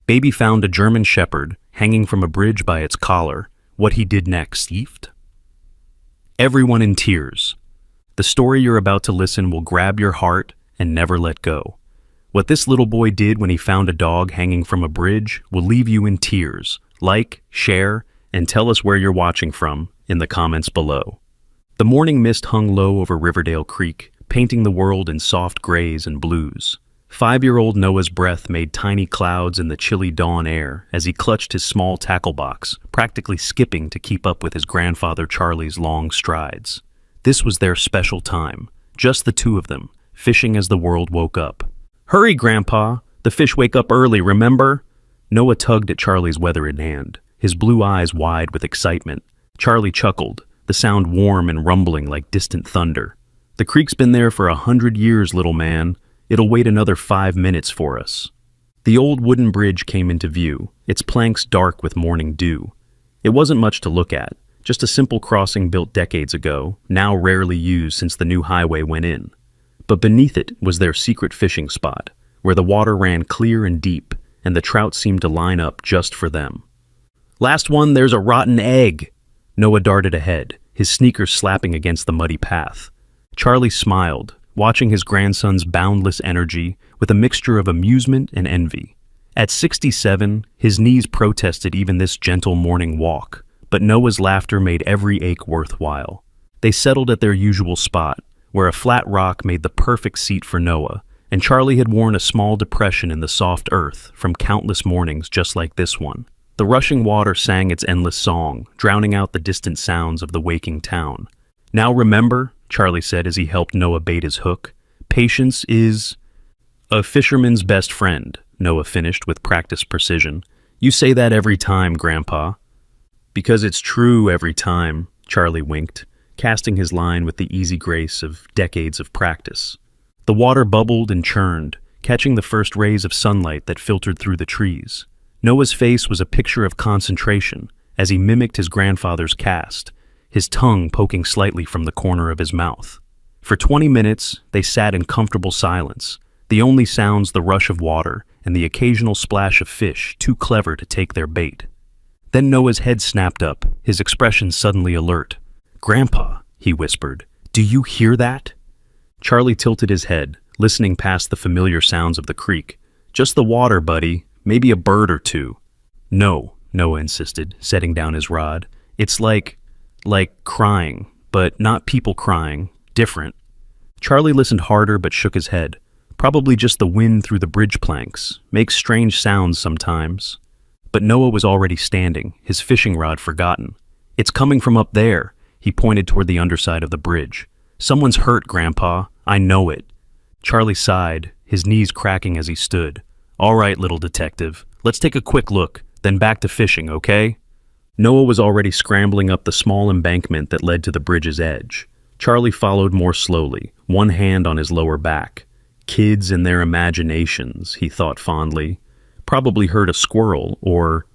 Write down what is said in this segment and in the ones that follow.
Baby found a German shepherd hanging from a bridge by its collar. What he did next, Eve? Everyone in tears. The story you're about to listen will grab your heart and never let go. What this little boy did when he found a dog hanging from a bridge will leave you in tears. Like, share, and tell us where you're watching from in the comments below. The morning mist hung low over Riverdale Creek, painting the world in soft grays and blues. 5-year-old Noah's breath made tiny clouds in the chilly dawn air as he clutched his small tackle box, practically skipping to keep up with his grandfather Charlie's long strides. This was their special time, just the two of them, fishing as the world woke up. "Hurry, Grandpa! The fish wake up early, remember?" Noah tugged at Charlie's weather in hand, his blue eyes wide with excitement. Charlie chuckled, the sound warm and rumbling like distant thunder. "The creek's been there for 100 years, little man. It'll wait another 5 minutes for us." The old wooden bridge came into view, its planks dark with morning dew. It wasn't much to look at, just a simple crossing built decades ago, now rarely used since the new highway went in. But beneath it was their secret fishing spot, where the water ran clear and deep, and the trout seemed to line up just for them. "Last one, there's a rotten egg!" Noah darted ahead, his sneakers slapping against the muddy path. Charlie smiled, watching his grandson's boundless energy with a mixture of amusement and envy. At 67, his knees protested even this gentle morning walk, but Noah's laughter made every ache worthwhile. They settled at their usual spot, where a flat rock made the perfect seat for Noah, and Charlie had worn a small depression in the soft earth from countless mornings just like this one. The rushing water sang its endless song, drowning out the distant sounds of the waking town. "Now remember," Charlie said as he helped Noah bait his hook, "patience is a fisherman's best friend," Noah finished with practiced precision. "You say that every time, Grandpa." "Because it's true every time," Charlie winked, casting his line with the easy grace of decades of practice. The water bubbled and churned, catching the first rays of sunlight that filtered through the trees. Noah's face was a picture of concentration as he mimicked his grandfather's cast, his tongue poking slightly from the corner of his mouth. For 20 minutes, they sat in comfortable silence, the only sounds the rush of water and the occasional splash of fish too clever to take their bait. Then Noah's head snapped up, his expression suddenly alert. "Grandpa," he whispered, "do you hear that?" Charlie tilted his head, listening past the familiar sounds of the creek. "Just the water, buddy. Maybe a bird or two." "No," Noah insisted, setting down his rod. "It's like crying, but not people crying. Different." Charlie listened harder but shook his head. "Probably just the wind through the bridge planks. Makes strange sounds sometimes." But Noah was already standing, his fishing rod forgotten. "It's coming from up there." He pointed toward the underside of the bridge. "Someone's hurt, Grandpa. I know it." Charlie sighed, his knees cracking as he stood. "All right, little detective. Let's take a quick look, then back to fishing, okay?" Noah was already scrambling up the small embankment that led to the bridge's edge. Charlie followed more slowly, one hand on his lower back. Kids and their imaginations, he thought fondly. Probably heard a squirrel, or...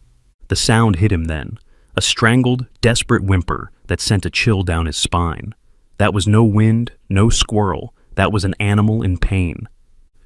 The sound hit him then, a strangled, desperate whimper that sent a chill down his spine. That was no wind, no squirrel. That was an animal in pain.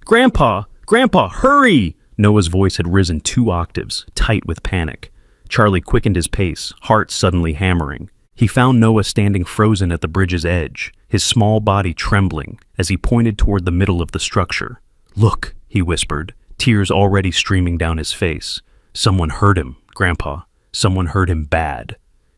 "Grandpa! Grandpa, hurry!" Noah's voice had risen 2 octaves, tight with panic. Charlie quickened his pace, heart suddenly hammering. He found Noah standing frozen at the bridge's edge, his small body trembling as he pointed toward the middle of the structure. "Look," he whispered, tears already streaming down his face. "Someone hurt him, Grandpa. Someone hurt him bad."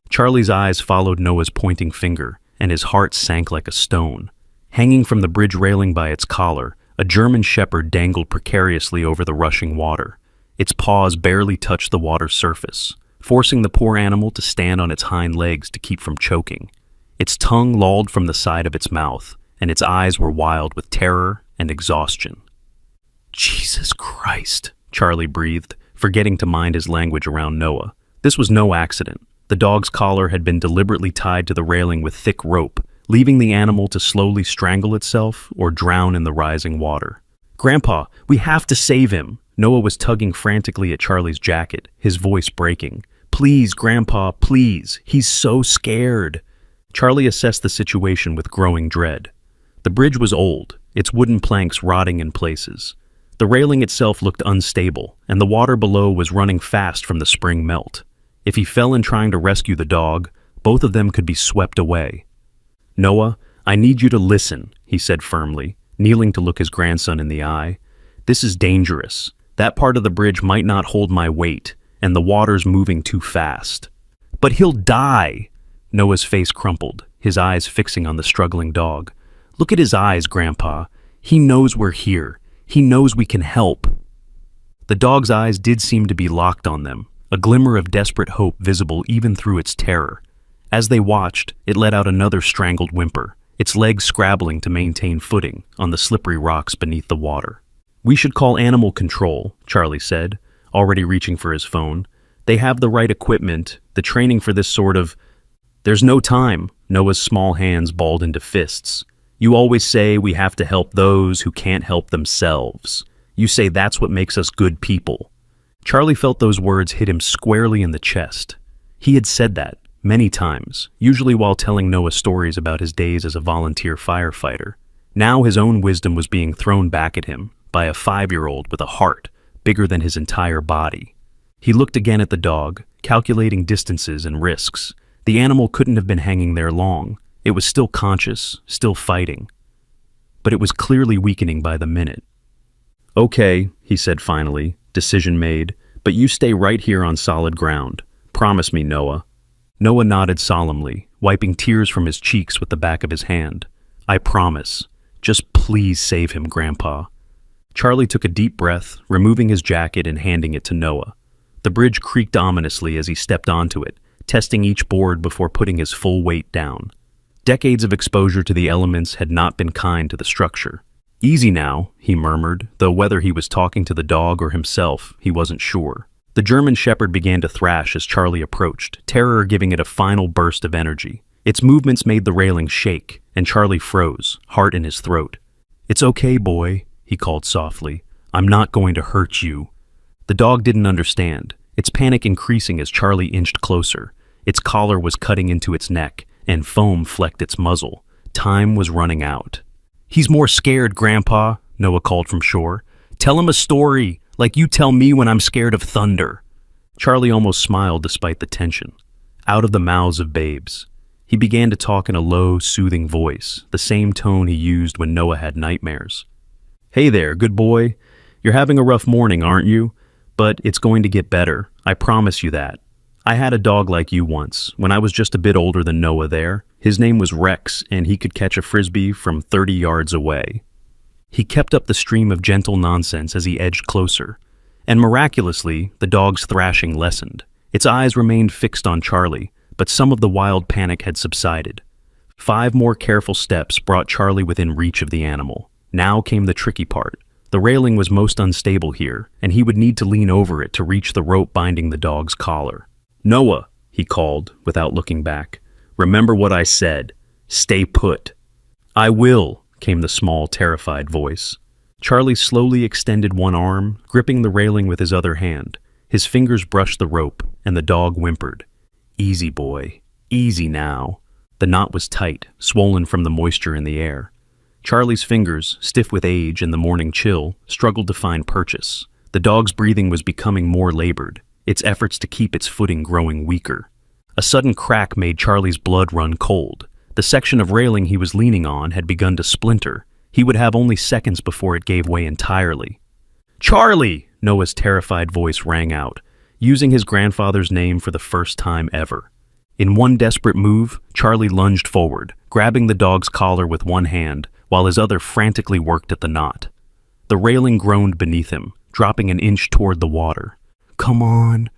Charlie's eyes followed Noah's pointing finger, and his heart sank like a stone. Hanging from the bridge railing by its collar, a German shepherd dangled precariously over the rushing water. Its paws barely touched the water's surface, forcing the poor animal to stand on its hind legs to keep from choking. Its tongue lolled from the side of its mouth, and its eyes were wild with terror and exhaustion. "Jesus Christ," Charlie breathed, forgetting to mind his language around Noah. This was no accident. The dog's collar had been deliberately tied to the railing with thick rope, leaving the animal to slowly strangle itself or drown in the rising water. "Grandpa, we have to save him!" Noah was tugging frantically at Charlie's jacket, his voice breaking. "Please, Grandpa, please! He's so scared!" Charlie assessed the situation with growing dread. The bridge was old, its wooden planks rotting in places. The railing itself looked unstable, and the water below was running fast from the spring melt. If he fell in trying to rescue the dog, both of them could be swept away. "Noah, I need you to listen," he said firmly, kneeling to look his grandson in the eye. "This is dangerous. That part of the bridge might not hold my weight, and the water's moving too fast." "But he'll die!" Noah's face crumpled, his eyes fixing on the struggling dog. "Look at his eyes, Grandpa. He knows we're here. He knows we can help." The dog's eyes did seem to be locked on them, a glimmer of desperate hope visible even through its terror. As they watched, it let out another strangled whimper, its legs scrabbling to maintain footing on the slippery rocks beneath the water. "We should call animal control," Charlie said, already reaching for his phone. "They have the right equipment, the training for this sort of—" "There's no time," Noah's small hands balled into fists. "You always say we have to help those who can't help themselves. You say that's what makes us good people." Charlie felt those words hit him squarely in the chest. He had said that many times, usually while telling Noah stories about his days as a volunteer firefighter. Now his own wisdom was being thrown back at him by a 5-year-old with a heart bigger than his entire body. He looked again at the dog, calculating distances and risks. The animal couldn't have been hanging there long. It was still conscious, still fighting. But it was clearly weakening by the minute. "Okay," he said finally, decision made, "but you stay right here on solid ground. Promise me, Noah." Noah nodded solemnly, wiping tears from his cheeks with the back of his hand. "I promise. Just please save him, Grandpa." Charlie took a deep breath, removing his jacket and handing it to Noah. The bridge creaked ominously as he stepped onto it, testing each board before putting his full weight down. Decades of exposure to the elements had not been kind to the structure. "Easy now," he murmured, though whether he was talking to the dog or himself, he wasn't sure. The German Shepherd began to thrash as Charlie approached, terror giving it a final burst of energy. Its movements made the railing shake, and Charlie froze, heart in his throat. "It's okay, boy," he called softly. "I'm not going to hurt you." The dog didn't understand, its panic increasing as Charlie inched closer. Its collar was cutting into its neck, and foam flecked its muzzle. Time was running out. "He's more scared, Grandpa," Noah called from shore. "Tell him a story, like you tell me when I'm scared of thunder." Charlie almost smiled despite the tension. Out of the mouths of babes. He began to talk in a low, soothing voice, the same tone he used when Noah had nightmares. "Hey there, good boy. You're having a rough morning, aren't you? But it's going to get better. I promise you that. I had a dog like you once, when I was just a bit older than Noah there. His name was Rex, and he could catch a frisbee from 30 yards away." He kept up the stream of gentle nonsense as he edged closer, and miraculously, the dog's thrashing lessened. Its eyes remained fixed on Charlie, but some of the wild panic had subsided. 5 more careful steps brought Charlie within reach of the animal. Now came the tricky part. The railing was most unstable here, and he would need to lean over it to reach the rope binding the dog's collar. "Noah," he called, without looking back. "Remember what I said. Stay put." "I will," came the small, terrified voice. Charlie slowly extended one arm, gripping the railing with his other hand. His fingers brushed the rope, and the dog whimpered. "Easy, boy. Easy now." The knot was tight, swollen from the moisture in the air. Charlie's fingers, stiff with age and the morning chill, struggled to find purchase. The dog's breathing was becoming more labored, its efforts to keep its footing growing weaker. A sudden crack made Charlie's blood run cold. The section of railing he was leaning on had begun to splinter. He would have only seconds before it gave way entirely. "Charlie!" Noah's terrified voice rang out, using his grandfather's name for the first time ever. In one desperate move, Charlie lunged forward, grabbing the dog's collar with one hand, while his other frantically worked at the knot. The railing groaned beneath him, dropping an inch toward the water. Come on,"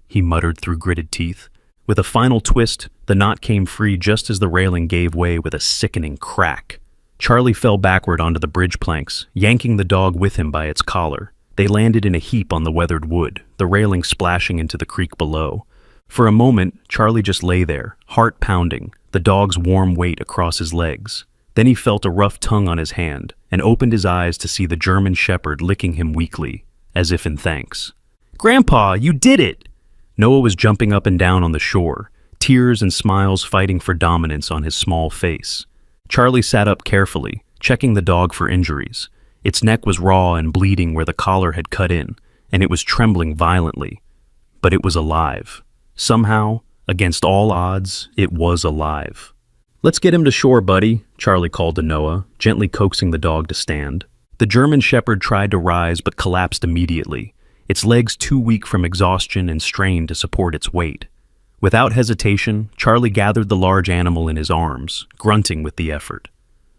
he muttered through gritted teeth. With a final twist, the knot came free just as the railing gave way with a sickening crack. Charlie fell backward onto the bridge planks, yanking the dog with him by its collar. They landed in a heap on the weathered wood, the railing splashing into the creek below. For a moment, Charlie just lay there, heart pounding, the dog's warm weight across his legs. Then he felt a rough tongue on his hand and opened his eyes to see the German Shepherd licking him weakly, as if in thanks. "Grandpa, you did it!" Noah was jumping up and down on the shore, tears and smiles fighting for dominance on his small face. Charlie sat up carefully, checking the dog for injuries. Its neck was raw and bleeding where the collar had cut in, and it was trembling violently. But it was alive. Somehow, against all odds, it was alive. "Let's get him to shore, buddy," Charlie called to Noah, gently coaxing the dog to stand. The German Shepherd tried to rise but collapsed immediately, its legs too weak from exhaustion and strain to support its weight. Without hesitation, Charlie gathered the large animal in his arms, grunting with the effort.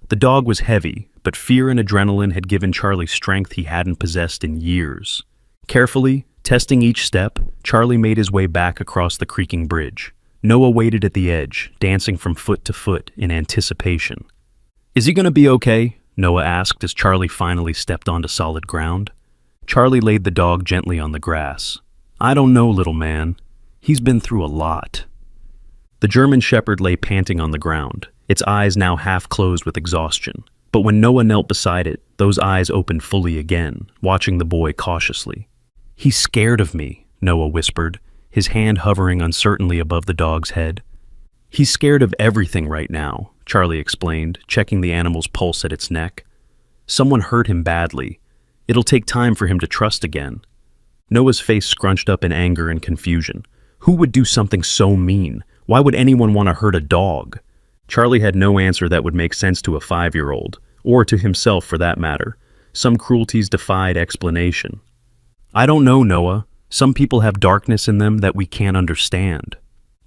The dog was heavy, but fear and adrenaline had given Charlie strength he hadn't possessed in years. Carefully, testing each step, Charlie made his way back across the creaking bridge. Noah waited at the edge, dancing from foot to foot in anticipation. "Is he going to be okay?" Noah asked as Charlie finally stepped onto solid ground. Charlie laid the dog gently on the grass. "I don't know, little man. He's been through a lot." The German Shepherd lay panting on the ground, its eyes now half closed with exhaustion. But when Noah knelt beside it, those eyes opened fully again, watching the boy cautiously. "He's scared of me," Noah whispered, his hand hovering uncertainly above the dog's head. "He's scared of everything right now," Charlie explained, checking the animal's pulse at its neck. "Someone hurt him badly. It'll take time for him to trust again." Noah's face scrunched up in anger and confusion. Who would do something so mean? Why would anyone want to hurt a dog? Charlie had no answer that would make sense to a 5-year-old, or to himself for that matter. Some cruelties defied explanation. "I don't know, Noah. Some people have darkness in them that we can't understand."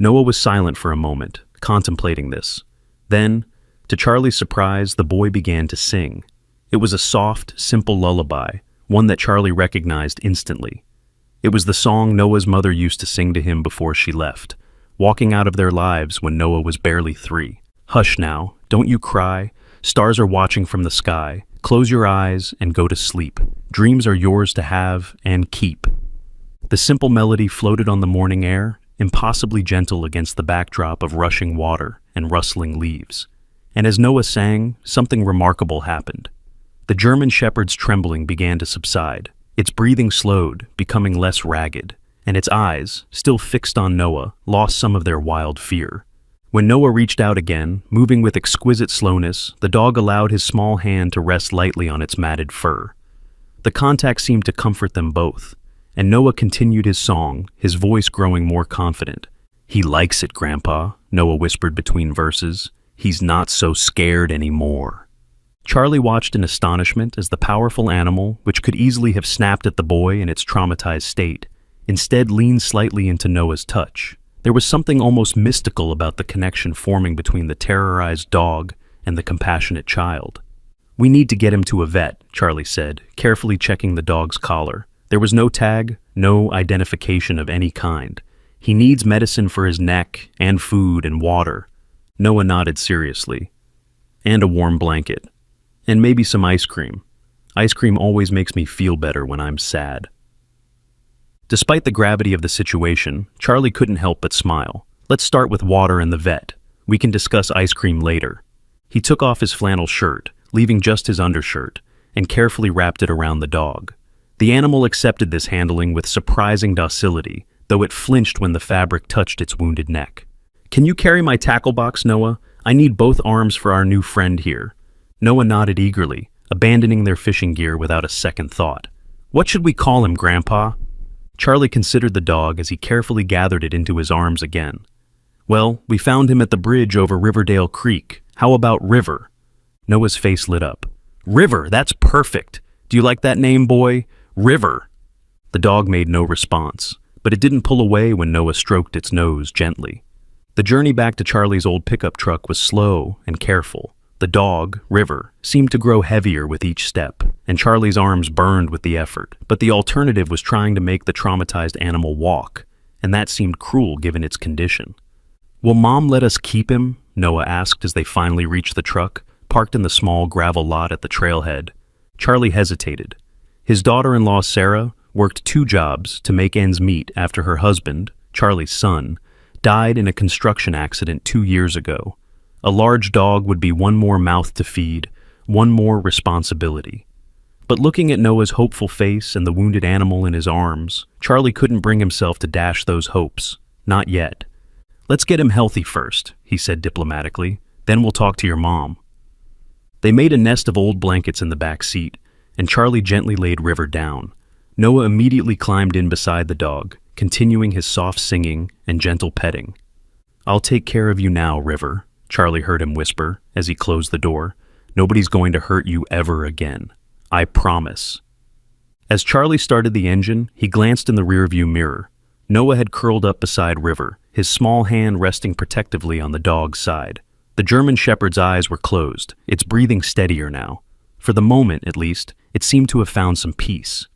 Noah was silent for a moment, contemplating this. Then, to Charlie's surprise, the boy began to sing. It was a soft, simple lullaby, one that Charlie recognized instantly. It was the song Noah's mother used to sing to him before she left, walking out of their lives when Noah was barely 3. "Hush now, don't you cry. Stars are watching from the sky. Close your eyes and go to sleep. Dreams are yours to have and keep." The simple melody floated on the morning air, impossibly gentle against the backdrop of rushing water and rustling leaves. And as Noah sang, something remarkable happened. The German Shepherd's trembling began to subside. Its breathing slowed, becoming less ragged, and its eyes, still fixed on Noah, lost some of their wild fear. When Noah reached out again, moving with exquisite slowness, the dog allowed his small hand to rest lightly on its matted fur. The contact seemed to comfort them both, and Noah continued his song, his voice growing more confident. "He likes it, Grandpa," Noah whispered between verses. "He's not so scared anymore." Charlie watched in astonishment as the powerful animal, which could easily have snapped at the boy in its traumatized state, instead leaned slightly into Noah's touch. There was something almost mystical about the connection forming between the terrorized dog and the compassionate child. "We need to get him to a vet," Charlie said, carefully checking the dog's collar. There was no tag, no identification of any kind. "He needs medicine for his neck, and food and water." Noah nodded seriously. "And a warm blanket. And maybe some ice cream. Ice cream always makes me feel better when I'm sad." Despite the gravity of the situation, Charlie couldn't help but smile. "Let's start with water and the vet. We can discuss ice cream later." He took off his flannel shirt, leaving just his undershirt, and carefully wrapped it around the dog. The animal accepted this handling with surprising docility, though it flinched when the fabric touched its wounded neck. "Can you carry my tackle box, Noah? I need both arms for our new friend here." Noah nodded eagerly, abandoning their fishing gear without a second thought. "What should we call him, Grandpa?" Charlie considered the dog as he carefully gathered it into his arms again. "Well, we found him at the bridge over Riverdale Creek. How about River?" Noah's face lit up. "River, that's perfect. Do you like that name, boy? River." The dog made no response, but it didn't pull away when Noah stroked its nose gently. The journey back to Charlie's old pickup truck was slow and careful. The dog, River, seemed to grow heavier with each step, and Charlie's arms burned with the effort. But the alternative was trying to make the traumatized animal walk, and that seemed cruel given its condition. "Will Mom let us keep him?" Noah asked as they finally reached the truck, parked in the small gravel lot at the trailhead. Charlie hesitated. His daughter-in-law, Sarah, worked 2 jobs to make ends meet after her husband, Charlie's son, died in a construction accident 2 years ago. A large dog would be one more mouth to feed, one more responsibility. But looking at Noah's hopeful face and the wounded animal in his arms, Charlie couldn't bring himself to dash those hopes. Not yet. "Let's get him healthy first," he said diplomatically. "Then we'll talk to your mom." They made a nest of old blankets in the back seat, and Charlie gently laid River down. Noah immediately climbed in beside the dog, continuing his soft singing and gentle petting. "I'll take care of you now, River," Charlie heard him whisper as he closed the door. "Nobody's going to hurt you ever again. I promise." As Charlie started the engine, he glanced in the rearview mirror. Noah had curled up beside River, his small hand resting protectively on the dog's side. The German Shepherd's eyes were closed, its breathing steadier now. For the moment, at least, it seemed to have found some peace.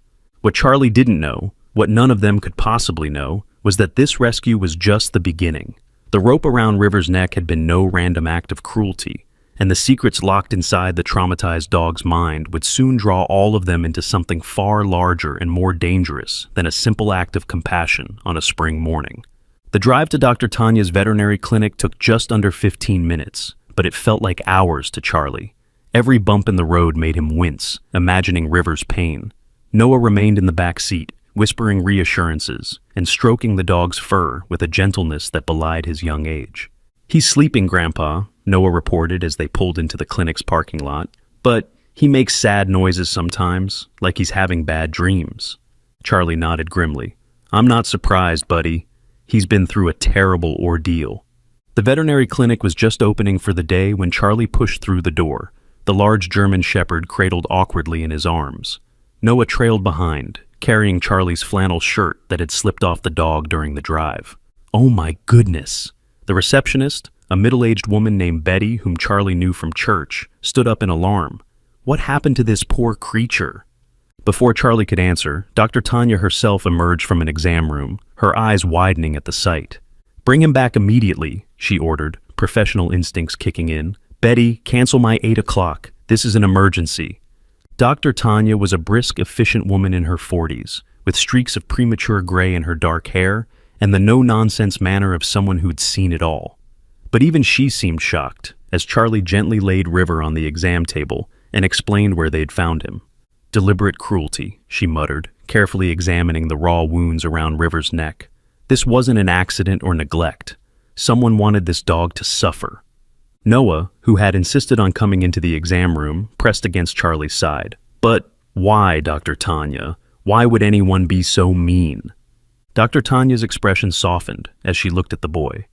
What Charlie didn't know, what none of them could possibly know, was that this rescue was just the beginning. The rope around River's neck had been no random act of cruelty, and the secrets locked inside the traumatized dog's mind would soon draw all of them into something far larger and more dangerous than a simple act of compassion on a spring morning. The drive to Dr. Tanya's veterinary clinic took just under 15 minutes, but it felt like hours to Charlie. Every bump in the road made him wince, imagining River's pain. Noah remained in the back seat, whispering reassurances and stroking the dog's fur with a gentleness that belied his young age. "He's sleeping, Grandpa," Noah reported as they pulled into the clinic's parking lot, "but he makes sad noises sometimes, like he's having bad dreams." Charlie nodded grimly. "I'm not surprised, buddy. He's been through a terrible ordeal." The veterinary clinic was just opening for the day when Charlie pushed through the door, the large German Shepherd cradled awkwardly in his arms. Noah trailed behind, carrying Charlie's flannel shirt that had slipped off the dog during the drive. "Oh my goodness!" The receptionist, a middle-aged woman named Betty whom Charlie knew from church, stood up in alarm. What happened to this poor creature? Before Charlie could answer, Dr. Tanya herself emerged from an exam room, her eyes widening at the sight. "Bring him back immediately," she ordered, professional instincts kicking in. "Betty, cancel my 8 o'clock. This is an emergency." Dr. Tanya was a brisk, efficient woman in her 40s, with streaks of premature gray in her dark hair and the no-nonsense manner of someone who'd seen it all. But even she seemed shocked, as Charlie gently laid River on the exam table and explained where they'd found him. "Deliberate cruelty," she muttered, carefully examining the raw wounds around River's neck. "This wasn't an accident or neglect. Someone wanted this dog to suffer." Noah, who had insisted on coming into the exam room, pressed against Charlie's side. "But why, Dr. Tanya? Why would anyone be so mean?" Dr. Tanya's expression softened as she looked at the boy.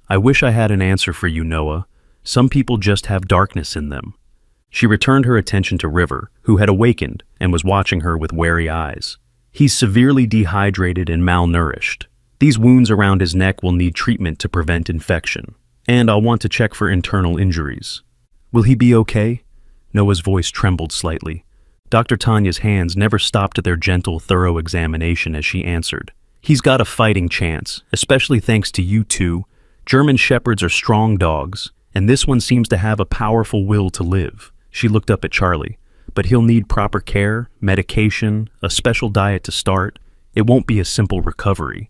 "I wish I had an answer for you, Noah. Some people just have darkness in them." She returned her attention to River, who had awakened and was watching her with wary eyes. "He's severely dehydrated and malnourished. These wounds around his neck will need treatment to prevent infection. And I'll want to check for internal injuries." "Will he be okay?" Noah's voice trembled slightly. Dr. Tanya's hands never stopped at their gentle, thorough examination as she answered. "He's got a fighting chance, especially thanks to you two. German Shepherds are strong dogs, and this one seems to have a powerful will to live." She looked up at Charlie. "But he'll need proper care, medication, a special diet to start. It won't be a simple recovery."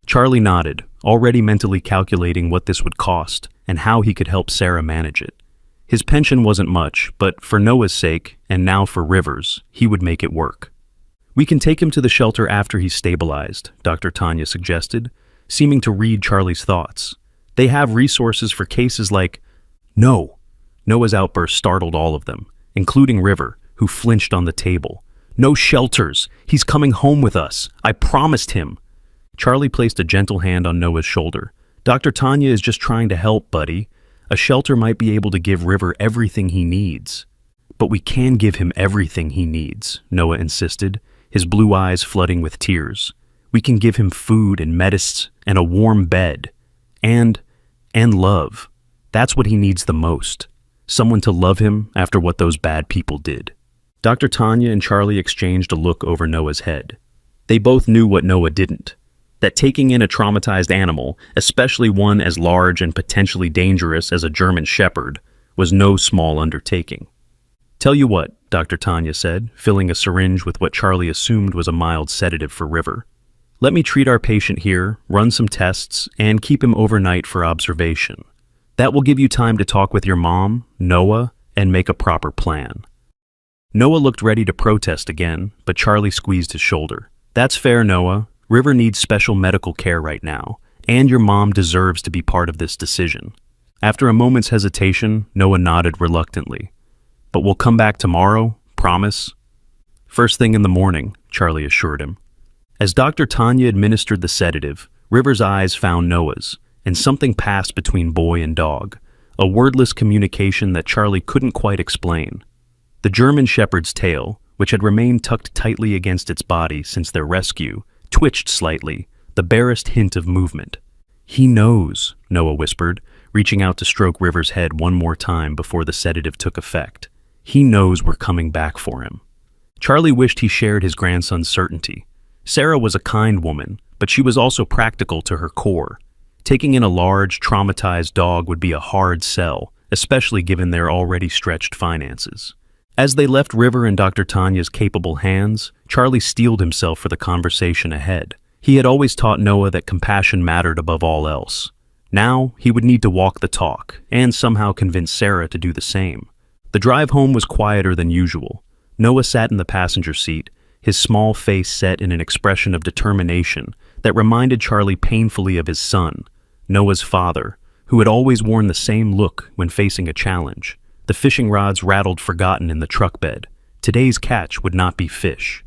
Charlie nodded, already mentally calculating what this would cost and how he could help Sarah manage it. His pension wasn't much, but for Noah's sake, and now for River's, he would make it work. "We can take him to the shelter after he's stabilized," Dr. Tanya suggested, seeming to read Charlie's thoughts. "They have resources for cases like—" "No!" Noah's outburst startled all of them, including River, who flinched on the table. "No shelters! He's coming home with us! I promised him!" Charlie placed a gentle hand on Noah's shoulder. "Dr. Tanya is just trying to help, buddy. A shelter might be able to give River everything he needs." "But we can give him everything he needs," Noah insisted, his blue eyes flooding with tears. "We can give him food and medicine and a warm bed. And love. That's what he needs the most. Someone to love him after what those bad people did." Dr. Tanya and Charlie exchanged a look over Noah's head. They both knew what Noah didn't. That taking in a traumatized animal, especially one as large and potentially dangerous as a German Shepherd, was no small undertaking. "Tell you what," Dr. Tanya said, filling a syringe with what Charlie assumed was a mild sedative for River. "Let me treat our patient here, run some tests, and keep him overnight for observation. That will give you time to talk with your mom, Noah, and make a proper plan." Noah looked ready to protest again, but Charlie squeezed his shoulder. "That's fair, Noah. River needs special medical care right now, and your mom deserves to be part of this decision." After a moment's hesitation, Noah nodded reluctantly. "But we'll come back tomorrow, promise?" First thing in the morning, Charlie assured him. As Dr. Tanya administered the sedative, River's eyes found Noah's, and something passed between boy and dog, a wordless communication that Charlie couldn't quite explain. The German Shepherd's tail, which had remained tucked tightly against its body since their rescue, twitched slightly, the barest hint of movement. "He knows," Noah whispered, reaching out to stroke River's head one more time before the sedative took effect. "He knows we're coming back for him." Charlie wished he shared his grandson's certainty. Sarah was a kind woman, but she was also practical to her core. Taking in a large, traumatized dog would be a hard sell, especially given their already stretched finances. As they left River in Dr. Tanya's capable hands, Charlie steeled himself for the conversation ahead. He had always taught Noah that compassion mattered above all else. Now, he would need to walk the talk, and somehow convince Sarah to do the same. The drive home was quieter than usual. Noah sat in the passenger seat, his small face set in an expression of determination that reminded Charlie painfully of his son, Noah's father, who had always worn the same look when facing a challenge. The fishing rods rattled forgotten in the truck bed. Today's catch would not be fish.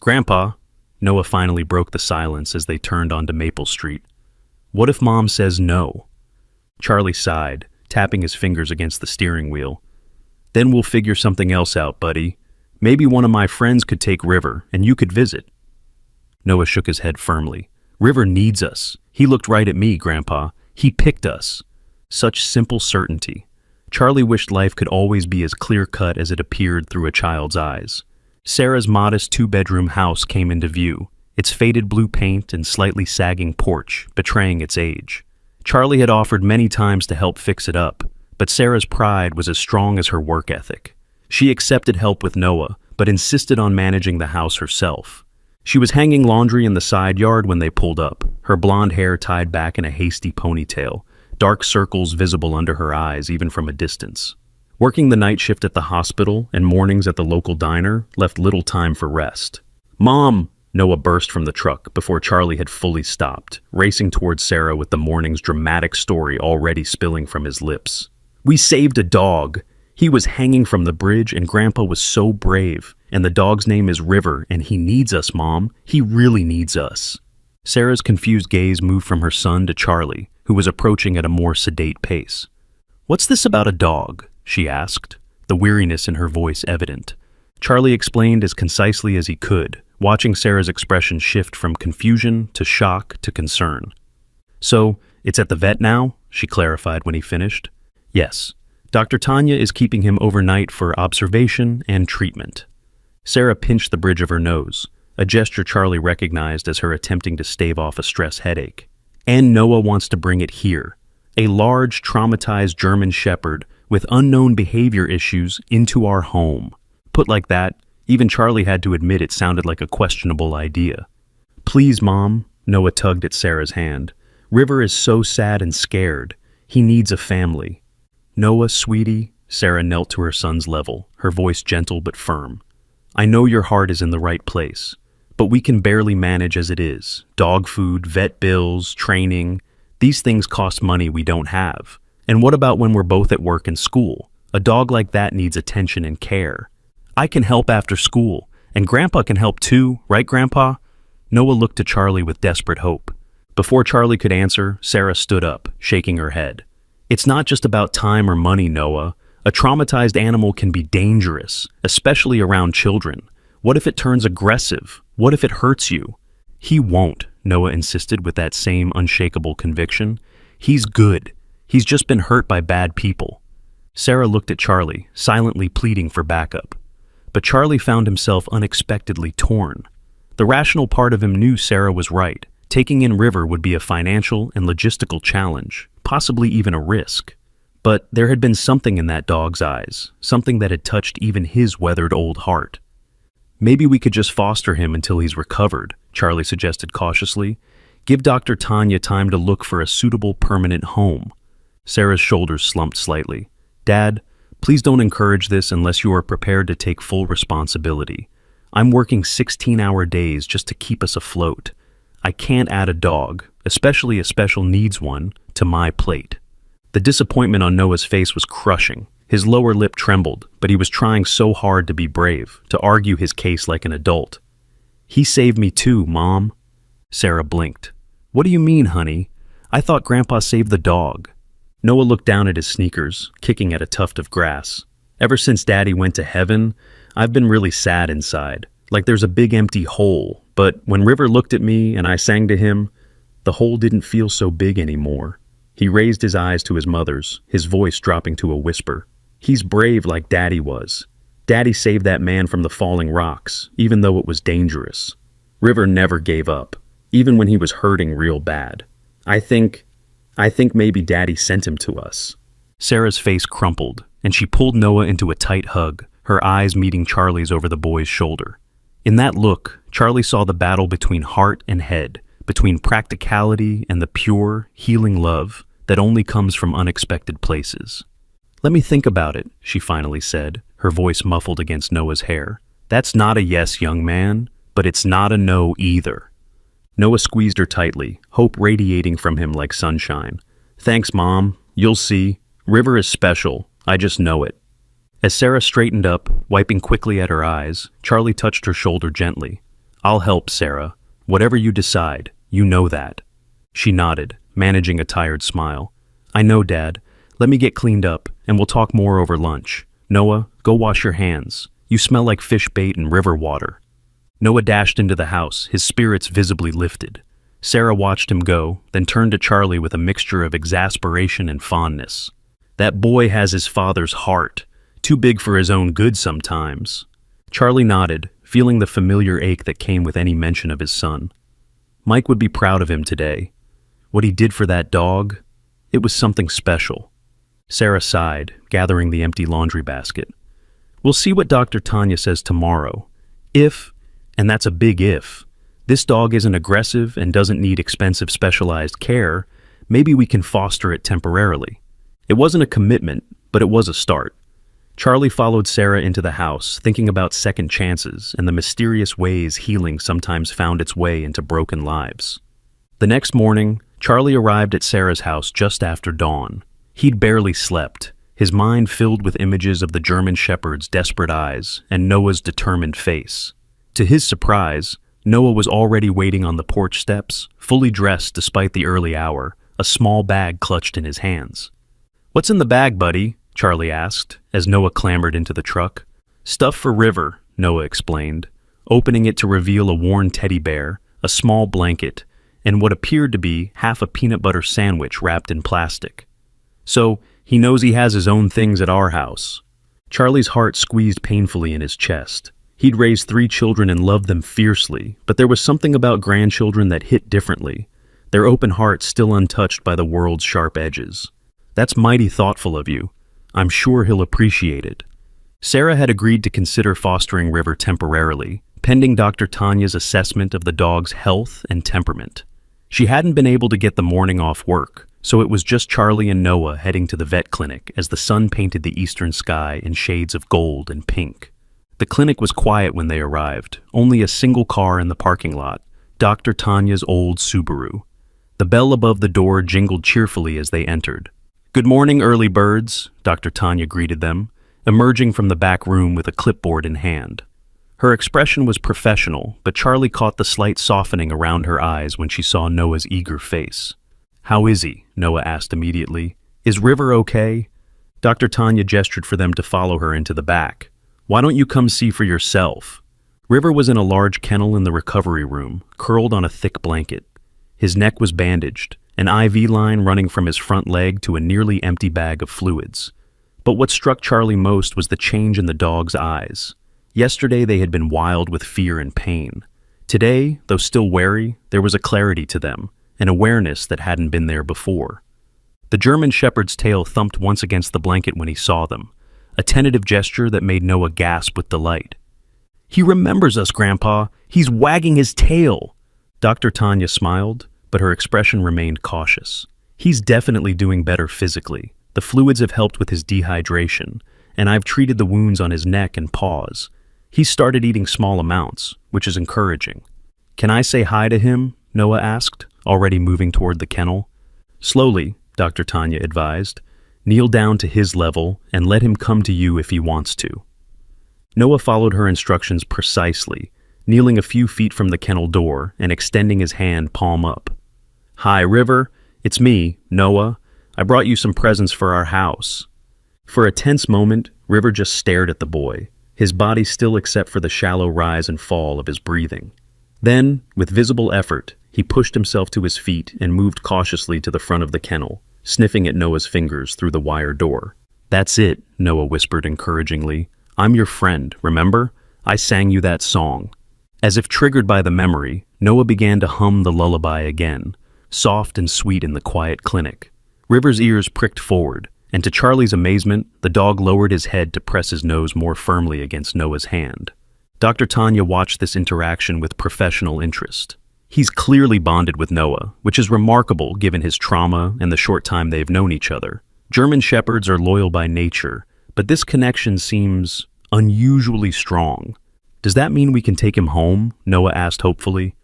"Grandpa," Noah finally broke the silence as they turned onto Maple Street. "What if Mom says no?" Charlie sighed, tapping his fingers against the steering wheel. "Then we'll figure something else out, buddy. Maybe one of my friends could take River, and you could visit." Noah shook his head firmly. "River needs us. He looked right at me, Grandpa. He picked us." Such simple certainty. Charlie wished life could always be as clear-cut as it appeared through a child's eyes. Sarah's modest two-bedroom house came into view, its faded blue paint and slightly sagging porch betraying its age. Charlie had offered many times to help fix it up, but Sarah's pride was as strong as her work ethic. She accepted help with Noah, but insisted on managing the house herself. She was hanging laundry in the side yard when they pulled up, her blonde hair tied back in a hasty ponytail, dark circles visible under her eyes even from a distance. Working the night shift at the hospital and mornings at the local diner left little time for rest. "Mom!" Noah burst from the truck before Charlie had fully stopped, racing towards Sarah with the morning's dramatic story already spilling from his lips. "We saved a dog. He was hanging from the bridge and Grandpa was so brave. And the dog's name is River and he needs us, Mom. He really needs us." Sarah's confused gaze moved from her son to Charlie, who was approaching at a more sedate pace. "What's this about a dog?" she asked, the weariness in her voice evident. Charlie explained as concisely as he could, watching Sarah's expression shift from confusion to shock to concern. "So, it's at the vet now?" she clarified when he finished. "Yes. Dr. Tanya is keeping him overnight for observation and treatment." Sarah pinched the bridge of her nose, a gesture Charlie recognized as her attempting to stave off a stress headache. "And Noah wants to bring it here. A large, traumatized German Shepherd with unknown behavior issues into our home." Put like that, even Charlie had to admit it sounded like a questionable idea. "Please, Mom," Noah tugged at Sarah's hand. "River is so sad and scared. He needs a family." "Noah, sweetie," Sarah knelt to her son's level, her voice gentle but firm. "I know your heart is in the right place, but we can barely manage as it is. Dog food, vet bills, training. These things cost money we don't have. And what about when we're both at work and school? A dog like that needs attention and care. I can help after school, and Grandpa can help too, right, Grandpa?" Noah looked to Charlie with desperate hope. Before Charlie could answer, Sarah stood up, shaking her head. "It's not just about time or money, Noah. A traumatized animal can be dangerous, especially around children. What if it turns aggressive? What if it hurts you?" "He won't," Noah insisted with that same unshakable conviction. "He's good. He's just been hurt by bad people." Sarah looked at Charlie, silently pleading for backup. But Charlie found himself unexpectedly torn. The rational part of him knew Sarah was right. Taking in River would be a financial and logistical challenge, possibly even a risk. But there had been something in that dog's eyes, something that had touched even his weathered old heart. "Maybe we could just foster him until he's recovered," Charlie suggested cautiously. "Give Dr. Tanya time to look for a suitable permanent home." Sarah's shoulders slumped slightly. "Dad, please don't encourage this unless you are prepared to take full responsibility. I'm working 16-hour days just to keep us afloat. I can't add a dog, especially a special needs one, to my plate." The disappointment on Noah's face was crushing. His lower lip trembled, but he was trying so hard to be brave, to argue his case like an adult. "He saved me too, Mom." Sarah blinked. "What do you mean, honey? I thought Grandpa saved the dog." Noah looked down at his sneakers, kicking at a tuft of grass. "Ever since Daddy went to heaven, I've been really sad inside, like there's a big empty hole. But when River looked at me and I sang to him, the hole didn't feel so big anymore." He raised his eyes to his mother's, his voice dropping to a whisper. "He's brave like Daddy was. Daddy saved that man from the falling rocks, even though it was dangerous. River never gave up, even when he was hurting real bad. I think maybe Daddy sent him to us." Sarah's face crumpled, and she pulled Noah into a tight hug, her eyes meeting Charlie's over the boy's shoulder. In that look, Charlie saw the battle between heart and head, between practicality and the pure, healing love that only comes from unexpected places. "Let me think about it," she finally said, her voice muffled against Noah's hair. "That's not a yes, young man, but it's not a no either." Noah squeezed her tightly, hope radiating from him like sunshine. "Thanks, Mom. You'll see. River is special. I just know it." As Sarah straightened up, wiping quickly at her eyes, Charlie touched her shoulder gently. "I'll help, Sarah. Whatever you decide, you know that." She nodded, managing a tired smile. "I know, Dad. Let me get cleaned up, and we'll talk more over lunch. Noah, go wash your hands. You smell like fish bait and river water." Noah dashed into the house, his spirits visibly lifted. Sarah watched him go, then turned to Charlie with a mixture of exasperation and fondness. "That boy has his father's heart, too big for his own good sometimes." Charlie nodded, feeling the familiar ache that came with any mention of his son. Mike would be proud of him today. What he did for that dog, it was something special. Sarah sighed, gathering the empty laundry basket. "We'll see what Dr. Tanya says tomorrow. If, and that's a big if, this dog isn't aggressive and doesn't need expensive specialized care, maybe we can foster it temporarily." It wasn't a commitment, but it was a start. Charlie followed Sarah into the house, thinking about second chances and the mysterious ways healing sometimes found its way into broken lives. The next morning, Charlie arrived at Sarah's house just after dawn. He'd barely slept, his mind filled with images of the German Shepherd's desperate eyes and Noah's determined face. To his surprise, Noah was already waiting on the porch steps, fully dressed despite the early hour, a small bag clutched in his hands. "What's in the bag, buddy?" Charlie asked, as Noah clambered into the truck. "Stuff for River," Noah explained, opening it to reveal a worn teddy bear, a small blanket, and what appeared to be half a peanut butter sandwich wrapped in plastic. "So, he knows he has his own things at our house." Charlie's heart squeezed painfully in his chest. He'd raised 3 children and loved them fiercely, but there was something about grandchildren that hit differently, their open hearts still untouched by the world's sharp edges. "That's mighty thoughtful of you. I'm sure he'll appreciate it." Sarah had agreed to consider fostering River temporarily, pending Dr. Tanya's assessment of the dog's health and temperament. She hadn't been able to get the morning off work, so it was just Charlie and Noah heading to the vet clinic as the sun painted the eastern sky in shades of gold and pink. The clinic was quiet when they arrived, only a single car in the parking lot, Dr. Tanya's old Subaru. The bell above the door jingled cheerfully as they entered. "Good morning, early birds," Dr. Tanya greeted them, emerging from the back room with a clipboard in hand. Her expression was professional, but Charlie caught the slight softening around her eyes when she saw Noah's eager face. "How is he?" Noah asked immediately. "Is River okay?" Dr. Tanya gestured for them to follow her into the back. "Why don't you come see for yourself?" River was in a large kennel in the recovery room, curled on a thick blanket. His neck was bandaged, an IV line running from his front leg to a nearly empty bag of fluids. But what struck Charlie most was the change in the dog's eyes. Yesterday they had been wild with fear and pain. Today, though still wary, there was a clarity to them, an awareness that hadn't been there before. The German Shepherd's tail thumped once against the blanket when he saw them, a tentative gesture that made Noah gasp with delight. "He remembers us, Grandpa! He's wagging his tail!" Dr. Tanya smiled, but her expression remained cautious. "He's definitely doing better physically. The fluids have helped with his dehydration, and I've treated the wounds on his neck and paws. He's started eating small amounts, which is encouraging." "Can I say hi to him?" Noah asked, already moving toward the kennel. "Slowly," Dr. Tanya advised. Kneel down to his level and let him come to you if he wants to. Noah followed her instructions precisely, kneeling a few feet from the kennel door and extending his hand palm up. "Hi, River. It's me, Noah. I brought you some presents for our house." For a tense moment, River just stared at the boy, his body still except for the shallow rise and fall of his breathing. Then, with visible effort, he pushed himself to his feet and moved cautiously to the front of the kennel, sniffing at Noah's fingers through the wire door. "That's it," Noah whispered encouragingly. "I'm your friend, remember? I sang you that song." As if triggered by the memory, Noah began to hum the lullaby again, soft and sweet in the quiet clinic. River's ears pricked forward, and to Charlie's amazement, the dog lowered his head to press his nose more firmly against Noah's hand. Dr. Tanya watched this interaction with professional interest. He's clearly bonded with Noah, which is remarkable given his trauma and the short time they've known each other. German Shepherds are loyal by nature, but this connection seems unusually strong. "Does that mean we can take him home?" Noah asked hopefully.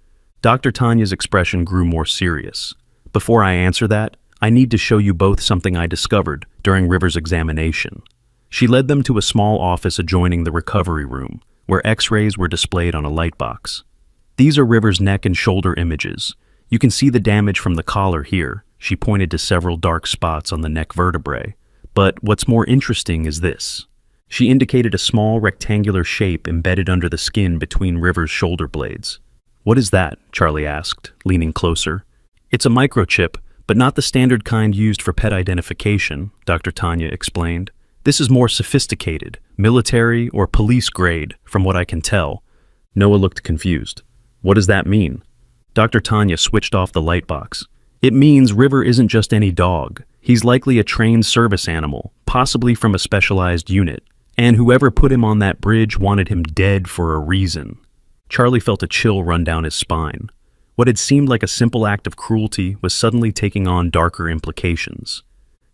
Dr. Tanya's expression grew more serious. "Before I answer that, I need to show you both something I discovered during River's examination." She led them to a small office adjoining the recovery room, where X-rays were displayed on a lightbox. "These are River's neck and shoulder images. You can see the damage from the collar here." She pointed to several dark spots on the neck vertebrae. "But what's more interesting is this." She indicated a small rectangular shape embedded under the skin between River's shoulder blades. "What is that?" Charlie asked, leaning closer. "It's a microchip, but not the standard kind used for pet identification," Dr. Tanya explained. "This is more sophisticated, military or police grade, from what I can tell." Noah looked confused. "What does that mean?" Dr. Tanya switched off the lightbox. "It means River isn't just any dog. He's likely a trained service animal, possibly from a specialized unit. And whoever put him on that bridge wanted him dead for a reason." Charlie felt a chill run down his spine. What had seemed like a simple act of cruelty was suddenly taking on darker implications.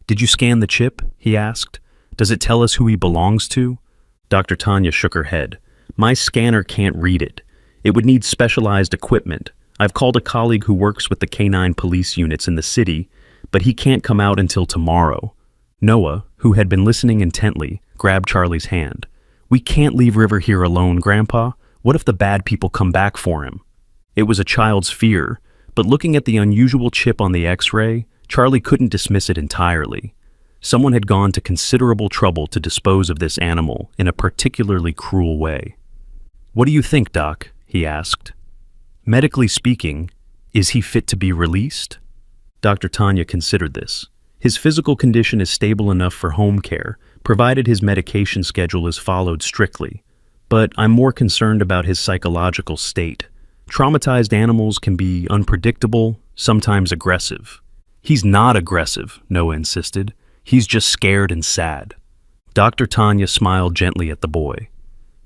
"Did you scan the chip?" he asked. "Does it tell us who he belongs to?" Dr. Tanya shook her head. "My scanner can't read it. It would need specialized equipment. I've called a colleague who works with the canine police units in the city, but he can't come out until tomorrow." Noah, who had been listening intently, grabbed Charlie's hand. "We can't leave River here alone, Grandpa. What if the bad people come back for him?" It was a child's fear, but looking at the unusual chip on the X-ray, Charlie couldn't dismiss it entirely. Someone had gone to considerable trouble to dispose of this animal in a particularly cruel way. "What do you think, Doc?" he asked. "Medically speaking, is he fit to be released?" Dr. Tanya considered this. His physical condition is stable enough for home care, provided his medication schedule is followed strictly. But I'm more concerned about his psychological state. Traumatized animals can be unpredictable, sometimes aggressive. "He's not aggressive," Noah insisted. "He's just scared and sad." Dr. Tanya smiled gently at the boy.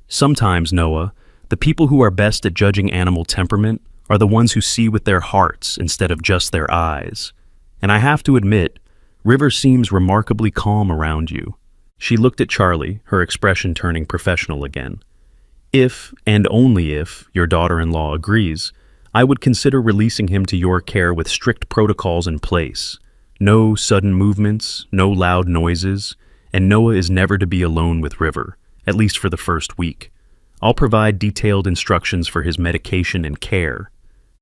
"Sometimes, Noah, the people who are best at judging animal temperament are the ones who see with their hearts instead of just their eyes. And I have to admit, River seems remarkably calm around you." She looked at Charlie, her expression turning professional again. "If, and only if, your daughter-in-law agrees, I would consider releasing him to your care with strict protocols in place. No sudden movements, no loud noises, and Noah is never to be alone with River, at least for the first week. I'll provide detailed instructions for his medication and care."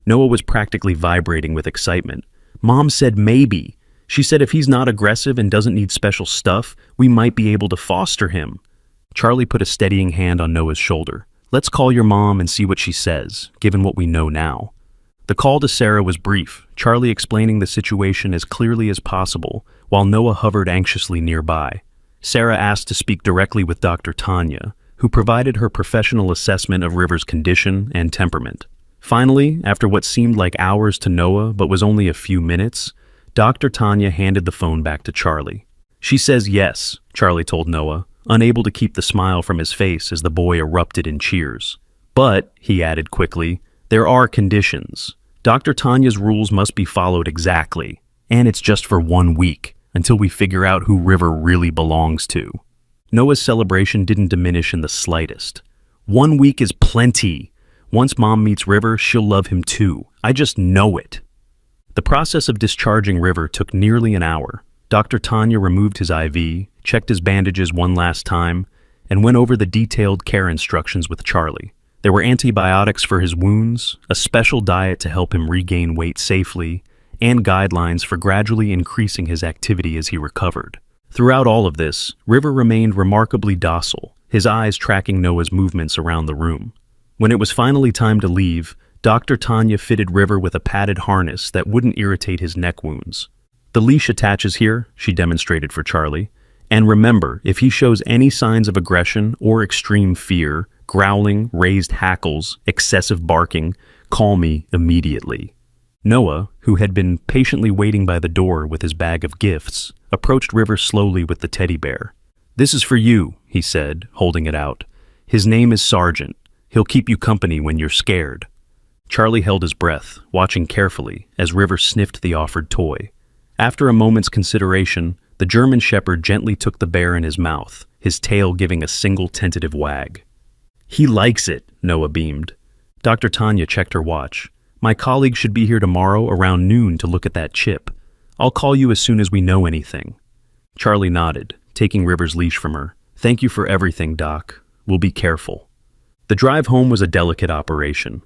Noah was practically vibrating with excitement. "Mom said maybe. She said if he's not aggressive and doesn't need special stuff, we might be able to foster him." Charlie put a steadying hand on Noah's shoulder. "Let's call your mom and see what she says, given what we know now." The call to Sarah was brief, Charlie explaining the situation as clearly as possible, while Noah hovered anxiously nearby. Sarah asked to speak directly with Dr. Tanya, who provided her professional assessment of River's condition and temperament. Finally, after what seemed like hours to Noah but was only a few minutes, Dr. Tanya handed the phone back to Charlie. "She says yes," Charlie told Noah, unable to keep the smile from his face as the boy erupted in cheers. "But," he added quickly, "there are conditions. Dr. Tanya's rules must be followed exactly, and it's just for 1 week, until we figure out who River really belongs to." Noah's celebration didn't diminish in the slightest. 1 week is plenty. Once Mom meets River, she'll love him too. I just know it." The process of discharging River took nearly an hour. Dr. Tanya removed his IV, checked his bandages one last time, and went over the detailed care instructions with Charlie. There were antibiotics for his wounds, a special diet to help him regain weight safely, and guidelines for gradually increasing his activity as he recovered. Throughout all of this, River remained remarkably docile, his eyes tracking Noah's movements around the room. When it was finally time to leave, Dr. Tanya fitted River with a padded harness that wouldn't irritate his neck wounds. The leash attaches here, she demonstrated for Charlie. And remember, if he shows any signs of aggression or extreme fear, growling, raised hackles, excessive barking, call me immediately. Noah, who had been patiently waiting by the door with his bag of gifts, approached River slowly with the teddy bear. "This is for you," he said, holding it out. "His name is Sergeant. He'll keep you company when you're scared." Charlie held his breath, watching carefully as River sniffed the offered toy. After a moment's consideration, the German Shepherd gently took the bear in his mouth, his tail giving a single tentative wag. "He likes it," Noah beamed. Dr. Tanya checked her watch. "My colleague should be here tomorrow around noon to look at that chip. I'll call you as soon as we know anything." Charlie nodded, taking River's leash from her. "Thank you for everything, Doc. We'll be careful." The drive home was a delicate operation.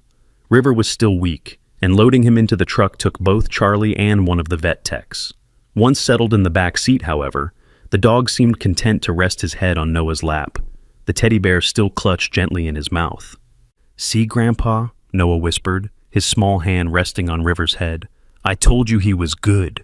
River was still weak, and loading him into the truck took both Charlie and one of the vet techs. Once settled in the back seat, however, the dog seemed content to rest his head on Noah's lap, the teddy bear still clutched gently in his mouth. "See, Grandpa?" Noah whispered, his small hand resting on River's head. "I told you he was good."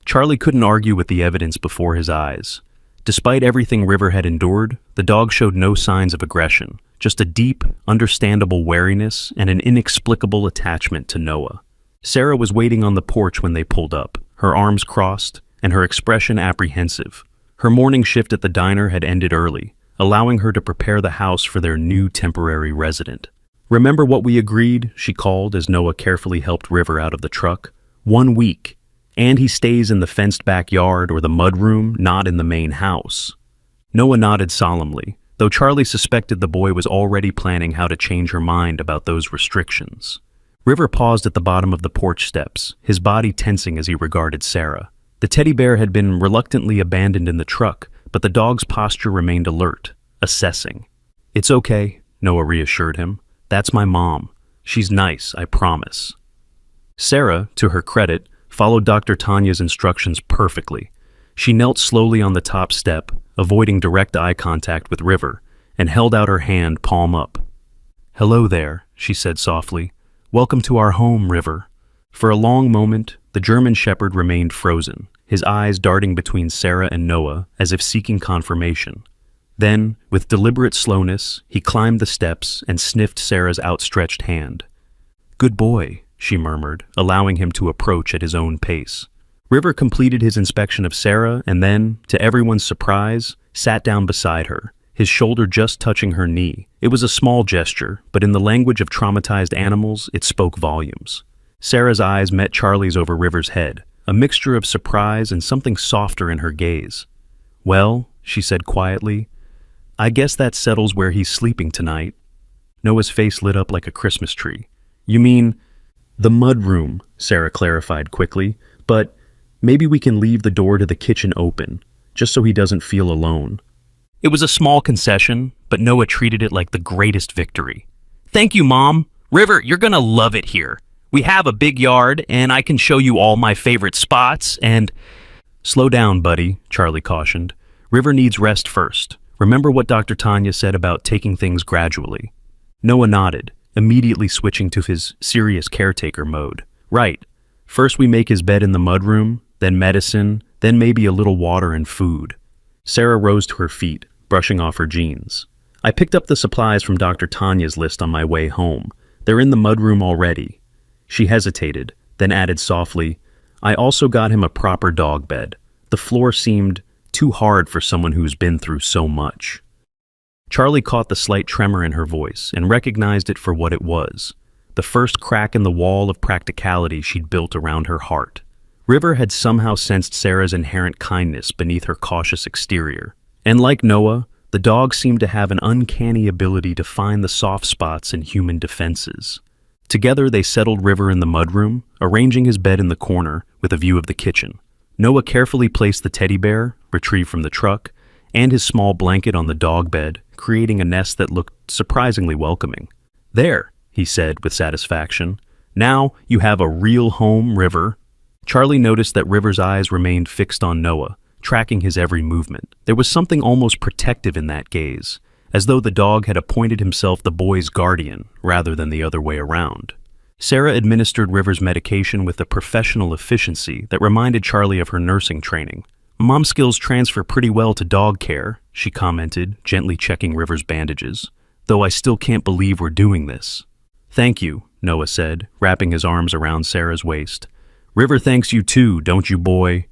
Charlie couldn't argue with the evidence before his eyes. Despite everything River had endured, the dog showed no signs of aggression, just a deep, understandable wariness and an inexplicable attachment to Noah. Sarah was waiting on the porch when they pulled up, her arms crossed and her expression apprehensive. Her morning shift at the diner had ended early, allowing her to prepare the house for their new temporary resident. "Remember what we agreed?" she called as Noah carefully helped River out of the truck. "1 week. And he stays in the fenced backyard or the mudroom, not in the main house." Noah nodded solemnly, though Charlie suspected the boy was already planning how to change her mind about those restrictions. River paused at the bottom of the porch steps, his body tensing as he regarded Sarah. The teddy bear had been reluctantly abandoned in the truck, but the dog's posture remained alert, assessing. "It's okay," Noah reassured him. "That's my mom. She's nice, I promise." Sarah, to her credit, followed Dr. Tanya's instructions perfectly. She knelt slowly on the top step, avoiding direct eye contact with River, and held out her hand palm up. "Hello there," she said softly. "Welcome to our home, River." For a long moment, the German Shepherd remained frozen, his eyes darting between Sarah and Noah as if seeking confirmation. Then, with deliberate slowness, he climbed the steps and sniffed Sarah's outstretched hand. "Good boy," she murmured, allowing him to approach at his own pace. River completed his inspection of Sarah and then, to everyone's surprise, sat down beside her, his shoulder just touching her knee. It was a small gesture, but in the language of traumatized animals, it spoke volumes. Sarah's eyes met Charlie's over River's head, a mixture of surprise and something softer in her gaze. "Well," she said quietly, "I guess that settles where he's sleeping tonight." Noah's face lit up like a Christmas tree. "You mean the mudroom," Sarah clarified quickly, "but maybe we can leave the door to the kitchen open, just so he doesn't feel alone." It was a small concession, but Noah treated it like the greatest victory. "Thank you, Mom. River, you're gonna love it here. We have a big yard, and I can show you all my favorite spots, and—" "Slow down, buddy," Charlie cautioned. "River needs rest first. Remember what Dr. Tanya said about taking things gradually." Noah nodded, immediately switching to his serious caretaker mode. "Right. First we make his bed in the mudroom, then medicine, then maybe a little water and food." Sarah rose to her feet, brushing off her jeans. "I picked up the supplies from Dr. Tanya's list on my way home. They're in the mudroom already." She hesitated, then added softly, "I also got him a proper dog bed. The floor seemed too hard for someone who's been through so much." Charlie caught the slight tremor in her voice and recognized it for what it was, the first crack in the wall of practicality she'd built around her heart. River had somehow sensed Sarah's inherent kindness beneath her cautious exterior. And like Noah, the dog seemed to have an uncanny ability to find the soft spots in human defenses. Together they settled River in the mudroom, arranging his bed in the corner with a view of the kitchen. Noah carefully placed the teddy bear, retrieved from the truck, and his small blanket on the dog bed, creating a nest that looked surprisingly welcoming. "There," he said with satisfaction. "Now you have a real home, River." Charlie noticed that River's eyes remained fixed on Noah, tracking his every movement. There was something almost protective in that gaze, as though the dog had appointed himself the boy's guardian rather than the other way around. Sarah administered River's medication with a professional efficiency that reminded Charlie of her nursing training. "Mom skills transfer pretty well to dog care," she commented, gently checking River's bandages, "though I still can't believe we're doing this." "Thank you," Noah said, wrapping his arms around Sarah's waist. "River thanks you too, don't you, boy?"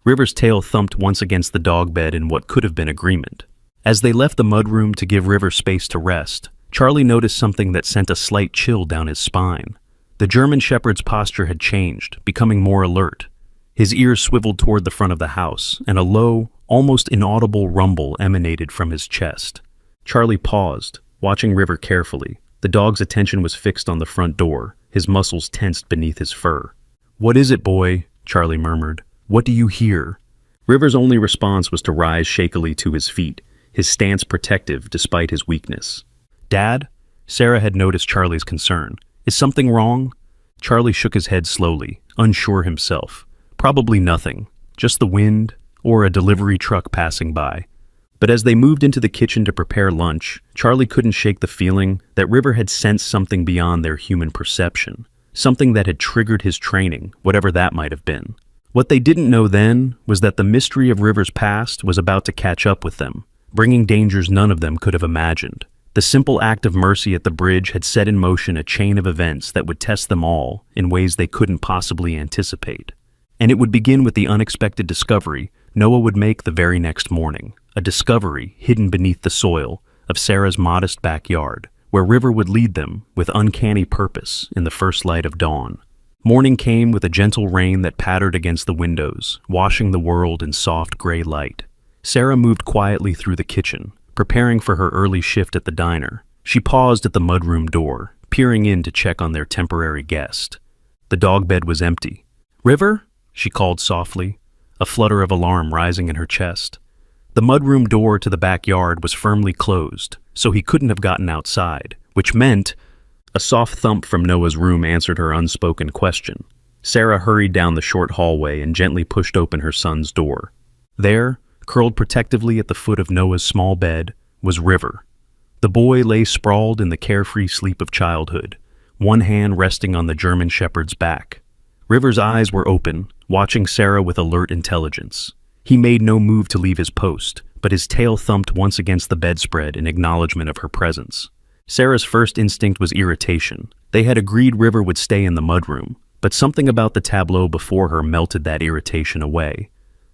River's tail thumped once against the dog bed in what could have been agreement. As they left the mudroom to give River space to rest, Charlie noticed something that sent a slight chill down his spine. The German Shepherd's posture had changed, becoming more alert. His ears swiveled toward the front of the house, and a low, almost inaudible rumble emanated from his chest. Charlie paused, watching River carefully. The dog's attention was fixed on the front door, his muscles tensed beneath his fur. "What is it, boy?" Charlie murmured. "What do you hear?" River's only response was to rise shakily to his feet, his stance protective despite his weakness. "Dad?" Sarah had noticed Charlie's concern. "Is something wrong?" Charlie shook his head slowly, unsure himself. Probably nothing, just the wind or a delivery truck passing by. But as they moved into the kitchen to prepare lunch, Charlie couldn't shake the feeling that River had sensed something beyond their human perception, something that had triggered his training, whatever that might have been. What they didn't know then was that the mystery of River's past was about to catch up with them, bringing dangers none of them could have imagined. The simple act of mercy at the bridge had set in motion a chain of events that would test them all in ways they couldn't possibly anticipate. And it would begin with the unexpected discovery Noah would make the very next morning, a discovery hidden beneath the soil of Sarah's modest backyard, where River would lead them with uncanny purpose in the first light of dawn. Morning came with a gentle rain that pattered against the windows, washing the world in soft gray light. Sarah moved quietly through the kitchen, preparing for her early shift at the diner. She paused at the mudroom door, peering in to check on their temporary guest. The dog bed was empty. "River?" she called softly, a flutter of alarm rising in her chest. The mudroom door to the backyard was firmly closed, so he couldn't have gotten outside, which meant a soft thump from Noah's room answered her unspoken question. Sarah hurried down the short hallway and gently pushed open her son's door. There, curled protectively at the foot of Noah's small bed, was River. The boy lay sprawled in the carefree sleep of childhood, one hand resting on the German Shepherd's back. River's eyes were open, watching Sarah with alert intelligence. He made no move to leave his post, but his tail thumped once against the bedspread in acknowledgement of her presence. Sarah's first instinct was irritation. They had agreed River would stay in the mudroom, but something about the tableau before her melted that irritation away.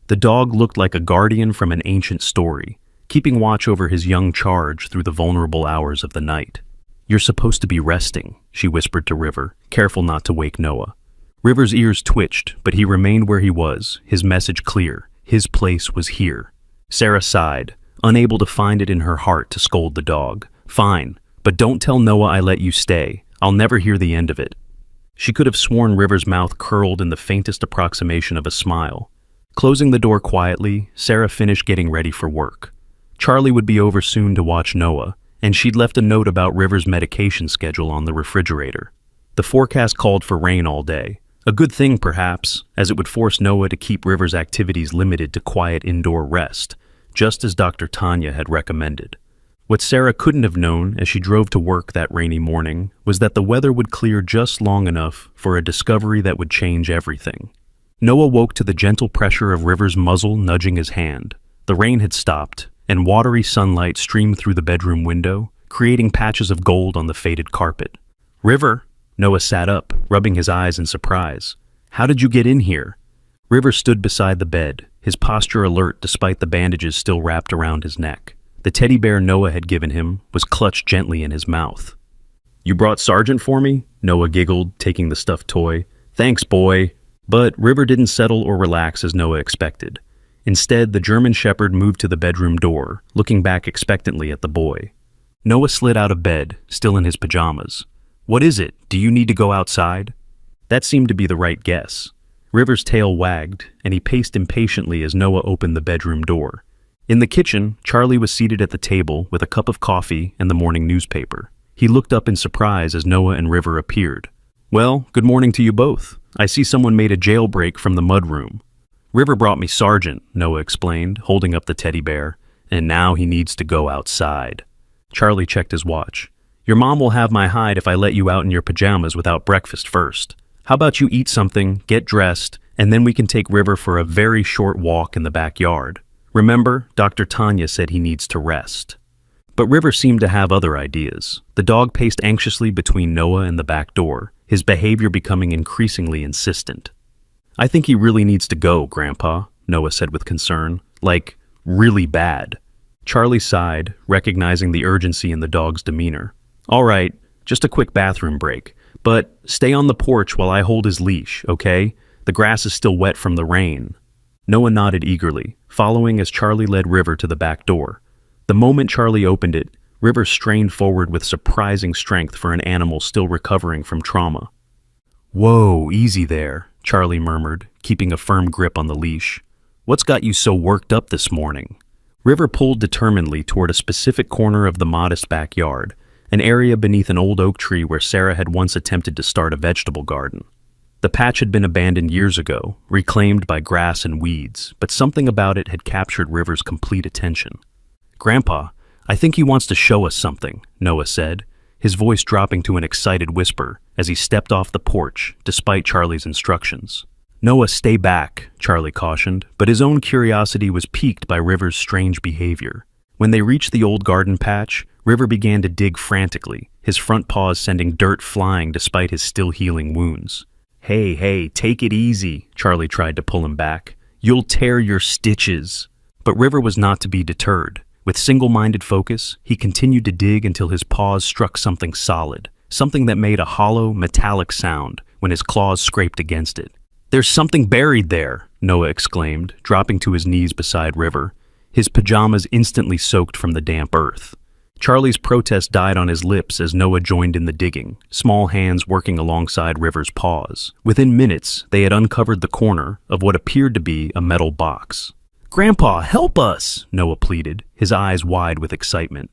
The dog looked like a guardian from an ancient story, keeping watch over his young charge through the vulnerable hours of the night. "You're supposed to be resting," she whispered to River, careful not to wake Noah. River's ears twitched, but he remained where he was, his message clear. His place was here. Sarah sighed, unable to find it in her heart to scold the dog. "Fine, but don't tell Noah I let you stay. I'll never hear the end of it." She could have sworn River's mouth curled in the faintest approximation of a smile. Closing the door quietly, Sarah finished getting ready for work. Charlie would be over soon to watch Noah, and she'd left a note about River's medication schedule on the refrigerator. The forecast called for rain all day. A good thing, perhaps, as it would force Noah to keep River's activities limited to quiet indoor rest, just as Dr. Tanya had recommended. What Sarah couldn't have known as she drove to work that rainy morning was that the weather would clear just long enough for a discovery that would change everything. Noah woke to the gentle pressure of River's muzzle nudging his hand. The rain had stopped, and watery sunlight streamed through the bedroom window, creating patches of gold on the faded carpet. "River!" Noah sat up, rubbing his eyes in surprise. "How did you get in here?" River stood beside the bed, his posture alert despite the bandages still wrapped around his neck. The teddy bear Noah had given him was clutched gently in his mouth. "You brought Sergeant for me?" Noah giggled, taking the stuffed toy. "Thanks, boy." But River didn't settle or relax as Noah expected. Instead, the German Shepherd moved to the bedroom door, looking back expectantly at the boy. Noah slid out of bed, still in his pajamas. "What is it? Do you need to go outside?" That seemed to be the right guess. River's tail wagged, and he paced impatiently as Noah opened the bedroom door. In the kitchen, Charlie was seated at the table with a cup of coffee and the morning newspaper. He looked up in surprise as Noah and River appeared. "Well, good morning to you both. I see someone made a jailbreak from the mudroom." "River brought me Sergeant," Noah explained, holding up the teddy bear, "and now he needs to go outside." Charlie checked his watch. "Your mom will have my hide if I let you out in your pajamas without breakfast first. How about you eat something, get dressed, and then we can take River for a very short walk in the backyard. Remember, Dr. Tanya said he needs to rest." But River seemed to have other ideas. The dog paced anxiously between Noah and the back door, his behavior becoming increasingly insistent. "I think he really needs to go, Grandpa," Noah said with concern. "Like, really bad." Charlie sighed, recognizing the urgency in the dog's demeanor. "All right, just a quick bathroom break. But stay on the porch while I hold his leash, okay? The grass is still wet from the rain." Noah nodded eagerly, following as Charlie led River to the back door. The moment Charlie opened it, River strained forward with surprising strength for an animal still recovering from trauma. "Whoa, easy there," Charlie murmured, keeping a firm grip on the leash. "What's got you so worked up this morning?" River pulled determinedly toward a specific corner of the modest backyard, an area beneath an old oak tree where Sarah had once attempted to start a vegetable garden. The patch had been abandoned years ago, reclaimed by grass and weeds, but something about it had captured River's complete attention. "Grandpa, I think he wants to show us something," Noah said, his voice dropping to an excited whisper as he stepped off the porch, despite Charlie's instructions. "Noah, stay back," Charlie cautioned, but his own curiosity was piqued by River's strange behavior. When they reached the old garden patch, River began to dig frantically, his front paws sending dirt flying despite his still healing wounds. Hey, take it easy," Charlie tried to pull him back. "You'll tear your stitches." But River was not to be deterred. With single-minded focus, he continued to dig until his paws struck something solid, something that made a hollow, metallic sound when his claws scraped against it. "There's something buried there," Noah exclaimed, dropping to his knees beside River, his pajamas instantly soaked from the damp earth. Charlie's protest died on his lips as Noah joined in the digging, small hands working alongside River's paws. Within minutes, they had uncovered the corner of what appeared to be a metal box. "Grandpa, help us!" Noah pleaded, his eyes wide with excitement.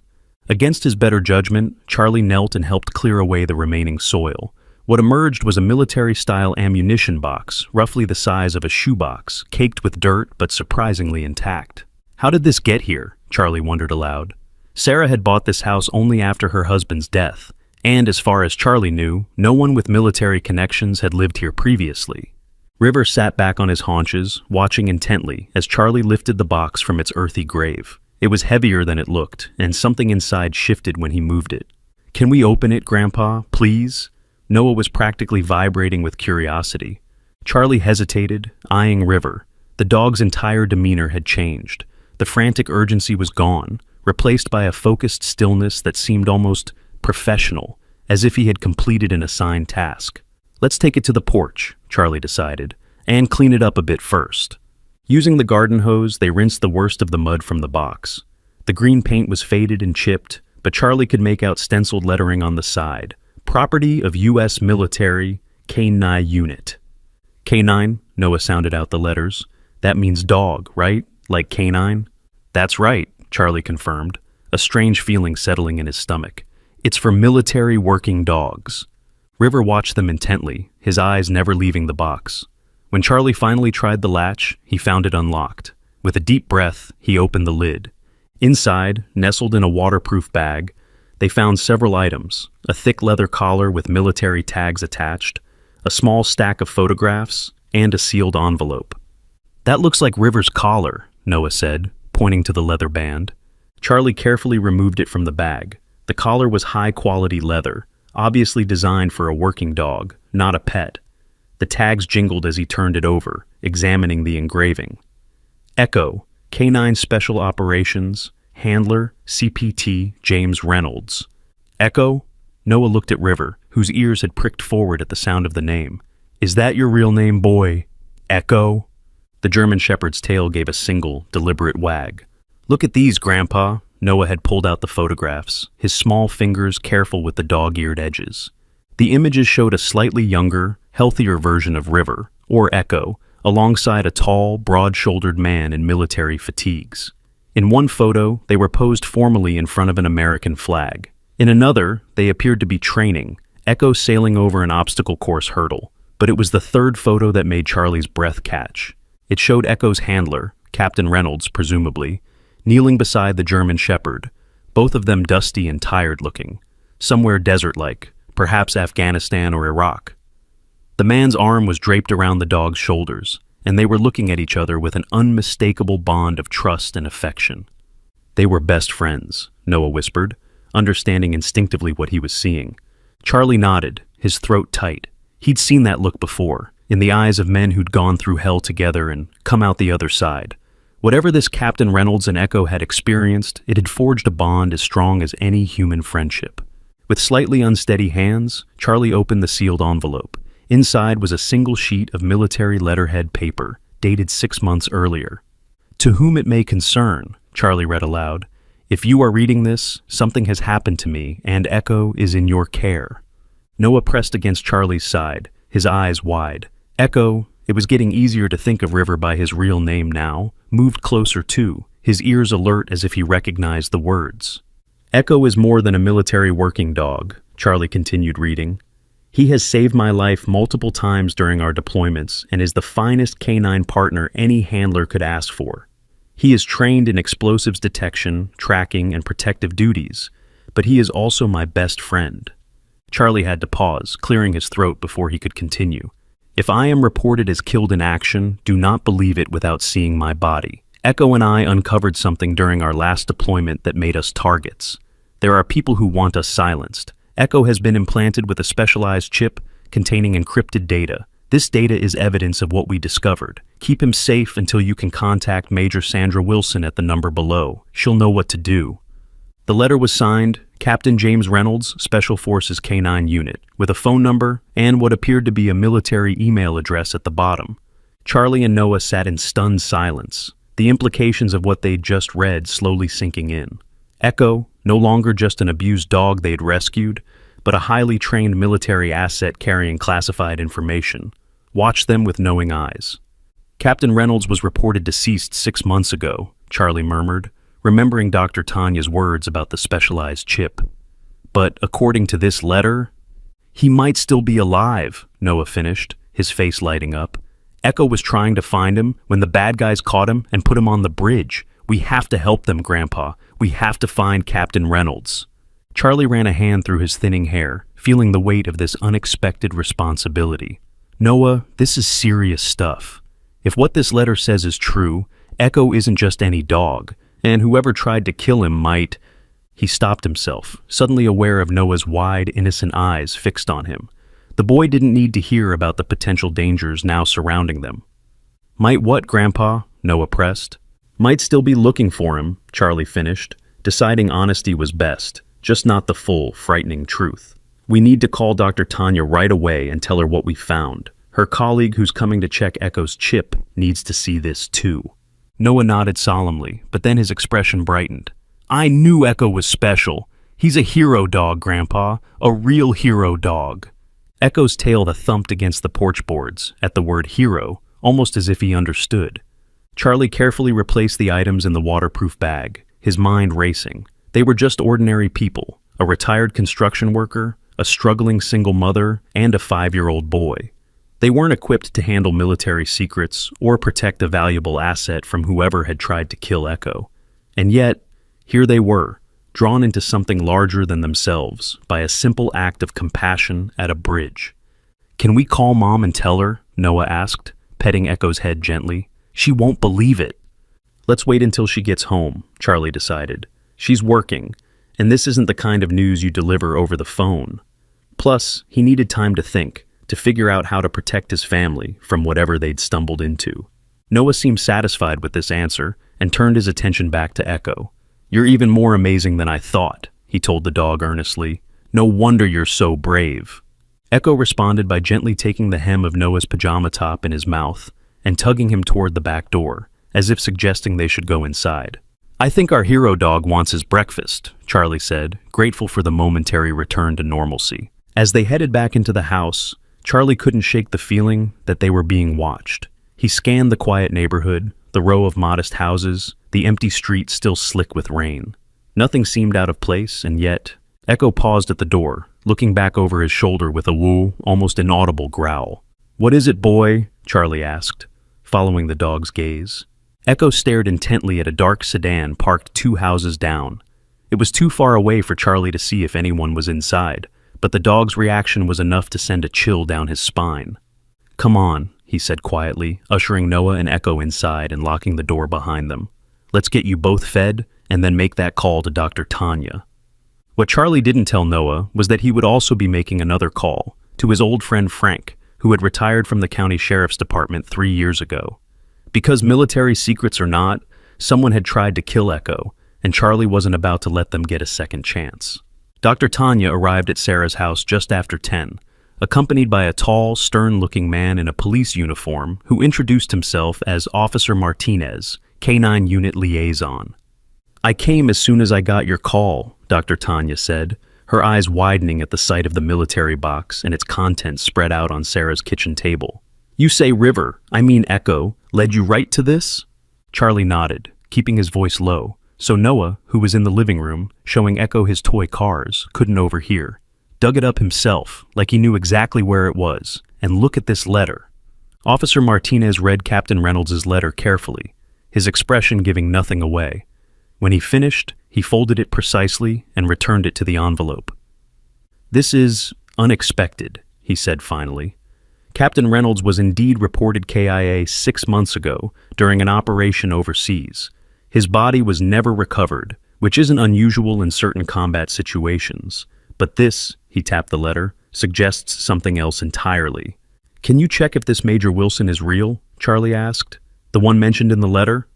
Against his better judgment, Charlie knelt and helped clear away the remaining soil. What emerged was a military-style ammunition box, roughly the size of a shoebox, caked with dirt but surprisingly intact. "How did this get here?" Charlie wondered aloud. Sarah had bought this house only after her husband's death, and as far as Charlie knew, no one with military connections had lived here previously. River sat back on his haunches, watching intently as Charlie lifted the box from its earthy grave. It was heavier than it looked, and something inside shifted when he moved it. "Can we open it, Grandpa, please?" Noah was practically vibrating with curiosity. Charlie hesitated, eyeing River. The dog's entire demeanor had changed. The frantic urgency was gone, replaced by a focused stillness that seemed almost professional, as if he had completed an assigned task. "Let's take it to the porch," Charlie decided, "and clean it up a bit first." Using the garden hose, they rinsed the worst of the mud from the box. The green paint was faded and chipped, but Charlie could make out stenciled lettering on the side. "Property of U.S. Military K9 Unit." "K9?" Noah sounded out the letters. "That means dog, right? Like canine?" "That's right," Charlie confirmed, a strange feeling settling in his stomach. "It's for military working dogs." River watched them intently, his eyes never leaving the box. When Charlie finally tried the latch, he found it unlocked. With a deep breath, he opened the lid. Inside, nestled in a waterproof bag, they found several items: a thick leather collar with military tags attached, a small stack of photographs, and a sealed envelope. "That looks like River's collar," Noah said, pointing to the leather band. Charlie carefully removed it from the bag. The collar was high-quality leather, obviously designed for a working dog, not a pet. The tags jingled as he turned it over, examining the engraving. Echo, Canine Special Operations, Handler, CPT, James Reynolds. Echo? Noah looked at River, whose ears had pricked forward at the sound of the name. "Is that your real name, boy? Echo?" The German Shepherd's tail gave a single, deliberate wag. "Look at these, Grandpa." Noah had pulled out the photographs, his small fingers careful with the dog-eared edges. The images showed a slightly younger, healthier version of River, or Echo, alongside a tall, broad-shouldered man in military fatigues. In one photo, they were posed formally in front of an American flag. In another, they appeared to be training, Echo sailing over an obstacle course hurdle. But it was the third photo that made Charlie's breath catch. It showed Echo's handler, Captain Reynolds presumably, kneeling beside the German Shepherd, both of them dusty and tired-looking, somewhere desert-like, perhaps Afghanistan or Iraq. The man's arm was draped around the dog's shoulders, and they were looking at each other with an unmistakable bond of trust and affection. They were best friends, Noah whispered, understanding instinctively what he was seeing. Charlie nodded, his throat tight. He'd seen that look before, in the eyes of men who'd gone through hell together and come out the other side. Whatever this Captain Reynolds and Echo had experienced, it had forged a bond as strong as any human friendship. With slightly unsteady hands, Charlie opened the sealed envelope. Inside was a single sheet of military letterhead paper, dated 6 months earlier. "To whom it may concern," Charlie read aloud, "if you are reading this, something has happened to me, and Echo is in your care." Noah pressed against Charlie's side, his eyes wide. Echo, it was getting easier to think of River by his real name now, moved closer too, his ears alert as if he recognized the words. "Echo is more than a military working dog," Charlie continued reading. "He has saved my life multiple times during our deployments and is the finest canine partner any handler could ask for. He is trained in explosives detection, tracking, and protective duties, but he is also my best friend." Charlie had to pause, clearing his throat before he could continue. "If I am reported as killed in action, do not believe it without seeing my body. Echo and I uncovered something during our last deployment that made us targets. There are people who want us silenced. Echo has been implanted with a specialized chip containing encrypted data. This data is evidence of what we discovered. Keep him safe until you can contact Major Sandra Wilson at the number below. She'll know what to do." The letter was signed, Captain James Reynolds, Special Forces K-9 Unit, with a phone number and what appeared to be a military email address at the bottom. Charlie and Noah sat in stunned silence, the implications of what they'd just read slowly sinking in. Echo, no longer just an abused dog they'd rescued, but a highly trained military asset carrying classified information, watched them with knowing eyes. "Captain Reynolds was reported deceased 6 months ago," Charlie murmured, remembering Dr. Tanya's words about the specialized chip. "But according to this letter, he might still be alive," Noah finished, his face lighting up. "Echo was trying to find him when the bad guys caught him and put him on the bridge. We have to help them, Grandpa. We have to find Captain Reynolds." Charlie ran a hand through his thinning hair, feeling the weight of this unexpected responsibility. "Noah, this is serious stuff. If what this letter says is true, Echo isn't just any dog, and whoever tried to kill him might—" He stopped himself, suddenly aware of Noah's wide, innocent eyes fixed on him. The boy didn't need to hear about the potential dangers now surrounding them. "Might what, Grandpa?" Noah pressed. "Might still be looking for him," Charlie finished, deciding honesty was best, just not the full, frightening truth. "We need to call Dr. Tanya right away and tell her what we found. Her colleague who's coming to check Echo's chip needs to see this too." Noah nodded solemnly, but then his expression brightened. "I knew Echo was special. He's a hero dog, Grandpa, a real hero dog." Echo's tail thumped against the porch boards, at the word hero, almost as if he understood. Charlie carefully replaced the items in the waterproof bag, his mind racing. They were just ordinary people, a retired construction worker, a struggling single mother, and a 5-year-old boy. They weren't equipped to handle military secrets or protect a valuable asset from whoever had tried to kill Echo. And yet, here they were, drawn into something larger than themselves by a simple act of compassion at a bridge. "Can we call Mom and tell her?" Noah asked, petting Echo's head gently. "She won't believe it." "Let's wait until she gets home," Charlie decided. "She's working, and this isn't the kind of news you deliver over the phone." Plus, he needed time to think, to figure out how to protect his family from whatever they'd stumbled into. Noah seemed satisfied with this answer and turned his attention back to Echo. "You're even more amazing than I thought," he told the dog earnestly. "No wonder you're so brave." Echo responded by gently taking the hem of Noah's pajama top in his mouth and tugging him toward the back door, as if suggesting they should go inside. "I think our hero dog wants his breakfast," Charlie said, grateful for the momentary return to normalcy. As they headed back into the house, Charlie couldn't shake the feeling that they were being watched. He scanned the quiet neighborhood, the row of modest houses, the empty streets still slick with rain. Nothing seemed out of place, and yet, Echo paused at the door, looking back over his shoulder with a low, almost inaudible growl. "What is it, boy?" Charlie asked, following the dog's gaze. Echo stared intently at a dark sedan parked 2 houses down. It was too far away for Charlie to see if anyone was inside, but the dog's reaction was enough to send a chill down his spine. "Come on," he said quietly, ushering Noah and Echo inside and locking the door behind them. "Let's get you both fed and then make that call to Dr. Tanya." What Charlie didn't tell Noah was that he would also be making another call to his old friend Frank, who had retired from the county sheriff's department 3 years ago. Because military secrets or not, someone had tried to kill Echo, and Charlie wasn't about to let them get a second chance. Dr. Tanya arrived at Sarah's house just after 10, accompanied by a tall, stern-looking man in a police uniform who introduced himself as Officer Martinez, K-9 Unit Liaison. "I came as soon as I got your call," Dr. Tanya said, her eyes widening at the sight of the military box and its contents spread out on Sarah's kitchen table. "You say River, I mean Echo, led you right to this?" Charlie nodded, keeping his voice low, so Noah, who was in the living room, showing Echo his toy cars, couldn't overhear. Dug it up himself, like he knew exactly where it was, and look at this letter. Officer Martinez read Captain Reynolds' letter carefully, his expression giving nothing away. When he finished, he folded it precisely and returned it to the envelope. "This is unexpected," he said finally. "Captain Reynolds was indeed reported KIA 6 months ago during an operation overseas. His body was never recovered, which isn't unusual in certain combat situations. But this," he tapped the letter, "suggests something else entirely." "Can you check if this Major Wilson is real?" Charlie asked. "The one mentioned in the letter?"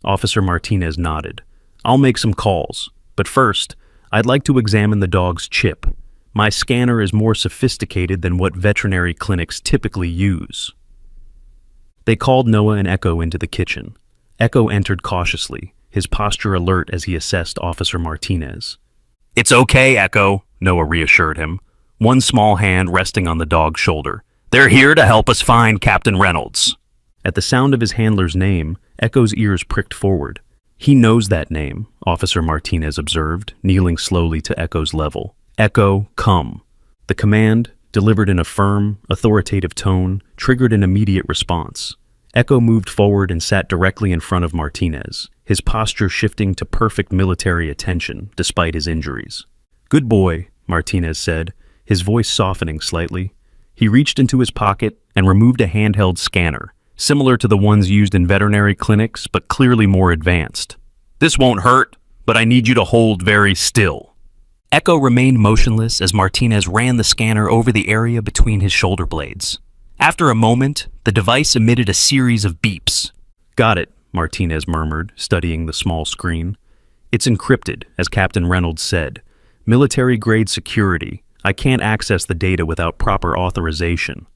Officer Martinez nodded. "I'll make some calls, but first, I'd like to examine the dog's chip. My scanner is more sophisticated than what veterinary clinics typically use." They called Noah and Echo into the kitchen. Echo entered cautiously, his posture alert as he assessed Officer Martinez. "It's okay, Echo," Noah reassured him, one small hand resting on the dog's shoulder. "They're here to help us find Captain Reynolds." At the sound of his handler's name, Echo's ears pricked forward. "He knows that name," Officer Martinez observed, kneeling slowly to Echo's level. "Echo, come." The command, delivered in a firm, authoritative tone, triggered an immediate response. Echo moved forward and sat directly in front of Martinez, his posture shifting to perfect military attention despite his injuries. "Good boy," Martinez said, his voice softening slightly. He reached into his pocket and removed a handheld scanner, similar to the ones used in veterinary clinics, but clearly more advanced. "This won't hurt, but I need you to hold very still." Echo remained motionless as Martinez ran the scanner over the area between his shoulder blades. After a moment, the device emitted a series of beeps. "Got it," Martinez murmured, studying the small screen. "It's encrypted, as Captain Reynolds said. Military-grade security. I can't access the data without proper authorization."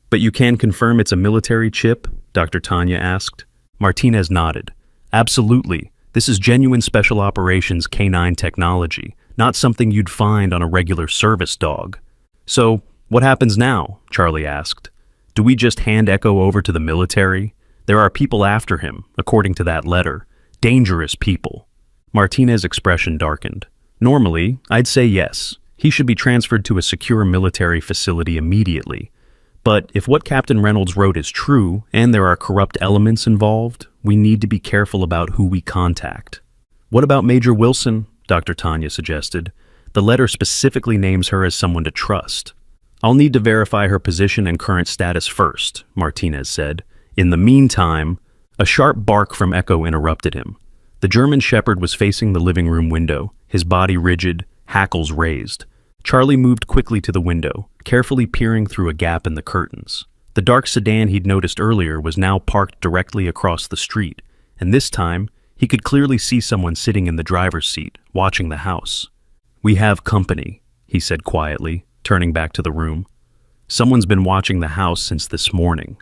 "But you can confirm it's a military chip?" Dr. Tanya asked. Martinez nodded. "Absolutely. This is genuine Special Operations K-9 technology, not something you'd find on a regular service dog." "So, what happens now?" Charlie asked. "Do we just hand Echo over to the military? There are people after him, according to that letter. Dangerous people." Martinez's expression darkened. "Normally, I'd say yes. He should be transferred to a secure military facility immediately. But if what Captain Reynolds wrote is true, and there are corrupt elements involved, we need to be careful about who we contact." "What about Major Wilson?" Dr. Tanya suggested. "The letter specifically names her as someone to trust." "I'll need to verify her position and current status first," Martinez said. "In the meantime," a sharp bark from Echo interrupted him. The German Shepherd was facing the living room window, his body rigid, hackles raised. Charlie moved quickly to the window, carefully peering through a gap in the curtains. The dark sedan he'd noticed earlier was now parked directly across the street, and this time, he could clearly see someone sitting in the driver's seat, watching the house. "We have company," he said quietly, turning back to the room. "Someone's been watching the house since this morning."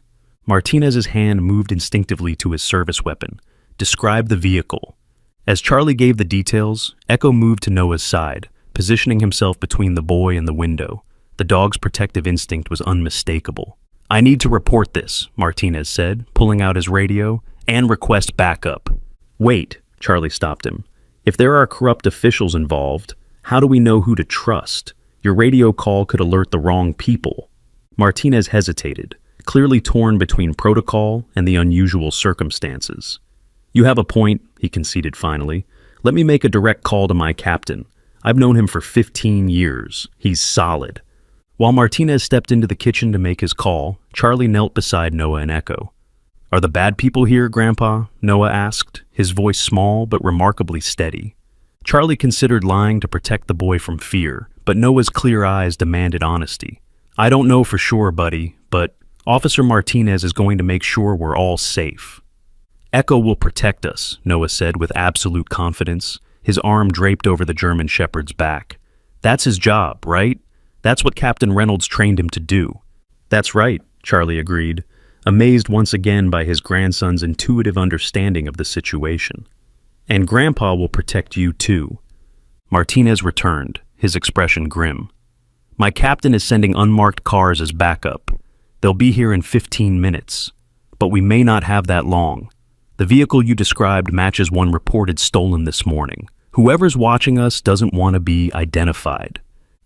Martinez's hand moved instinctively to his service weapon. "Describe the vehicle." As Charlie gave the details, Echo moved to Noah's side, positioning himself between the boy and the window. The dog's protective instinct was unmistakable. "I need to report this," Martinez said, pulling out his radio, "and request backup." "Wait," Charlie stopped him. "If there are corrupt officials involved, how do we know who to trust? Your radio call could alert the wrong people." Martinez hesitated, clearly torn between protocol and the unusual circumstances. "You have a point," he conceded finally. "Let me make a direct call to my captain. I've known him for 15 years. He's solid." While Martinez stepped into the kitchen to make his call, Charlie knelt beside Noah and Echo. "Are the bad people here, Grandpa?" Noah asked, his voice small but remarkably steady. Charlie considered lying to protect the boy from fear, but Noah's clear eyes demanded honesty. "I don't know for sure, buddy, but Officer Martinez is going to make sure we're all safe." "Echo will protect us," Noah said with absolute confidence, his arm draped over the German Shepherd's back. "That's his job, right? That's what Captain Reynolds trained him to do." "That's right," Charlie agreed, amazed once again by his grandson's intuitive understanding of the situation. "And Grandpa will protect you too." Martinez returned, his expression grim. "My captain is sending unmarked cars as backup. They'll be here in 15 minutes. But we may not have that long. The vehicle you described matches one reported stolen this morning. Whoever's watching us doesn't want to be identified."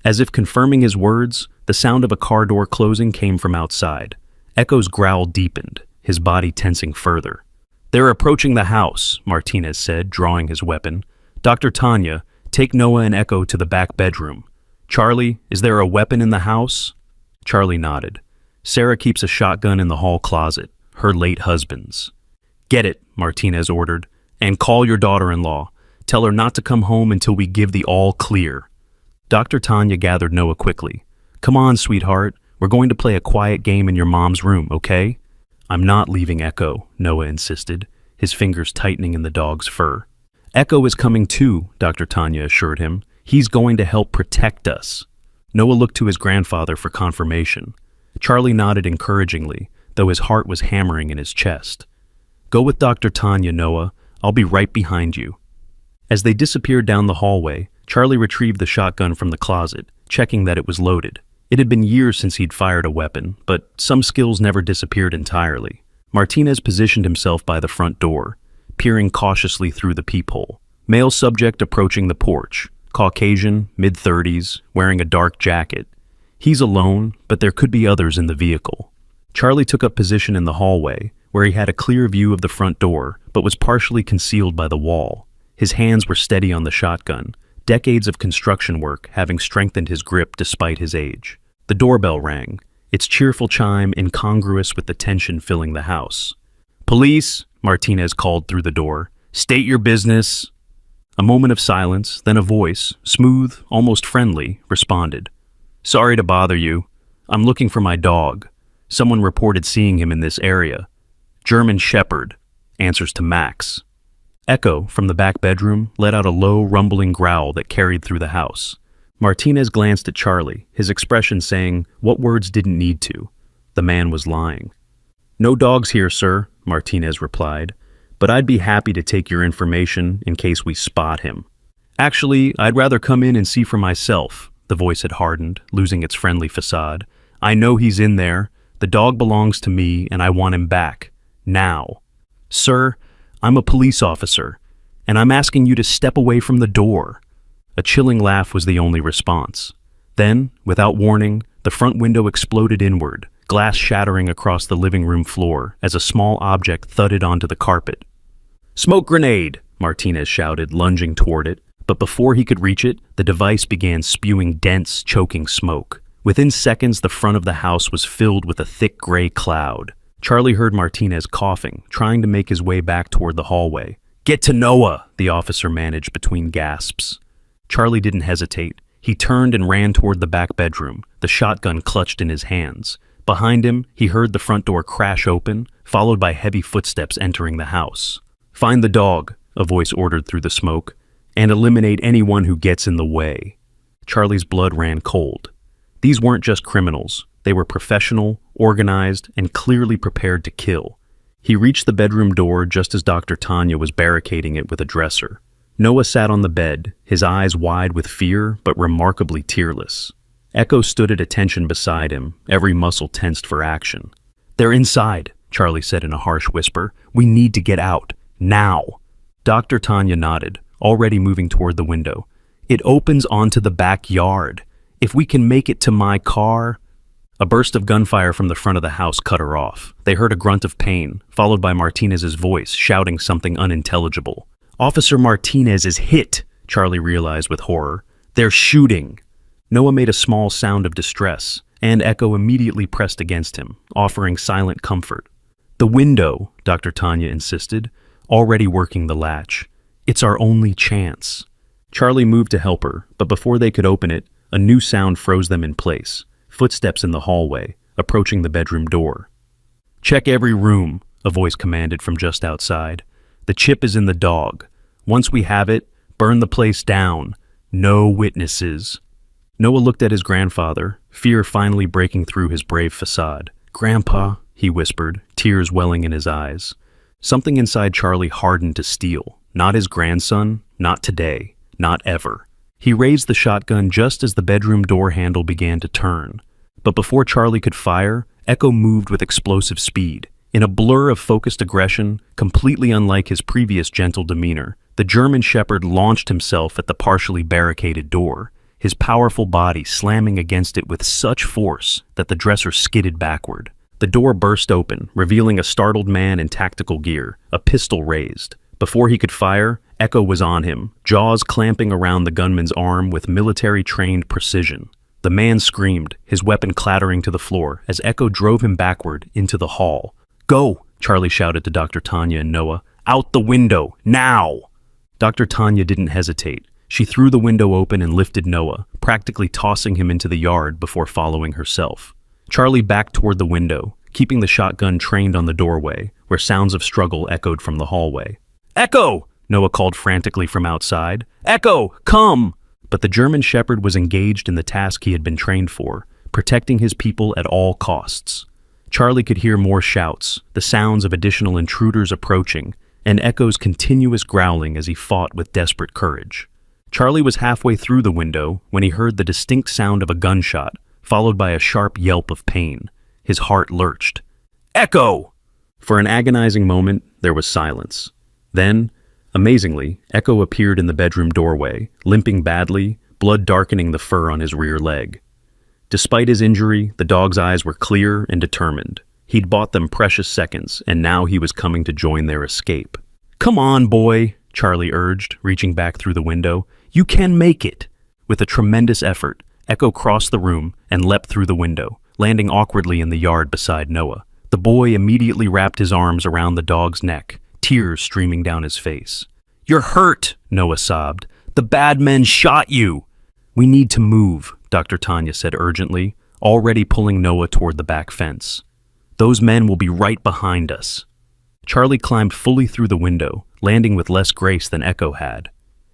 As if confirming his words, the sound of a car door closing came from outside. Echo's growl deepened, his body tensing further. "They're approaching the house," Martinez said, drawing his weapon. "Dr. Tanya, take Noah and Echo to the back bedroom. Charlie, is there a weapon in the house?" Charlie nodded. "Sarah keeps a shotgun in the hall closet, her late husband's." "Get it," Martinez ordered, "and call your daughter-in-law. Tell her not to come home until we give the all clear." Dr. Tanya gathered Noah quickly. "Come on, sweetheart. We're going to play a quiet game in your mom's room, okay?" "I'm not leaving Echo," Noah insisted, his fingers tightening in the dog's fur. "Echo is coming too," Dr. Tanya assured him. "He's going to help protect us." Noah looked to his grandfather for confirmation. Charlie nodded encouragingly, though his heart was hammering in his chest. "Go with Dr. Tanya, Noah. I'll be right behind you." As they disappeared down the hallway, Charlie retrieved the shotgun from the closet, checking that it was loaded. It had been years since he'd fired a weapon, but some skills never disappeared entirely. Martinez positioned himself by the front door, peering cautiously through the peephole. Male subject approaching the porch, Caucasian, mid-30s, wearing a dark jacket. He's alone, but there could be others in the vehicle. Charlie took up position in the hallway, where he had a clear view of the front door, but was partially concealed by the wall. His hands were steady on the shotgun, decades of construction work having strengthened his grip despite his age. The doorbell rang, its cheerful chime incongruous with the tension filling the house. "Police," Martinez called through the door. "State your business." A moment of silence, then a voice, smooth, almost friendly, responded. "Sorry to bother you. I'm looking for my dog. Someone reported seeing him in this area. German Shepherd. Answers to Max." Echo, from the back bedroom, let out a low, rumbling growl that carried through the house. Martinez glanced at Charlie, his expression saying what words didn't need to. The man was lying. "No dogs here, sir," Martinez replied, "but I'd be happy to take your information in case we spot him." "Actually, I'd rather come in and see for myself," the voice had hardened, losing its friendly facade. "I know he's in there. The dog belongs to me, and I want him back. Now." "Sir, I'm a police officer, and I'm asking you to step away from the door." A chilling laugh was the only response. Then, without warning, the front window exploded inward, glass shattering across the living room floor as a small object thudded onto the carpet. "Smoke grenade!" Martinez shouted, lunging toward it. But before he could reach it, the device began spewing dense, choking smoke. Within seconds, the front of the house was filled with a thick gray cloud. Charlie heard Martinez coughing, trying to make his way back toward the hallway. "Get to Noah," the officer managed between gasps. Charlie didn't hesitate. He turned and ran toward the back bedroom, the shotgun clutched in his hands. Behind him, he heard the front door crash open, followed by heavy footsteps entering the house. "Find the dog," a voice ordered through the smoke, "and eliminate anyone who gets in the way." Charlie's blood ran cold. These weren't just criminals. They were professional, organized, and clearly prepared to kill. He reached the bedroom door just as Dr. Tanya was barricading it with a dresser. Noah sat on the bed, his eyes wide with fear but remarkably tearless. Echo stood at attention beside him, every muscle tensed for action. "They're inside," Charlie said in a harsh whisper. "We need to get out. Now." Dr. Tanya nodded, already moving toward the window. "It opens onto the backyard. If we can make it to my car—" A burst of gunfire from the front of the house cut her off. They heard a grunt of pain, followed by Martinez's voice shouting something unintelligible. "Officer Martinez is hit," Charlie realized with horror. "They're shooting." Noah made a small sound of distress, and Echo immediately pressed against him, offering silent comfort. "The window," Dr. Tanya insisted, already working the latch. "It's our only chance." Charlie moved to help her, but before they could open it, a new sound froze them in place. Footsteps in the hallway, approaching the bedroom door. "Check every room," a voice commanded from just outside. "The chip is in the dog. Once we have it, burn the place down. No witnesses." Noah looked at his grandfather, fear finally breaking through his brave facade. "Grandpa," he whispered, tears welling in his eyes. Something inside Charlie hardened to steel. Not his grandson, not today, not ever. He raised the shotgun just as the bedroom door handle began to turn. But before Charlie could fire, Echo moved with explosive speed. In a blur of focused aggression, completely unlike his previous gentle demeanor, the German Shepherd launched himself at the partially barricaded door, his powerful body slamming against it with such force that the dresser skidded backward. The door burst open, revealing a startled man in tactical gear, a pistol raised. Before he could fire, Echo was on him, jaws clamping around the gunman's arm with military-trained precision. The man screamed, his weapon clattering to the floor as Echo drove him backward into the hall. "Go!" Charlie shouted to Dr. Tanya and Noah. "Out the window, now!" Dr. Tanya didn't hesitate. She threw the window open and lifted Noah, practically tossing him into the yard before following herself. Charlie backed toward the window, keeping the shotgun trained on the doorway, where sounds of struggle echoed from the hallway. "Echo!" Noah called frantically from outside. "Echo, come!" But the German Shepherd was engaged in the task he had been trained for, protecting his people at all costs. Charlie could hear more shouts, the sounds of additional intruders approaching, and Echo's continuous growling as he fought with desperate courage. Charlie was halfway through the window when he heard the distinct sound of a gunshot, followed by a sharp yelp of pain. His heart lurched. "Echo!" For an agonizing moment, there was silence. Then, amazingly, Echo appeared in the bedroom doorway, limping badly, blood darkening the fur on his rear leg. Despite his injury, the dog's eyes were clear and determined. He'd bought them precious seconds, and now he was coming to join their escape. "Come on, boy," Charlie urged, reaching back through the window. "You can make it." With a tremendous effort, Echo crossed the room and leapt through the window, landing awkwardly in the yard beside Noah. The boy immediately wrapped his arms around the dog's neck, tears streaming down his face. "You're hurt," Noah sobbed. "The bad men shot you." "We need to move," Dr. Tanya said urgently, already pulling Noah toward the back fence. "Those men will be right behind us." Charlie climbed fully through the window, landing with less grace than Echo had.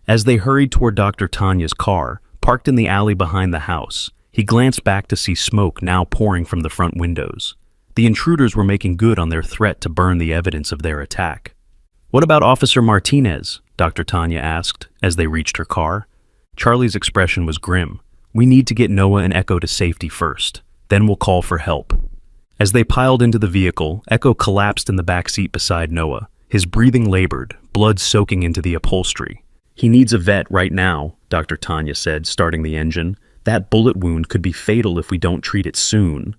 As they hurried toward Dr. Tanya's car, parked in the alley behind the house, he glanced back to see smoke now pouring from the front windows. The intruders were making good on their threat to burn the evidence of their attack. "What about Officer Martinez?" Dr. Tanya asked as they reached her car. Charlie's expression was grim. "We need to get Noah and Echo to safety first. Then we'll call for help." As they piled into the vehicle, Echo collapsed in the back seat beside Noah. His breathing labored, blood soaking into the upholstery. "He needs a vet right now," Dr. Tanya said, starting the engine. "That bullet wound could be fatal if we don't treat it soon."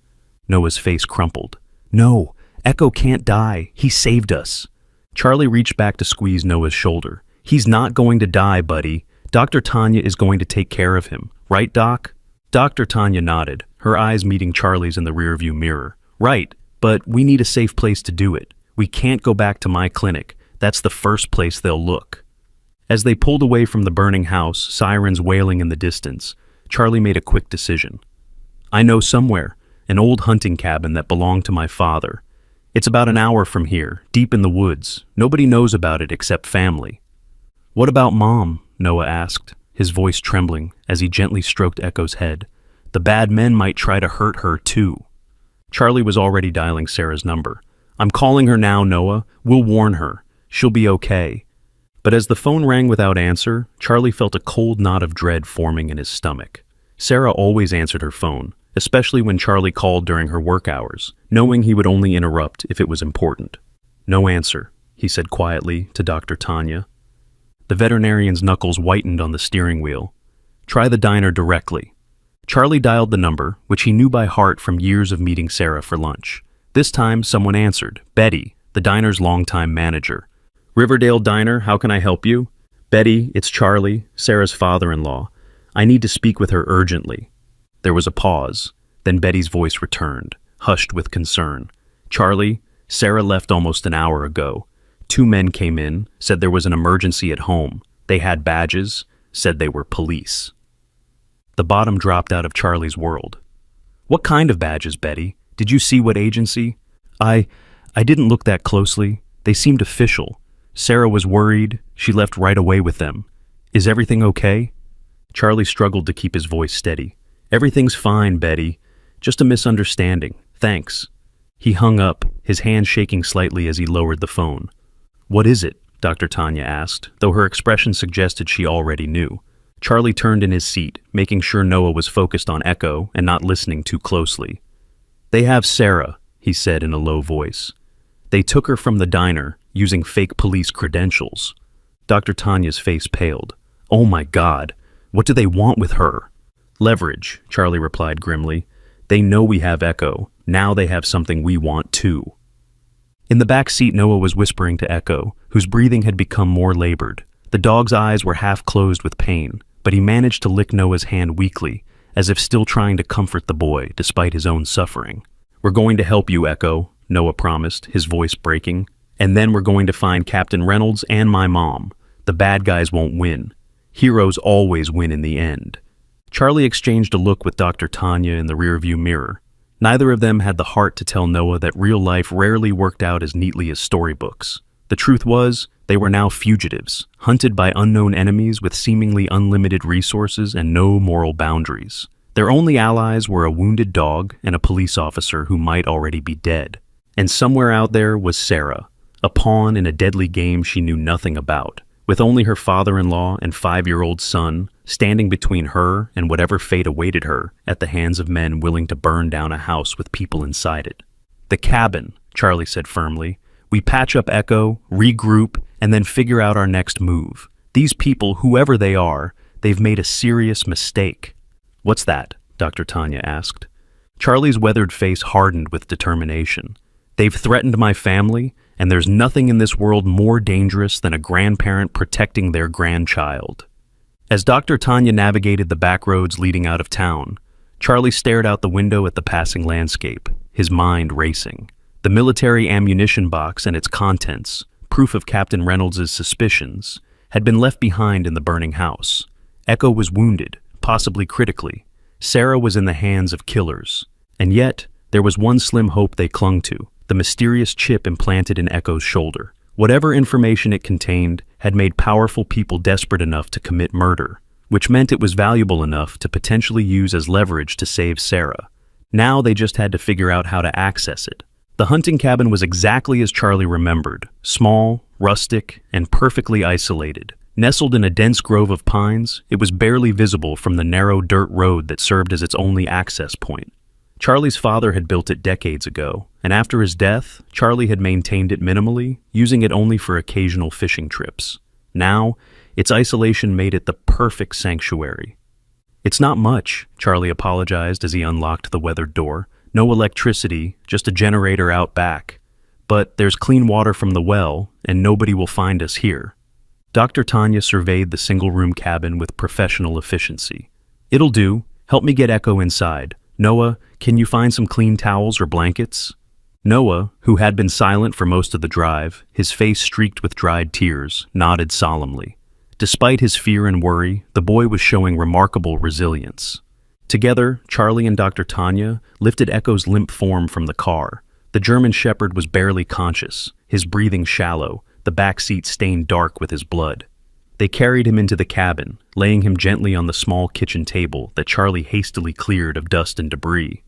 Noah's face crumpled. "No, Echo can't die. He saved us." Charlie reached back to squeeze Noah's shoulder. "He's not going to die, buddy. Dr. Tanya is going to take care of him. Right, Doc?" Dr. Tanya nodded, her eyes meeting Charlie's in the rearview mirror. "Right, but we need a safe place to do it. We can't go back to my clinic. That's the first place they'll look." As they pulled away from the burning house, sirens wailing in the distance, Charlie made a quick decision. "I know somewhere, an old hunting cabin that belonged to my father. It's about an hour from here, deep in the woods. Nobody knows about it except family." "What about Mom?" Noah asked, his voice trembling as he gently stroked Echo's head. "The bad men might try to hurt her too." Charlie was already dialing Sarah's number. "I'm calling her now, Noah. We'll warn her. She'll be okay." But as the phone rang without answer, Charlie felt a cold knot of dread forming in his stomach. Sarah always answered her phone, especially when Charlie called during her work hours, knowing he would only interrupt if it was important. "No answer," he said quietly to Dr. Tanya. The veterinarian's knuckles whitened on the steering wheel. "Try the diner directly." Charlie dialed the number, which he knew by heart from years of meeting Sarah for lunch. This time, someone answered, Betty, the diner's longtime manager. "Riverdale Diner, how can I help you?" "Betty, it's Charlie, Sarah's father-in-law. I need to speak with her urgently." There was a pause. Then Betty's voice returned, hushed with concern. "Charlie, Sarah left almost an hour ago. 2 men came in, said there was an emergency at home. They had badges, said they were police." The bottom dropped out of Charlie's world. "What kind of badges, Betty? Did you see what agency?" I didn't look that closely. They seemed official. Sarah was worried. She left right away with them. Is everything okay?" Charlie struggled to keep his voice steady. "Everything's fine, Betty. Just a misunderstanding. Thanks." He hung up, his hand shaking slightly as he lowered the phone. "What is it?" Dr. Tanya asked, though her expression suggested she already knew. Charlie turned in his seat, making sure Noah was focused on Echo and not listening too closely. "They have Sarah," he said in a low voice. "They took her from the diner, using fake police credentials." Dr. Tanya's face paled. "Oh my God, what do they want with her?" "Leverage," Charlie replied grimly. "They know we have Echo. Now they have something we want too." In the back seat, Noah was whispering to Echo, whose breathing had become more labored. The dog's eyes were half closed with pain, but he managed to lick Noah's hand weakly, as if still trying to comfort the boy despite his own suffering. "We're going to help you, Echo," Noah promised, his voice breaking. "And then we're going to find Captain Reynolds and my mom. The bad guys won't win. Heroes always win in the end." Charlie exchanged a look with Dr. Tanya in the rearview mirror. Neither of them had the heart to tell Noah that real life rarely worked out as neatly as storybooks. The truth was, they were now fugitives, hunted by unknown enemies with seemingly unlimited resources and no moral boundaries. Their only allies were a wounded dog and a police officer who might already be dead. And somewhere out there was Sarah, a pawn in a deadly game she knew nothing about, with only her father-in-law and 5-year-old son standing between her and whatever fate awaited her at the hands of men willing to burn down a house with people inside it. "The cabin," Charlie said firmly. "We patch up Echo, regroup, and then figure out our next move. These people, whoever they are, they've made a serious mistake." "What's that?" Dr. Tanya asked. Charlie's weathered face hardened with determination. "They've threatened my family, and there's nothing in this world more dangerous than a grandparent protecting their grandchild." As Dr. Tanya navigated the back roads leading out of town, Charlie stared out the window at the passing landscape, his mind racing. The military ammunition box and its contents, proof of Captain Reynolds' suspicions, had been left behind in the burning house. Echo was wounded, possibly critically. Sarah was in the hands of killers. And yet, there was one slim hope they clung to, the mysterious chip implanted in Echo's shoulder. Whatever information it contained had made powerful people desperate enough to commit murder, which meant it was valuable enough to potentially use as leverage to save Sarah. Now they just had to figure out how to access it. The hunting cabin was exactly as Charlie remembered, small, rustic, and perfectly isolated. Nestled in a dense grove of pines, it was barely visible from the narrow dirt road that served as its only access point. Charlie's father had built it decades ago, and after his death, Charlie had maintained it minimally, using it only for occasional fishing trips. Now, its isolation made it the perfect sanctuary. "It's not much," Charlie apologized as he unlocked the weathered door. "No electricity, just a generator out back. But there's clean water from the well, and nobody will find us here." Dr. Tanya surveyed the single-room cabin with professional efficiency. "It'll do. Help me get Echo inside. Noah, can you find some clean towels or blankets?" Noah, who had been silent for most of the drive, his face streaked with dried tears, nodded solemnly. Despite his fear and worry, the boy was showing remarkable resilience. Together, Charlie and Dr. Tanya lifted Echo's limp form from the car. The German Shepherd was barely conscious, his breathing shallow, the back seat stained dark with his blood. They carried him into the cabin, laying him gently on the small kitchen table that Charlie hastily cleared of dust and debris.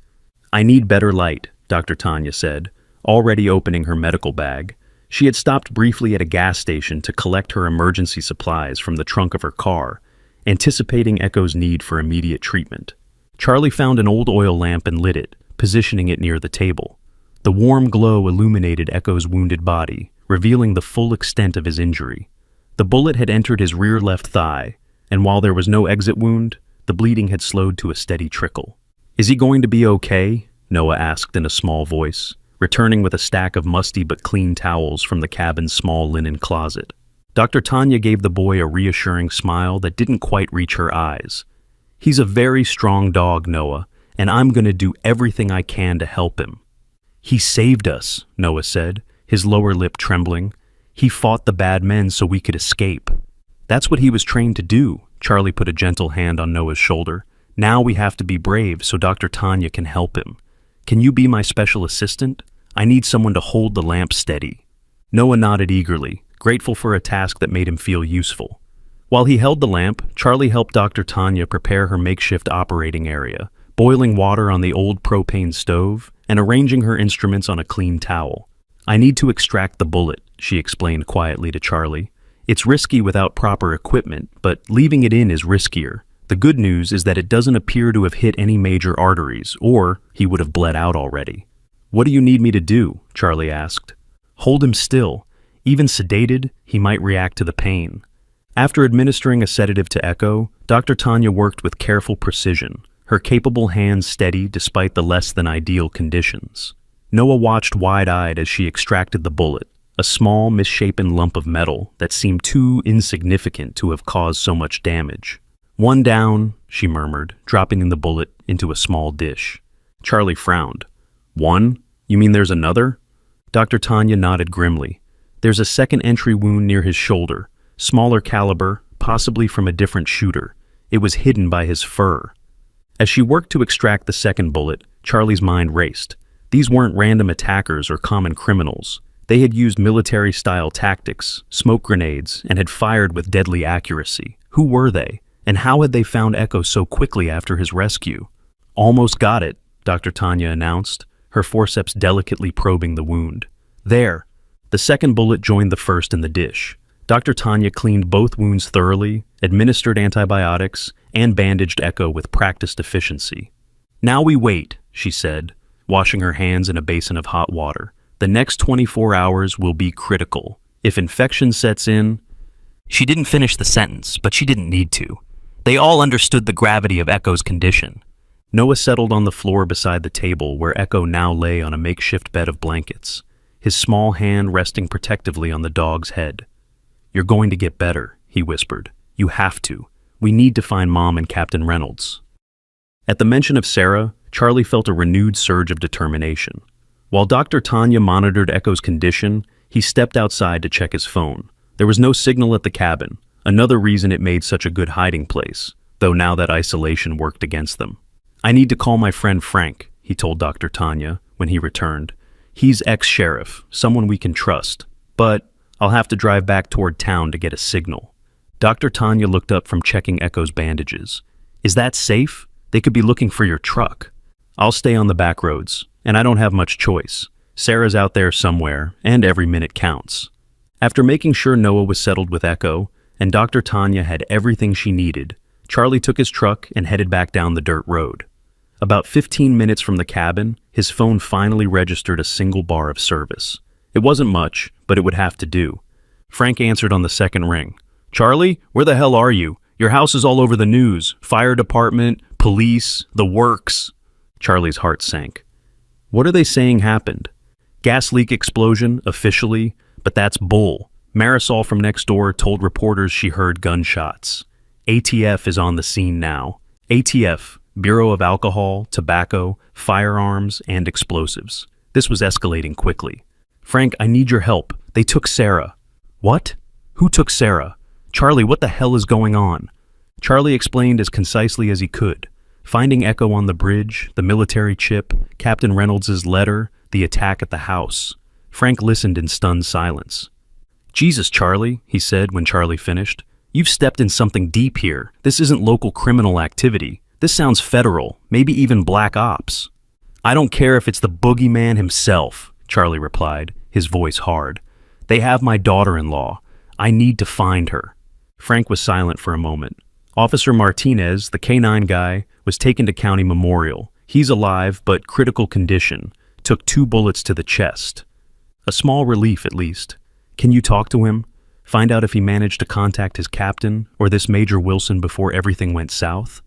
"I need better light," Dr. Tanya said, already opening her medical bag. She had stopped briefly at a gas station to collect her emergency supplies from the trunk of her car, anticipating Echo's need for immediate treatment. Charlie found an old oil lamp and lit it, positioning it near the table. The warm glow illuminated Echo's wounded body, revealing the full extent of his injury. The bullet had entered his rear left thigh, and while there was no exit wound, the bleeding had slowed to a steady trickle. "Is he going to be okay?" Noah asked in a small voice, returning with a stack of musty but clean towels from the cabin's small linen closet. Dr. Tanya gave the boy a reassuring smile that didn't quite reach her eyes. "He's a very strong dog, Noah, and I'm going to do everything I can to help him." "He saved us," Noah said, his lower lip trembling. "He fought the bad men so we could escape." "That's what he was trained to do," Charlie put a gentle hand on Noah's shoulder. "Now we have to be brave so Dr. Tanya can help him. Can you be my special assistant? I need someone to hold the lamp steady." Noah nodded eagerly, grateful for a task that made him feel useful. While he held the lamp, Charlie helped Dr. Tanya prepare her makeshift operating area, boiling water on the old propane stove and arranging her instruments on a clean towel. "I need to extract the bullet," she explained quietly to Charlie. "It's risky without proper equipment, but leaving it in is riskier. The good news is that it doesn't appear to have hit any major arteries, or he would have bled out already." "What do you need me to do?" Charlie asked. "Hold him still. Even sedated, he might react to the pain." After administering a sedative to Echo, Dr. Tanya worked with careful precision, her capable hands steady despite the less-than-ideal conditions. Noah watched wide-eyed as she extracted the bullet, a small, misshapen lump of metal that seemed too insignificant to have caused so much damage. "One down," she murmured, dropping the bullet into a small dish. Charlie frowned. "One? You mean there's another?" Dr. Tanya nodded grimly. "There's a second entry wound near his shoulder, smaller caliber, possibly from a different shooter. It was hidden by his fur." As she worked to extract the second bullet, Charlie's mind raced. These weren't random attackers or common criminals. They had used military-style tactics, smoke grenades, and had fired with deadly accuracy. Who were they? And how had they found Echo so quickly after his rescue? "Almost got it," Dr. Tanya announced, her forceps delicately probing the wound. "There." The second bullet joined the first in the dish. Dr. Tanya cleaned both wounds thoroughly, administered antibiotics, and bandaged Echo with practiced efficiency. "Now we wait," she said, washing her hands in a basin of hot water. "The next 24 hours will be critical. If infection sets in..." She didn't finish the sentence, but she didn't need to. They all understood the gravity of Echo's condition. Noah settled on the floor beside the table where Echo now lay on a makeshift bed of blankets, his small hand resting protectively on the dog's head. "You're going to get better," he whispered. "You have to. We need to find Mom and Captain Reynolds." At the mention of Sarah, Charlie felt a renewed surge of determination. While Dr. Tanya monitored Echo's condition, he stepped outside to check his phone. There was no signal at the cabin, another reason it made such a good hiding place, though now that isolation worked against them. "I need to call my friend Frank," he told Dr. Tanya when he returned. "He's ex-sheriff, someone we can trust, but I'll have to drive back toward town to get a signal." Dr. Tanya looked up from checking Echo's bandages. "Is that safe? They could be looking for your truck." "I'll stay on the back roads, and I don't have much choice. Sarah's out there somewhere, and every minute counts." After making sure Noah was settled with Echo, and Dr. Tanya had everything she needed, Charlie took his truck and headed back down the dirt road. About 15 minutes from the cabin, his phone finally registered a single bar of service. It wasn't much, but it would have to do. Frank answered on the second ring. "Charlie, where the hell are you? Your house is all over the news. Fire department, police, the works." Charlie's heart sank. "What are they saying happened?" "Gas leak explosion, officially, but that's bull. Marisol from next door told reporters she heard gunshots. ATF is on the scene now. ATF, Bureau of Alcohol, Tobacco, Firearms, and Explosives. This was escalating quickly. Frank, I need your help. They took Sarah." "What? Who took Sarah? Charlie, what the hell is going on?" Charlie explained as concisely as he could. Finding Echo on the bridge, the military chip, Captain Reynolds' letter, the attack at the house. Frank listened in stunned silence. "Jesus, Charlie," he said when Charlie finished. "You've stepped in something deep here. This isn't local criminal activity. This sounds federal, maybe even black ops." "I don't care if it's the boogeyman himself," Charlie replied, his voice hard. "They have my daughter-in-law. I need to find her." Frank was silent for a moment. Officer Martinez, the canine guy, was taken to County Memorial. He's alive, but critical condition. Took 2 bullets to the chest. A small relief, at least. Can you talk to him? Find out if he managed to contact his captain or this Major Wilson before everything went south?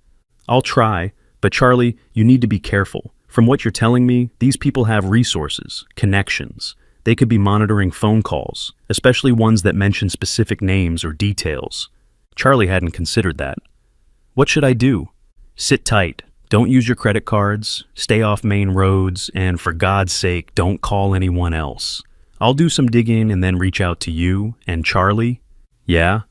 I'll try, but Charlie, you need to be careful. From what you're telling me, these people have resources, connections. They could be monitoring phone calls, especially ones that mention specific names or details. Charlie hadn't considered that. What should I do? Sit tight. Don't use your credit cards, stay off main roads, and for God's sake, don't call anyone else. I'll do some digging and then reach out to you and Charlie. Yeah?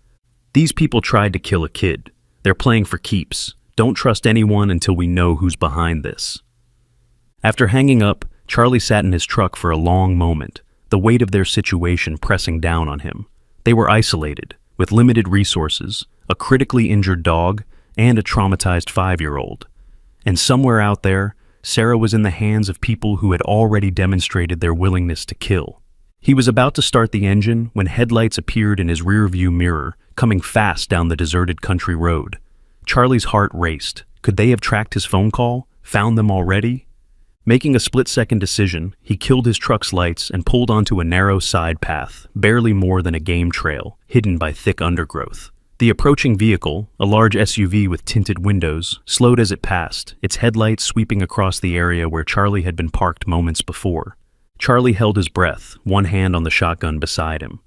These people tried to kill a kid. They're playing for keeps. Don't trust anyone until we know who's behind this. After hanging up, Charlie sat in his truck for a long moment, the weight of their situation pressing down on him. They were isolated, with limited resources, a critically injured dog, and a traumatized 5-year-old. And somewhere out there, Sarah was in the hands of people who had already demonstrated their willingness to kill. He was about to start the engine when headlights appeared in his rearview mirror, coming fast down the deserted country road. Charlie's heart raced. Could they have tracked his phone call? Found them already? Making a split-second decision, he killed his truck's lights and pulled onto a narrow side path, barely more than a game trail, hidden by thick undergrowth. The approaching vehicle, a large SUV with tinted windows, slowed as it passed, its headlights sweeping across the area where Charlie had been parked moments before. Charlie held his breath, one hand on the shotgun beside him.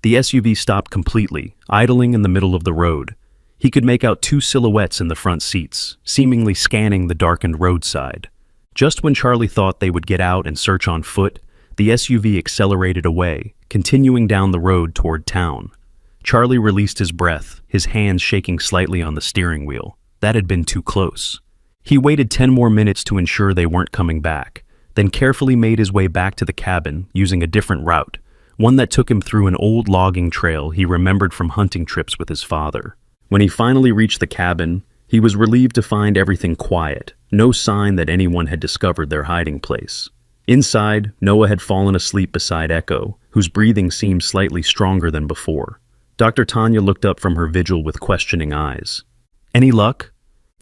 The SUV stopped completely, idling in the middle of the road. He could make out 2 silhouettes in the front seats, seemingly scanning the darkened roadside. Just when Charlie thought they would get out and search on foot, the SUV accelerated away, continuing down the road toward town. Charlie released his breath, his hands shaking slightly on the steering wheel. That had been too close. He waited 10 more minutes to ensure they weren't coming back, then carefully made his way back to the cabin using a different route, one that took him through an old logging trail he remembered from hunting trips with his father. When he finally reached the cabin, he was relieved to find everything quiet, no sign that anyone had discovered their hiding place. Inside, Noah had fallen asleep beside Echo, whose breathing seemed slightly stronger than before. Dr. Tanya looked up from her vigil with questioning eyes. "Any luck?"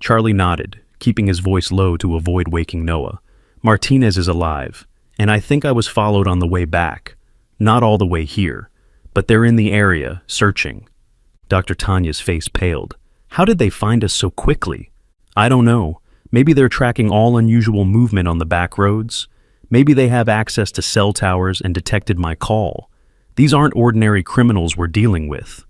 Charlie nodded, keeping his voice low to avoid waking Noah. "Martinez is alive, and I think I was followed on the way back. Not all the way here, but they're in the area, searching." Dr. Tanya's face paled. "How did they find us so quickly?" "I don't know. Maybe they're tracking all unusual movement on the back roads. Maybe they have access to cell towers and detected my call. These aren't ordinary criminals we're dealing with."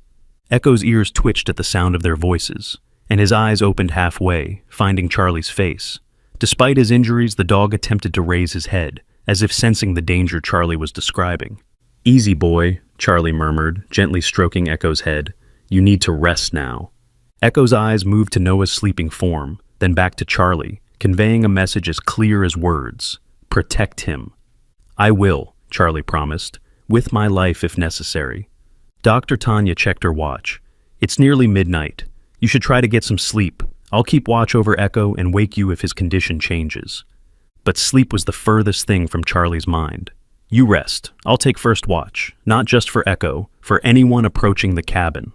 Echo's ears twitched at the sound of their voices, and his eyes opened halfway, finding Charlie's face. Despite his injuries, the dog attempted to raise his head, as if sensing the danger Charlie was describing. "Easy, boy," Charlie murmured, gently stroking Echo's head. "You need to rest now." Echo's eyes moved to Noah's sleeping form, then back to Charlie, conveying a message as clear as words. "Protect him." "I will," Charlie promised, "with my life if necessary." Dr. Tanya checked her watch. "It's nearly midnight. You should try to get some sleep. I'll keep watch over Echo and wake you if his condition changes." But sleep was the furthest thing from Charlie's mind. "You rest. I'll take first watch, not just for Echo, for anyone approaching the cabin."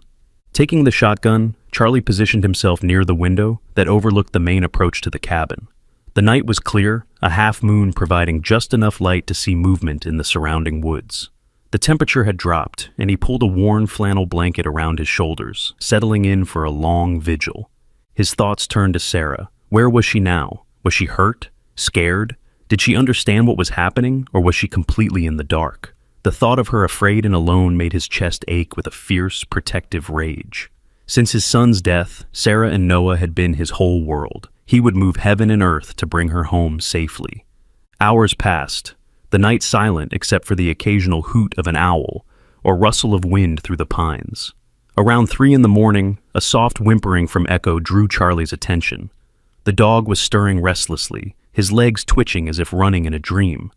Taking the shotgun, Charlie positioned himself near the window that overlooked the main approach to the cabin. The night was clear, a half moon providing just enough light to see movement in the surrounding woods. The temperature had dropped, and he pulled a worn flannel blanket around his shoulders, settling in for a long vigil. His thoughts turned to Sarah. Where was she now? Was she hurt? Scared? Did she understand what was happening, or was she completely in the dark? The thought of her afraid and alone made his chest ache with a fierce, protective rage. Since his son's death, Sarah and Noah had been his whole world. He would move heaven and earth to bring her home safely. Hours passed, the night silent except for the occasional hoot of an owl or rustle of wind through the pines. Around 3 a.m, a soft whimpering from Echo drew Charlie's attention. The dog was stirring restlessly, his legs twitching as if running in a dream.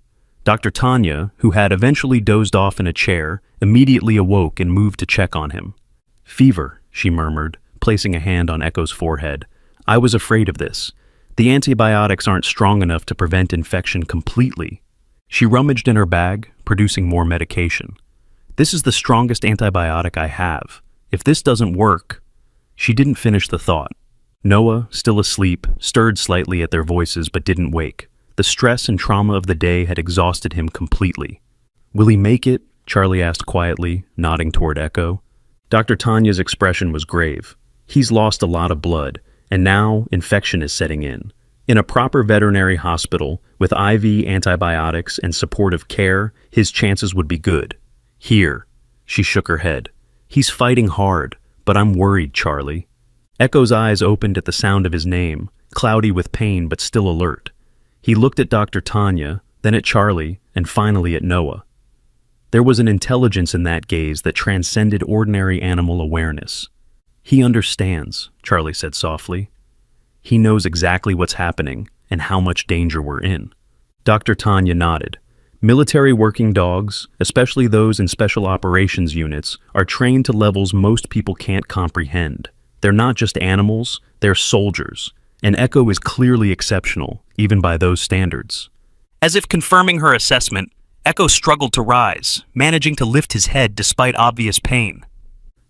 Dr. Tanya, who had eventually dozed off in a chair, immediately awoke and moved to check on him. "Fever," she murmured, placing a hand on Echo's forehead. "I was afraid of this. The antibiotics aren't strong enough to prevent infection completely." She rummaged in her bag, producing more medication. "This is the strongest antibiotic I have. If this doesn't work..." She didn't finish the thought. Noah, still asleep, stirred slightly at their voices but didn't wake. The stress and trauma of the day had exhausted him completely. "Will he make it?" Charlie asked quietly, nodding toward Echo. Dr. Tanya's expression was grave. "He's lost a lot of blood, and now infection is setting in. In a proper veterinary hospital, with IV antibiotics and supportive care, his chances would be good. Here." She shook her head. "He's fighting hard, but I'm worried, Charlie." Echo's eyes opened at the sound of his name, cloudy with pain but still alert. He looked at Dr. Tanya, then at Charlie, and finally at Noah. There was an intelligence in that gaze that transcended ordinary animal awareness. "He understands," Charlie said softly. "He knows exactly what's happening and how much danger we're in." Dr. Tanya nodded. "Military working dogs, especially those in special operations units, are trained to levels most people can't comprehend. They're not just animals, they're soldiers. And Echo is clearly exceptional, even by those standards." As if confirming her assessment, Echo struggled to rise, managing to lift his head despite obvious pain.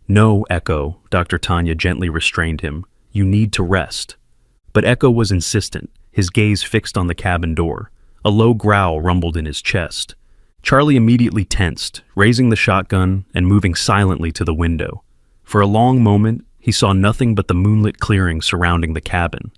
"No, Echo," Dr. Tanya gently restrained him. "You need to rest." But Echo was insistent, his gaze fixed on the cabin door. A low growl rumbled in his chest. Charlie immediately tensed, raising the shotgun and moving silently to the window. For a long moment, he saw nothing but the moonlit clearing surrounding the cabin.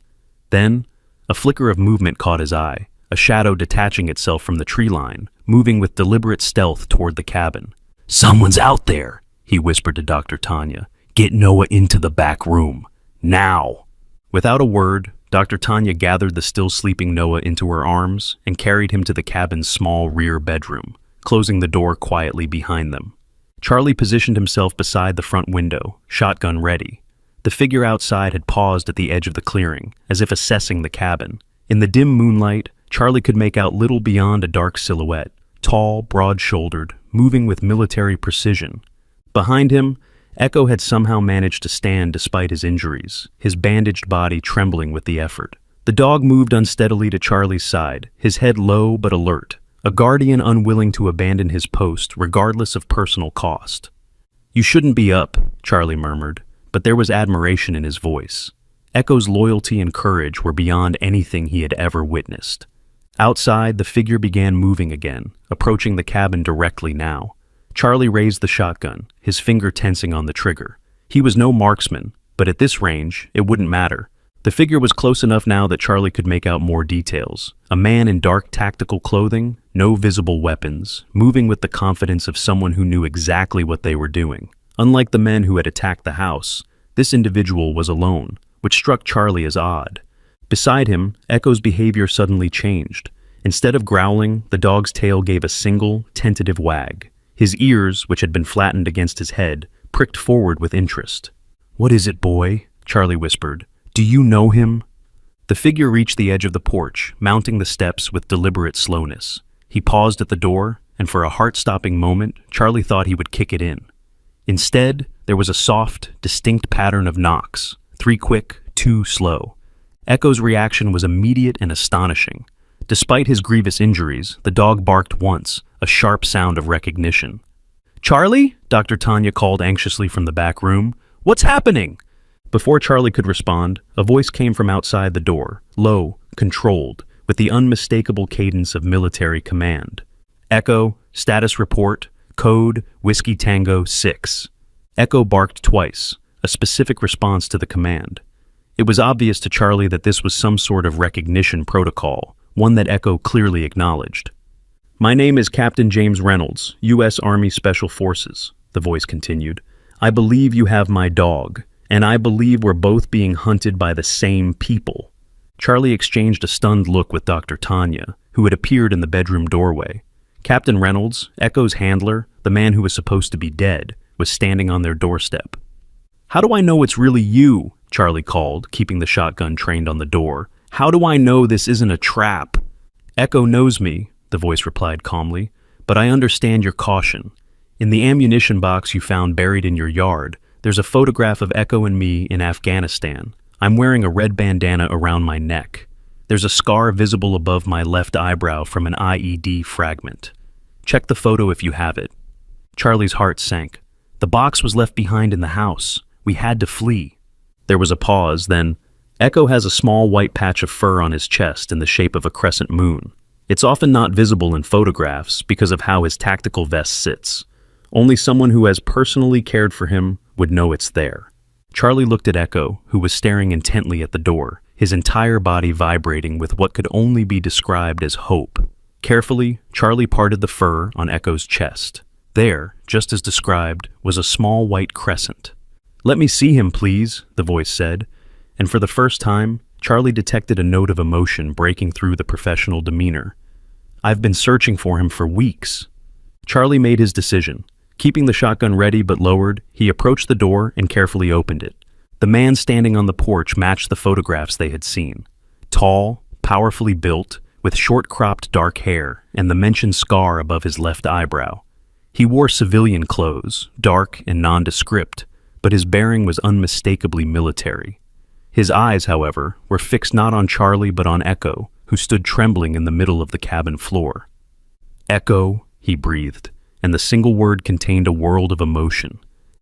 Then, a flicker of movement caught his eye, a shadow detaching itself from the tree line, moving with deliberate stealth toward the cabin. "Someone's out there," he whispered to Dr. Tanya. "Get Noah into the back room. Now!" Without a word, Dr. Tanya gathered the still sleeping Noah into her arms and carried him to the cabin's small rear bedroom, closing the door quietly behind them. Charlie positioned himself beside the front window, shotgun ready. The figure outside had paused at the edge of the clearing, as if assessing the cabin. In the dim moonlight, Charlie could make out little beyond a dark silhouette, tall, broad-shouldered, moving with military precision. Behind him, Echo had somehow managed to stand despite his injuries, his bandaged body trembling with the effort. The dog moved unsteadily to Charlie's side, his head low but alert, a guardian unwilling to abandon his post regardless of personal cost. "You shouldn't be up," Charlie murmured, but there was admiration in his voice. Echo's loyalty and courage were beyond anything he had ever witnessed. Outside, the figure began moving again, approaching the cabin directly now. Charlie raised the shotgun, his finger tensing on the trigger. He was no marksman, but at this range, it wouldn't matter. The figure was close enough now that Charlie could make out more details. A man in dark tactical clothing, no visible weapons, moving with the confidence of someone who knew exactly what they were doing. Unlike the men who had attacked the house, this individual was alone, which struck Charlie as odd. Beside him, Echo's behavior suddenly changed. Instead of growling, the dog's tail gave a single, tentative wag. His ears, which had been flattened against his head, pricked forward with interest. "What is it, boy?" Charlie whispered. "Do you know him?" The figure reached the edge of the porch, mounting the steps with deliberate slowness. He paused at the door, and for a heart-stopping moment, Charlie thought he would kick it in. Instead, there was a soft, distinct pattern of knocks, 3 quick, 2 slow. Echo's reaction was immediate and astonishing. Despite his grievous injuries, the dog barked once, a sharp sound of recognition. "Charlie?" Dr. Tanya called anxiously from the back room. "What's happening?" Before Charlie could respond, a voice came from outside the door, low, controlled, with the unmistakable cadence of military command. "Echo, status report, code Whiskey Tango 6. Echo barked twice, a specific response to the command. It was obvious to Charlie that this was some sort of recognition protocol, one that Echo clearly acknowledged. "My name is Captain James Reynolds, U.S. Army Special Forces," the voice continued. "I believe you have my dog, and I believe we're both being hunted by the same people." Charlie exchanged a stunned look with Dr. Tanya, who had appeared in the bedroom doorway. Captain Reynolds, Echo's handler, the man who was supposed to be dead, was standing on their doorstep. "How do I know it's really you?" Charlie called, keeping the shotgun trained on the door. "How do I know this isn't a trap?" "Echo knows me," the voice replied calmly, "but I understand your caution. In the ammunition box you found buried in your yard, there's a photograph of Echo and me in Afghanistan. I'm wearing a red bandana around my neck. There's a scar visible above my left eyebrow from an IED fragment. Check the photo if you have it." Charlie's heart sank. The box was left behind in the house. We had to flee. There was a pause, then, Echo has a small white patch of fur on his chest in the shape of a crescent moon. It's often not visible in photographs because of how his tactical vest sits. Only someone who has personally cared for him would know it's there. Charlie looked at Echo, who was staring intently at the door, his entire body vibrating with what could only be described as hope. Carefully, Charlie parted the fur on Echo's chest. There, just as described, was a small white crescent. "Let me see him, please," the voice said, and for the first time, Charlie detected a note of emotion breaking through the professional demeanor. "I've been searching for him for weeks." Charlie made his decision. Keeping the shotgun ready but lowered, he approached the door and carefully opened it. The man standing on the porch matched the photographs they had seen. Tall, powerfully built, with short-cropped dark hair and the mentioned scar above his left eyebrow. He wore civilian clothes, dark and nondescript, but his bearing was unmistakably military. His eyes, however, were fixed not on Charlie but on Echo, who stood trembling in the middle of the cabin floor. "Echo," he breathed, and the single word contained a world of emotion.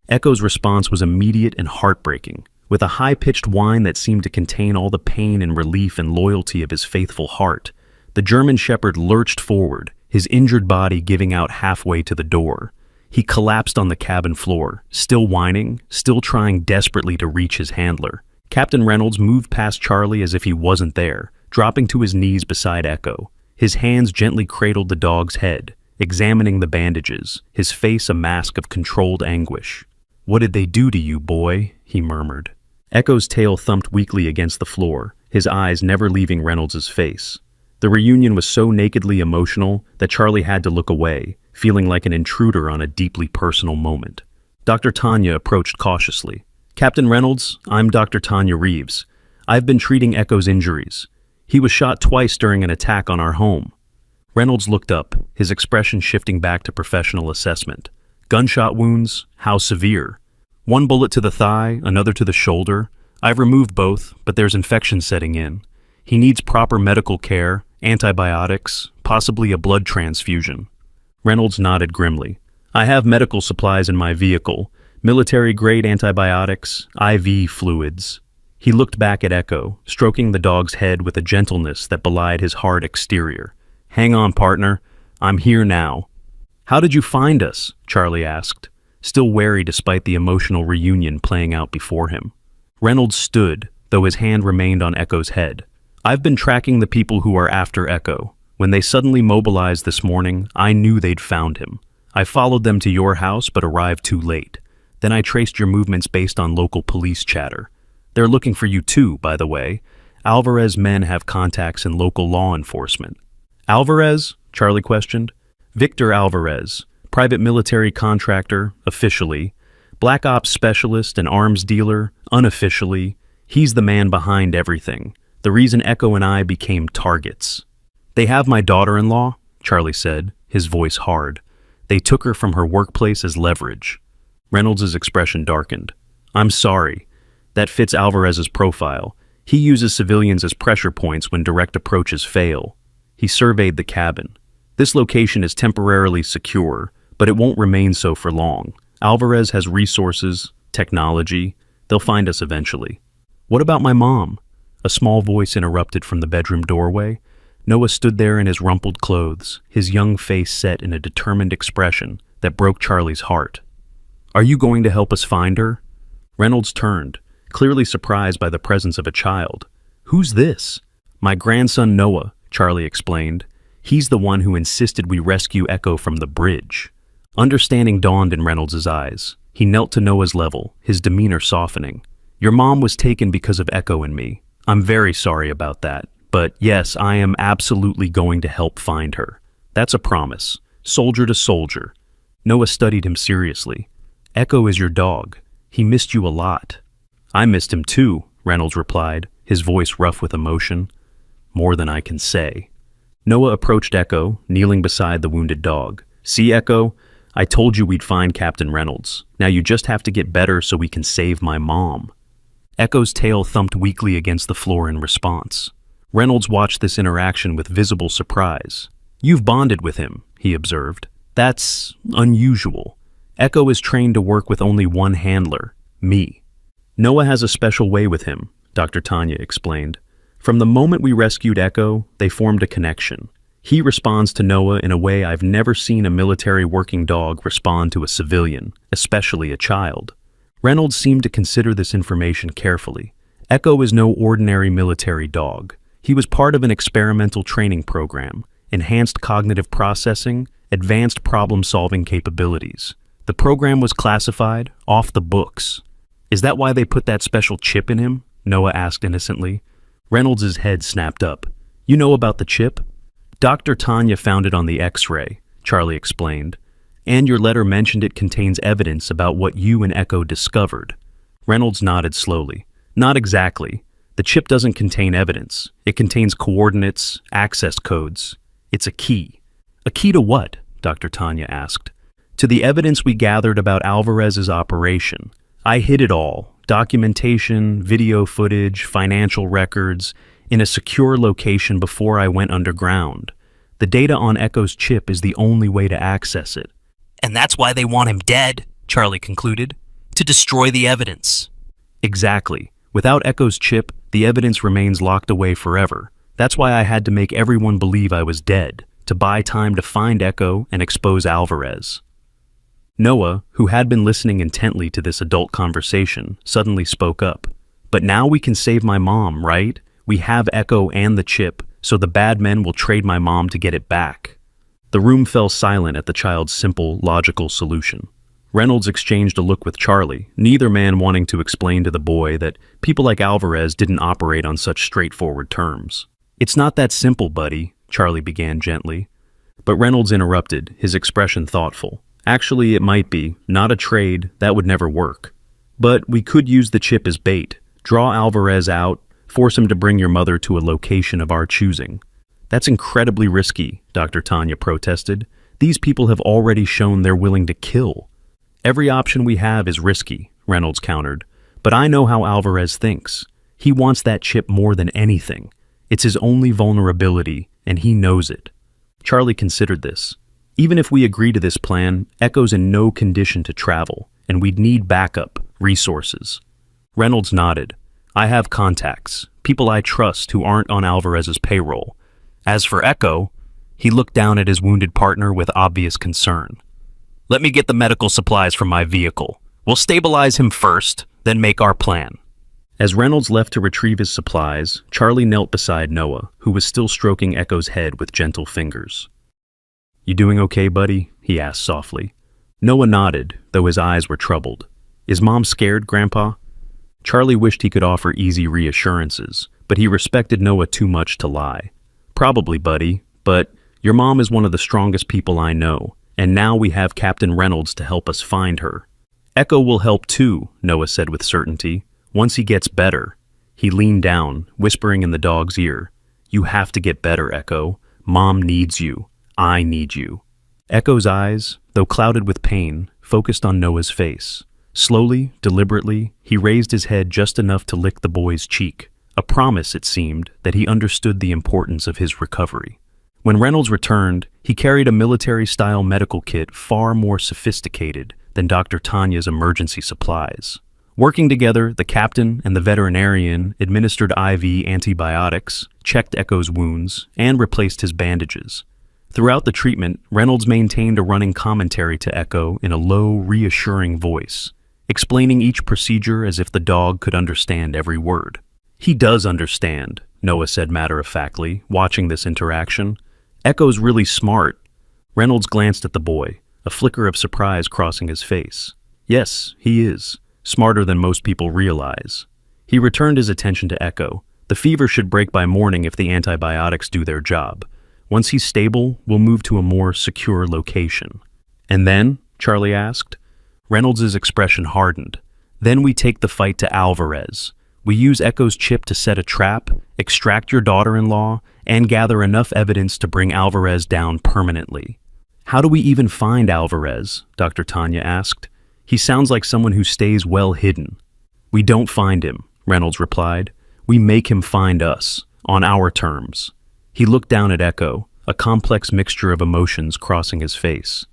Echo's response was immediate and heartbreaking, with a high-pitched whine that seemed to contain all the pain and relief and loyalty of his faithful heart. The German Shepherd lurched forward, his injured body giving out halfway to the door. He collapsed on the cabin floor, still whining, still trying desperately to reach his handler. Captain Reynolds moved past Charlie as if he wasn't there, dropping to his knees beside Echo. His hands gently cradled the dog's head, examining the bandages, his face a mask of controlled anguish. "What did they do to you, boy?" he murmured. Echo's tail thumped weakly against the floor, his eyes never leaving Reynolds' face. The reunion was so nakedly emotional that Charlie had to look away, feeling like an intruder on a deeply personal moment. Dr. Tanya approached cautiously. "Captain Reynolds, I'm Dr. Tanya Reeves. I've been treating Echo's injuries. He was shot twice during an attack on our home." Reynolds looked up, his expression shifting back to professional assessment. "Gunshot wounds? How severe?" "One bullet to the thigh, another to the shoulder. I've removed both, but there's infection setting in. He needs proper medical care, antibiotics, possibly a blood transfusion." Reynolds nodded grimly. "I have medical supplies in my vehicle, military-grade antibiotics, IV fluids." He looked back at Echo, stroking the dog's head with a gentleness that belied his hard exterior. "Hang on, partner. I'm here now." "How did you find us?" Charlie asked, still wary despite the emotional reunion playing out before him. Reynolds stood, though his hand remained on Echo's head. "I've been tracking the people who are after Echo. When they suddenly mobilized this morning, I knew they'd found him. I followed them to your house but arrived too late. Then I traced your movements based on local police chatter. They're looking for you too, by the way. Alvarez men have contacts in local law enforcement." "Alvarez?" Charlie questioned. "Victor Alvarez, private military contractor, officially. Black Ops specialist and arms dealer, unofficially. He's the man behind everything. The reason Echo and I became targets." "They have my daughter-in-law," Charlie said, his voice hard. "They took her from her workplace as leverage." Reynolds' expression darkened. "I'm sorry. That fits Alvarez's profile. He uses civilians as pressure points when direct approaches fail." He surveyed the cabin. "This location is temporarily secure, but it won't remain so for long. Alvarez has resources, technology. They'll find us eventually." "What about my mom?" A small voice interrupted from the bedroom doorway. Noah stood there in his rumpled clothes, his young face set in a determined expression that broke Charlie's heart. "Are you going to help us find her?" Reynolds turned, clearly surprised by the presence of a child. "Who's this?" "My grandson Noah," Charlie explained. "He's the one who insisted we rescue Echo from the bridge." Understanding dawned in Reynolds' eyes. He knelt to Noah's level, his demeanor softening. "Your mom was taken because of Echo and me. I'm very sorry about that. But yes, I am absolutely going to help find her. That's a promise. Soldier to soldier." Noah studied him seriously. "Echo is your dog. He missed you a lot." "I missed him too," Reynolds replied, his voice rough with emotion. "More than I can say." Noah approached Echo, kneeling beside the wounded dog. "See, Echo? I told you we'd find Captain Reynolds. Now you just have to get better so we can save my mom." Echo's tail thumped weakly against the floor in response. Reynolds watched this interaction with visible surprise. "You've bonded with him," he observed. "That's unusual. Echo is trained to work with only one handler, me." Noah has a special way with him, Dr. Tanya explained. From the moment we rescued Echo, they formed a connection. He responds to Noah in a way I've never seen a military working dog respond to a civilian, especially a child. Reynolds seemed to consider this information carefully. Echo is no ordinary military dog. He was part of an experimental training program, enhanced cognitive processing, advanced problem-solving capabilities. The program was classified off the books. Is that why they put that special chip in him? Noah asked innocently. Reynolds' head snapped up. You know about the chip? Dr. Tanya found it on the X-ray, Charlie explained. And your letter mentioned it contains evidence about what you and Echo discovered. Reynolds nodded slowly. Not exactly. The chip doesn't contain evidence. It contains coordinates, access codes. It's a key. A key to what? Dr. Tanya asked. To the evidence we gathered about Alvarez's operation. I hid it all. Documentation, video footage, financial records, in a secure location before I went underground. The data on Echo's chip is the only way to access it. And that's why they want him dead, Charlie concluded. To destroy the evidence. Exactly. Without Echo's chip, the evidence remains locked away forever. That's why I had to make everyone believe I was dead, to buy time to find Echo and expose Alvarez. Noah, who had been listening intently to this adult conversation, suddenly spoke up. But now we can save my mom, right? We have Echo and the chip, so the bad men will trade my mom to get it back. The room fell silent at the child's simple, logical solution. Reynolds exchanged a look with Charlie, neither man wanting to explain to the boy that people like Alvarez didn't operate on such straightforward terms. It's not that simple, buddy, Charlie began gently. But Reynolds interrupted, his expression thoughtful. Actually, it might be. Not a trade. That would never work. But we could use the chip as bait. Draw Alvarez out. Force him to bring your mother to a location of our choosing. That's incredibly risky, Dr. Tanya protested. These people have already shown they're willing to kill. Every option we have is risky, Reynolds countered. But I know how Alvarez thinks. He wants that chip more than anything. It's his only vulnerability, and he knows it. Charlie considered this. Even if we agree to this plan, Echo's in no condition to travel, and we'd need backup, resources. Reynolds nodded. I have contacts, people I trust who aren't on Alvarez's payroll. As for Echo, he looked down at his wounded partner with obvious concern. Let me get the medical supplies from my vehicle. We'll stabilize him first, then make our plan. As Reynolds left to retrieve his supplies, Charlie knelt beside Noah, who was still stroking Echo's head with gentle fingers. You doing okay, buddy? He asked softly. Noah nodded, though his eyes were troubled. Is Mom scared, Grandpa? Charlie wished he could offer easy reassurances, but he respected Noah too much to lie. Probably, buddy, but your mom is one of the strongest people I know, and now we have Captain Reynolds to help us find her. Echo will help too, Noah said with certainty. Once he gets better. He leaned down, whispering in the dog's ear. You have to get better, Echo. Mom needs you. I need you. Echo's eyes, though clouded with pain, focused on Noah's face. Slowly, deliberately, he raised his head just enough to lick the boy's cheek. A promise, it seemed, that he understood the importance of his recovery. When Reynolds returned, he carried a military-style medical kit far more sophisticated than Dr. Tanya's emergency supplies. Working together, the captain and the veterinarian administered IV antibiotics, checked Echo's wounds, and replaced his bandages. Throughout the treatment, Reynolds maintained a running commentary to Echo in a low, reassuring voice, explaining each procedure as if the dog could understand every word. He does understand, Noah said matter-of-factly, watching this interaction. Echo's really smart. Reynolds glanced at the boy, a flicker of surprise crossing his face. Yes, he is. Smarter than most people realize. He returned his attention to Echo. The fever should break by morning if the antibiotics do their job. Once he's stable, we'll move to a more secure location. And then? Charlie asked. Reynolds' expression hardened. Then we take the fight to Alvarez. We use Echo's chip to set a trap, extract your daughter-in-law, and gather enough evidence to bring Alvarez down permanently. How do we even find Alvarez? Dr. Tanya asked. He sounds like someone who stays well hidden. We don't find him, Reynolds replied. We make him find us, on our terms. He looked down at Echo, a complex mixture of emotions crossing his face.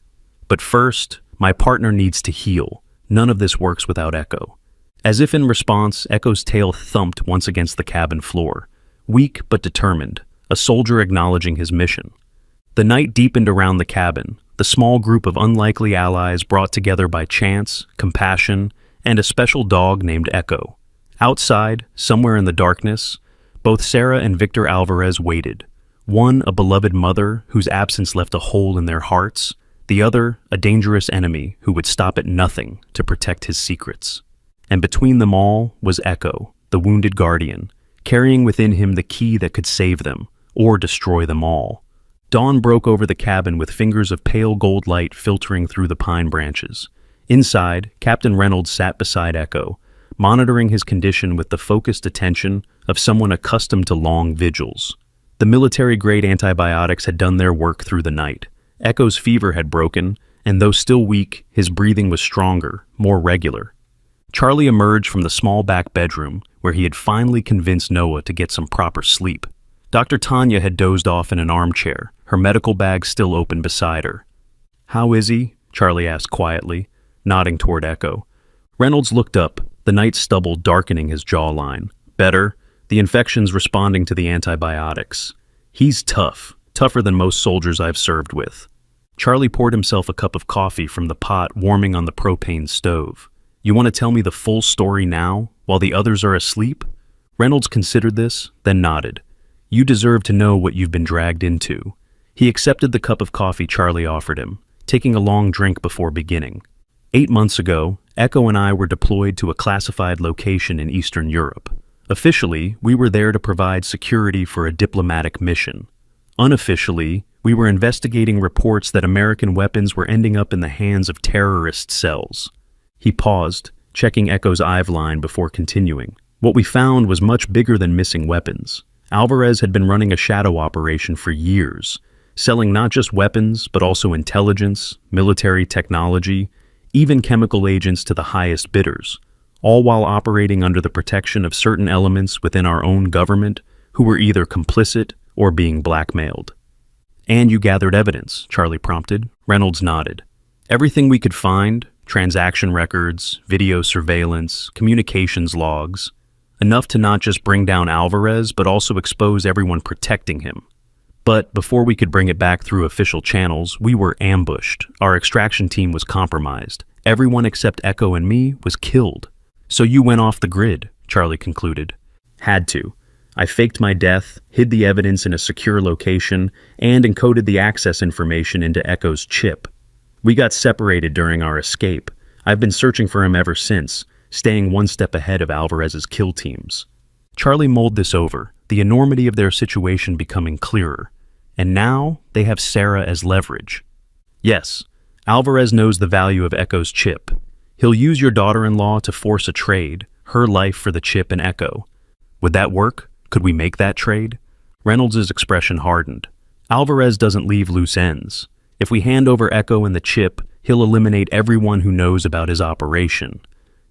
But first, my partner needs to heal. None of this works without Echo. As if in response, Echo's tail thumped once against the cabin floor. Weak but determined, a soldier acknowledging his mission. The night deepened around the cabin, the small group of unlikely allies brought together by chance, compassion, and a special dog named Echo. Outside, somewhere in the darkness, both Sarah and Victor Alvarez waited. One, a beloved mother whose absence left a hole in their hearts, the other, a dangerous enemy who would stop at nothing to protect his secrets. And between them all was Echo, the wounded guardian, carrying within him the key that could save them, or destroy them all. Dawn broke over the cabin with fingers of pale gold light filtering through the pine branches. Inside, Captain Reynolds sat beside Echo, monitoring his condition with the focused attention of someone accustomed to long vigils. The military-grade antibiotics had done their work through the night. Echo's fever had broken, and though still weak, his breathing was stronger, more regular. Charlie emerged from the small back bedroom, where he had finally convinced Noah to get some proper sleep. Dr. Tanya had dozed off in an armchair, her medical bag still open beside her. "How is he?" Charlie asked quietly, nodding toward Echo. Reynolds looked up, the night stubble darkening his jawline. "Better. The infection's responding to the antibiotics. He's tough, tougher than most soldiers I've served with." Charlie poured himself a cup of coffee from the pot warming on the propane stove. "You want to tell me the full story now, while the others are asleep?" Reynolds considered this, then nodded. "You deserve to know what you've been dragged into." He accepted the cup of coffee Charlie offered him, taking a long drink before beginning. 8 months ago, Echo and I were deployed to a classified location in Eastern Europe. Officially, we were there to provide security for a diplomatic mission. Unofficially, we were investigating reports that American weapons were ending up in the hands of terrorist cells. He paused, checking Echo's IV line before continuing. What we found was much bigger than missing weapons. Alvarez had been running a shadow operation for years, selling not just weapons, but also intelligence, military technology, even chemical agents to the highest bidders, all while operating under the protection of certain elements within our own government who were either complicit or being blackmailed. "And you gathered evidence," Charlie prompted. Reynolds nodded. "Everything we could find, transaction records, video surveillance, communications logs, enough to not just bring down Alvarez, but also expose everyone protecting him. But before we could bring it back through official channels, we were ambushed. Our extraction team was compromised. Everyone except Echo and me was killed. So you went off the grid," Charlie concluded. "Had to. I faked my death, hid the evidence in a secure location, and encoded the access information into Echo's chip. We got separated during our escape. I've been searching for him ever since, staying one step ahead of Alvarez's kill teams." Charlie mulled this over, the enormity of their situation becoming clearer. And now they have Sarah as leverage. "Yes, Alvarez knows the value of Echo's chip. He'll use your daughter-in-law to force a trade, her life for the chip and Echo. Would that work? Could we make that trade?" Reynolds' expression hardened. "Alvarez doesn't leave loose ends. If we hand over Echo and the chip, he'll eliminate everyone who knows about his operation.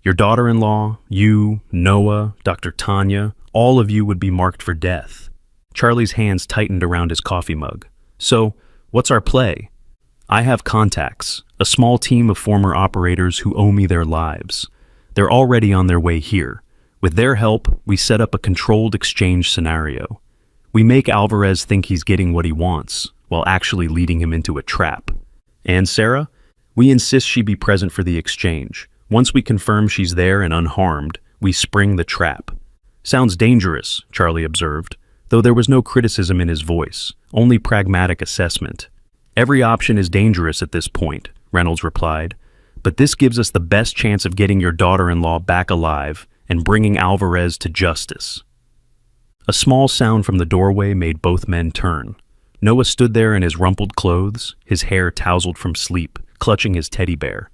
Your daughter-in-law, you, Noah, Dr. Tanya, all of you would be marked for death." Charlie's hands tightened around his coffee mug. "So, what's our play?" "I have contacts, a small team of former operators who owe me their lives. They're already on their way here. With their help, we set up a controlled exchange scenario. We make Alvarez think he's getting what he wants, while actually leading him into a trap. And Sarah? We insist she be present for the exchange. Once we confirm she's there and unharmed, we spring the trap." "Sounds dangerous," Charlie observed, though there was no criticism in his voice, only pragmatic assessment. "Every option is dangerous at this point," Reynolds replied, "but this gives us the best chance of getting your daughter-in-law back alive and bringing Alvarez to justice." A small sound from the doorway made both men turn. Noah stood there in his rumpled clothes, his hair tousled from sleep, clutching his teddy bear.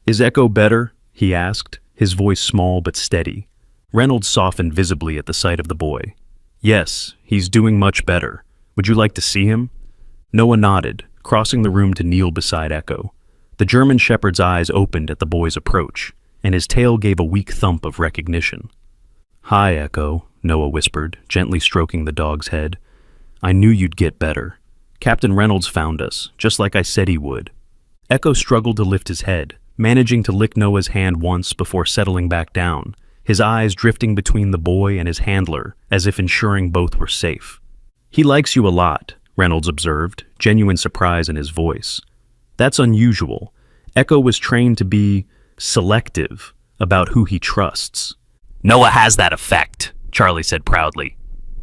"Is Echo better?" he asked, his voice small but steady. Reynolds softened visibly at the sight of the boy. "Yes, he's doing much better. Would you like to see him?" Noah nodded, crossing the room to kneel beside Echo. The German shepherd's eyes opened at the boy's approach, and his tail gave a weak thump of recognition. "Hi, Echo," Noah whispered, gently stroking the dog's head. "I knew you'd get better. Captain Reynolds found us, just like I said he would." Echo struggled to lift his head, managing to lick Noah's hand once before settling back down, his eyes drifting between the boy and his handler as if ensuring both were safe. "He likes you a lot," Reynolds observed, genuine surprise in his voice. "That's unusual. Echo was trained to be selective about who he trusts." "Noah has that effect," Charlie said proudly.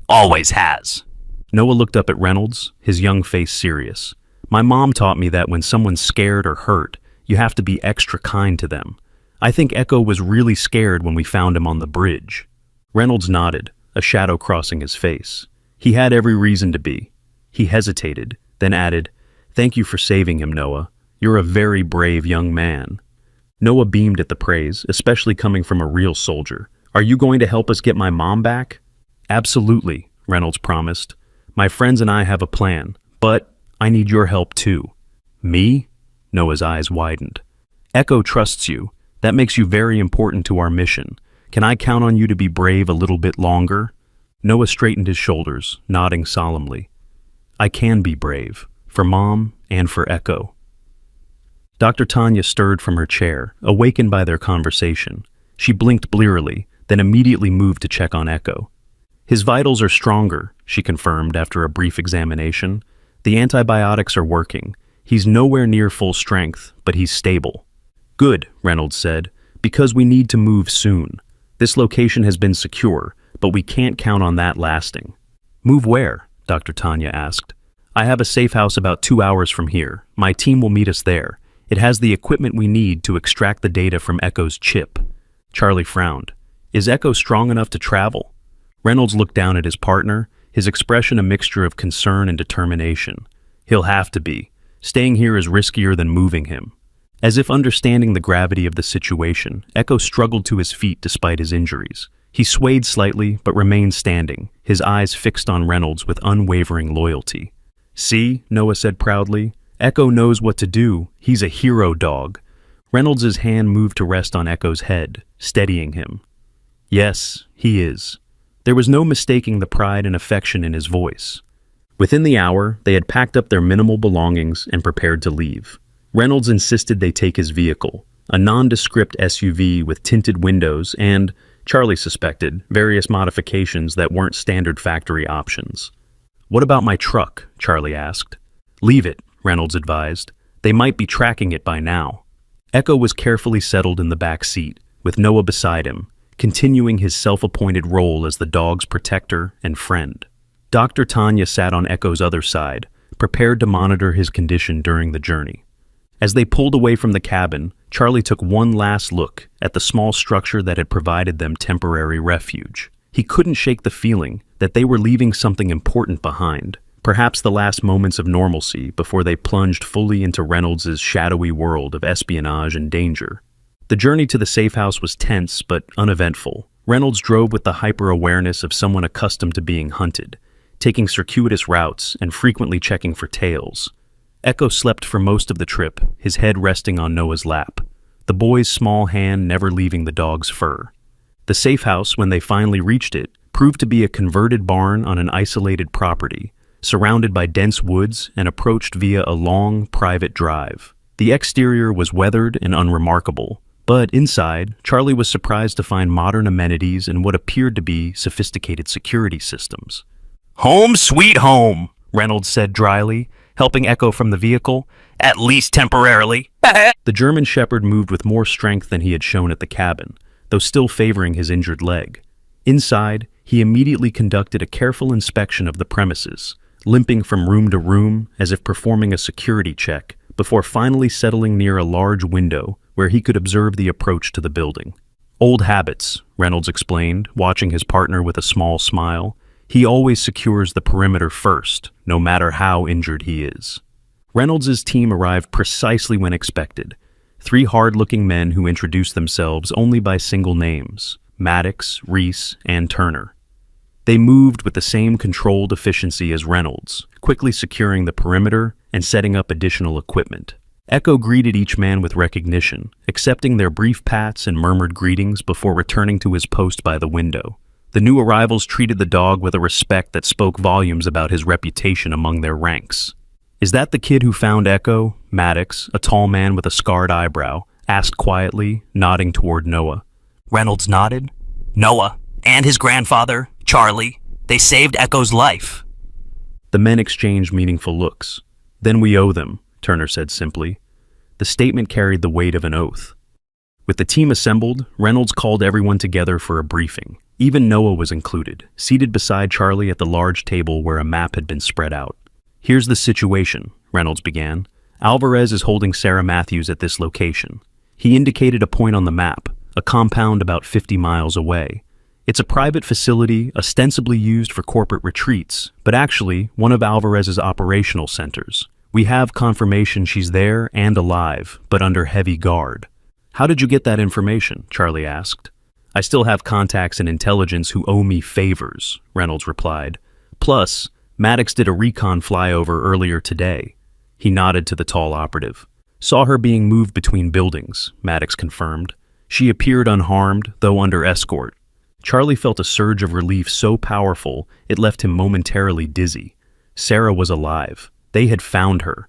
"Always has." Noah looked up at Reynolds, his young face serious. "My mom taught me that when someone's scared or hurt, you have to be extra kind to them. I think Echo was really scared when we found him on the bridge." Reynolds nodded, a shadow crossing his face. He had every reason to be. He hesitated, then added, "Thank you for saving him, Noah. You're a very brave young man." Noah beamed at the praise, especially coming from a real soldier. "Are you going to help us get my mom back?" "Absolutely," Reynolds promised. "My friends and I have a plan, but I need your help too." "Me?" Noah's eyes widened. "Echo trusts you. That makes you very important to our mission. Can I count on you to be brave a little bit longer?" Noah straightened his shoulders, nodding solemnly. "I can be brave, for Mom and for Echo." Dr. Tanya stirred from her chair, awakened by their conversation. She blinked blearily, then immediately moved to check on Echo. "His vitals are stronger," she confirmed after a brief examination. "The antibiotics are working. He's nowhere near full strength, but he's stable." "Good," Reynolds said, "because we need to move soon. This location has been secure, but we can't count on that lasting." "Move where?" Dr. Tanya asked. "I have a safe house about 2 hours from here. My team will meet us there. It has the equipment we need to extract the data from Echo's chip." Charlie frowned. "Is Echo strong enough to travel?" Reynolds looked down at his partner, his expression a mixture of concern and determination. "He'll have to be. Staying here is riskier than moving him." As if understanding the gravity of the situation, Echo struggled to his feet despite his injuries. He swayed slightly, but remained standing, his eyes fixed on Reynolds with unwavering loyalty. "See," Noah said proudly, "Echo knows what to do. He's a hero dog." Reynolds' hand moved to rest on Echo's head, steadying him. "Yes, he is." There was no mistaking the pride and affection in his voice. Within the hour, they had packed up their minimal belongings and prepared to leave. Reynolds insisted they take his vehicle, a nondescript SUV with tinted windows and, Charlie suspected, various modifications that weren't standard factory options. "What about my truck?" Charlie asked. "Leave it," Reynolds advised. "They might be tracking it by now." Echo was carefully settled in the back seat, with Noah beside him, continuing his self-appointed role as the dog's protector and friend. Dr. Tanya sat on Echo's other side, prepared to monitor his condition during the journey. As they pulled away from the cabin, Charlie took one last look at the small structure that had provided them temporary refuge. He couldn't shake the feeling that they were leaving something important behind, perhaps the last moments of normalcy before they plunged fully into Reynolds' shadowy world of espionage and danger. The journey to the safe house was tense but uneventful. Reynolds drove with the hyper-awareness of someone accustomed to being hunted, taking circuitous routes and frequently checking for tails. Echo slept for most of the trip, his head resting on Noah's lap, the boy's small hand never leaving the dog's fur. The safe house, when they finally reached it, proved to be a converted barn on an isolated property, surrounded by dense woods and approached via a long, private drive. The exterior was weathered and unremarkable, but inside, Charlie was surprised to find modern amenities and what appeared to be sophisticated security systems. "Home sweet home," Reynolds said dryly, helping Echo from the vehicle, "at least temporarily." The German Shepherd moved with more strength than he had shown at the cabin, though still favoring his injured leg. Inside, he immediately conducted a careful inspection of the premises, limping from room to room as if performing a security check, before finally settling near a large window where he could observe the approach to the building. "Old habits," Reynolds explained, watching his partner with a small smile. "He always secures the perimeter first, no matter how injured he is." Reynolds' team arrived precisely when expected. 3 hard-looking men who introduced themselves only by single names, Maddox, Reese, and Turner. They moved with the same controlled efficiency as Reynolds, quickly securing the perimeter and setting up additional equipment. Echo greeted each man with recognition, accepting their brief pats and murmured greetings before returning to his post by the window. The new arrivals treated the dog with a respect that spoke volumes about his reputation among their ranks. "Is that the kid who found Echo?" Maddox, a tall man with a scarred eyebrow, asked quietly, nodding toward Noah. Reynolds nodded. Noah and his grandfather, Charlie, they saved Echo's life. The men exchanged meaningful looks. Then we owe them, Turner said simply. The statement carried the weight of an oath. With the team assembled, Reynolds called everyone together for a briefing. Even Noah was included, seated beside Charlie at the large table where a map had been spread out. Here's the situation, Reynolds began. Alvarez is holding Sarah Matthews at this location. He indicated a point on the map, a compound about 50 miles away. It's a private facility ostensibly used for corporate retreats, but actually one of Alvarez's operational centers. We have confirmation she's there and alive, but under heavy guard. How did you get that information? Charlie asked. I still have contacts in intelligence who owe me favors, Reynolds replied. Plus, Maddox did a recon flyover earlier today. He nodded to the tall operative. Saw her being moved between buildings, Maddox confirmed. She appeared unharmed, though under escort. Charlie felt a surge of relief so powerful it left him momentarily dizzy. Sarah was alive. They had found her.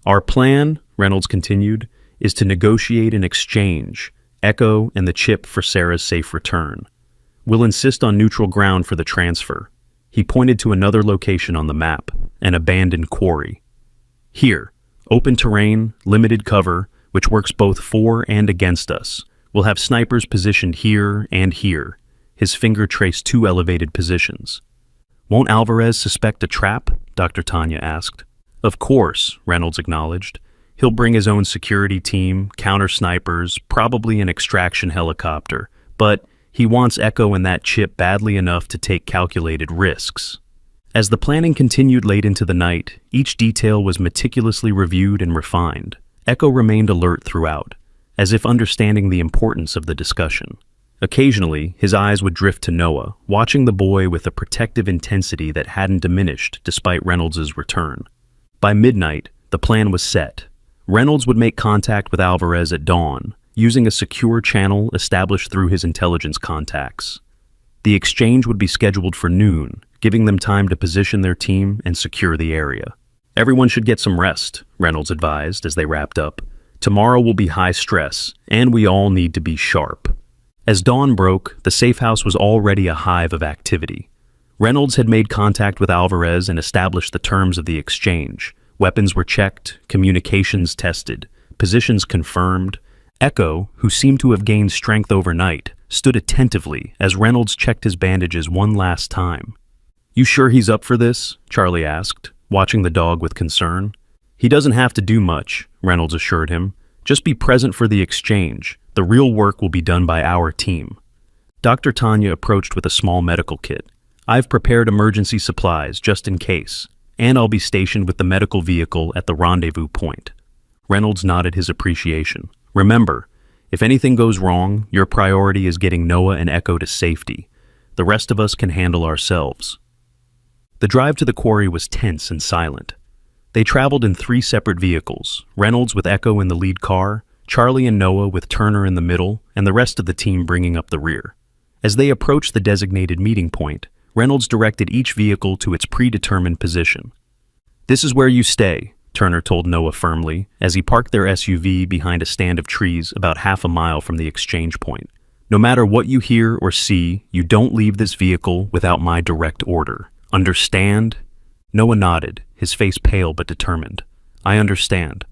Our plan, Reynolds continued, is to negotiate an exchange, Echo and the chip for Sarah's safe return. We'll insist on neutral ground for the transfer. He pointed to another location on the map, an abandoned quarry. Here, open terrain, limited cover, which works both for and against us. We'll have snipers positioned here and here. His finger traced 2 elevated positions. Won't Alvarez suspect a trap? Dr. Tanya asked. Of course, Reynolds acknowledged. He'll bring his own security team, counter snipers, probably an extraction helicopter, but he wants Echo and that chip badly enough to take calculated risks. As the planning continued late into the night, each detail was meticulously reviewed and refined. Echo remained alert throughout, as if understanding the importance of the discussion. Occasionally, his eyes would drift to Noah, watching the boy with a protective intensity that hadn't diminished despite Reynolds' return. By midnight, the plan was set. Reynolds would make contact with Alvarez at dawn, using a secure channel established through his intelligence contacts. The exchange would be scheduled for noon, giving them time to position their team and secure the area. Everyone should get some rest, Reynolds advised as they wrapped up. Tomorrow will be high stress, and we all need to be sharp. As dawn broke, the safe house was already a hive of activity. Reynolds had made contact with Alvarez and established the terms of the exchange. Weapons were checked, communications tested, positions confirmed. Echo, who seemed to have gained strength overnight, stood attentively as Reynolds checked his bandages one last time. You sure he's up for this? Charlie asked, watching the dog with concern. He doesn't have to do much, Reynolds assured him. Just be present for the exchange. The real work will be done by our team. Dr. Tanya approached with a small medical kit. I've prepared emergency supplies just in case, and I'll be stationed with the medical vehicle at the rendezvous point. Reynolds nodded his appreciation. Remember, if anything goes wrong, your priority is getting Noah and Echo to safety. The rest of us can handle ourselves. The drive to the quarry was tense and silent. They traveled in 3 separate vehicles, Reynolds with Echo in the lead car, Charlie and Noah with Turner in the middle, and the rest of the team bringing up the rear. As they approached the designated meeting point, Reynolds directed each vehicle to its predetermined position. This is where you stay, Turner told Noah firmly, as he parked their SUV behind a stand of trees about half a mile from the exchange point. No matter what you hear or see, you don't leave this vehicle without my direct order. Understand? Noah nodded, his face pale but determined. I understand.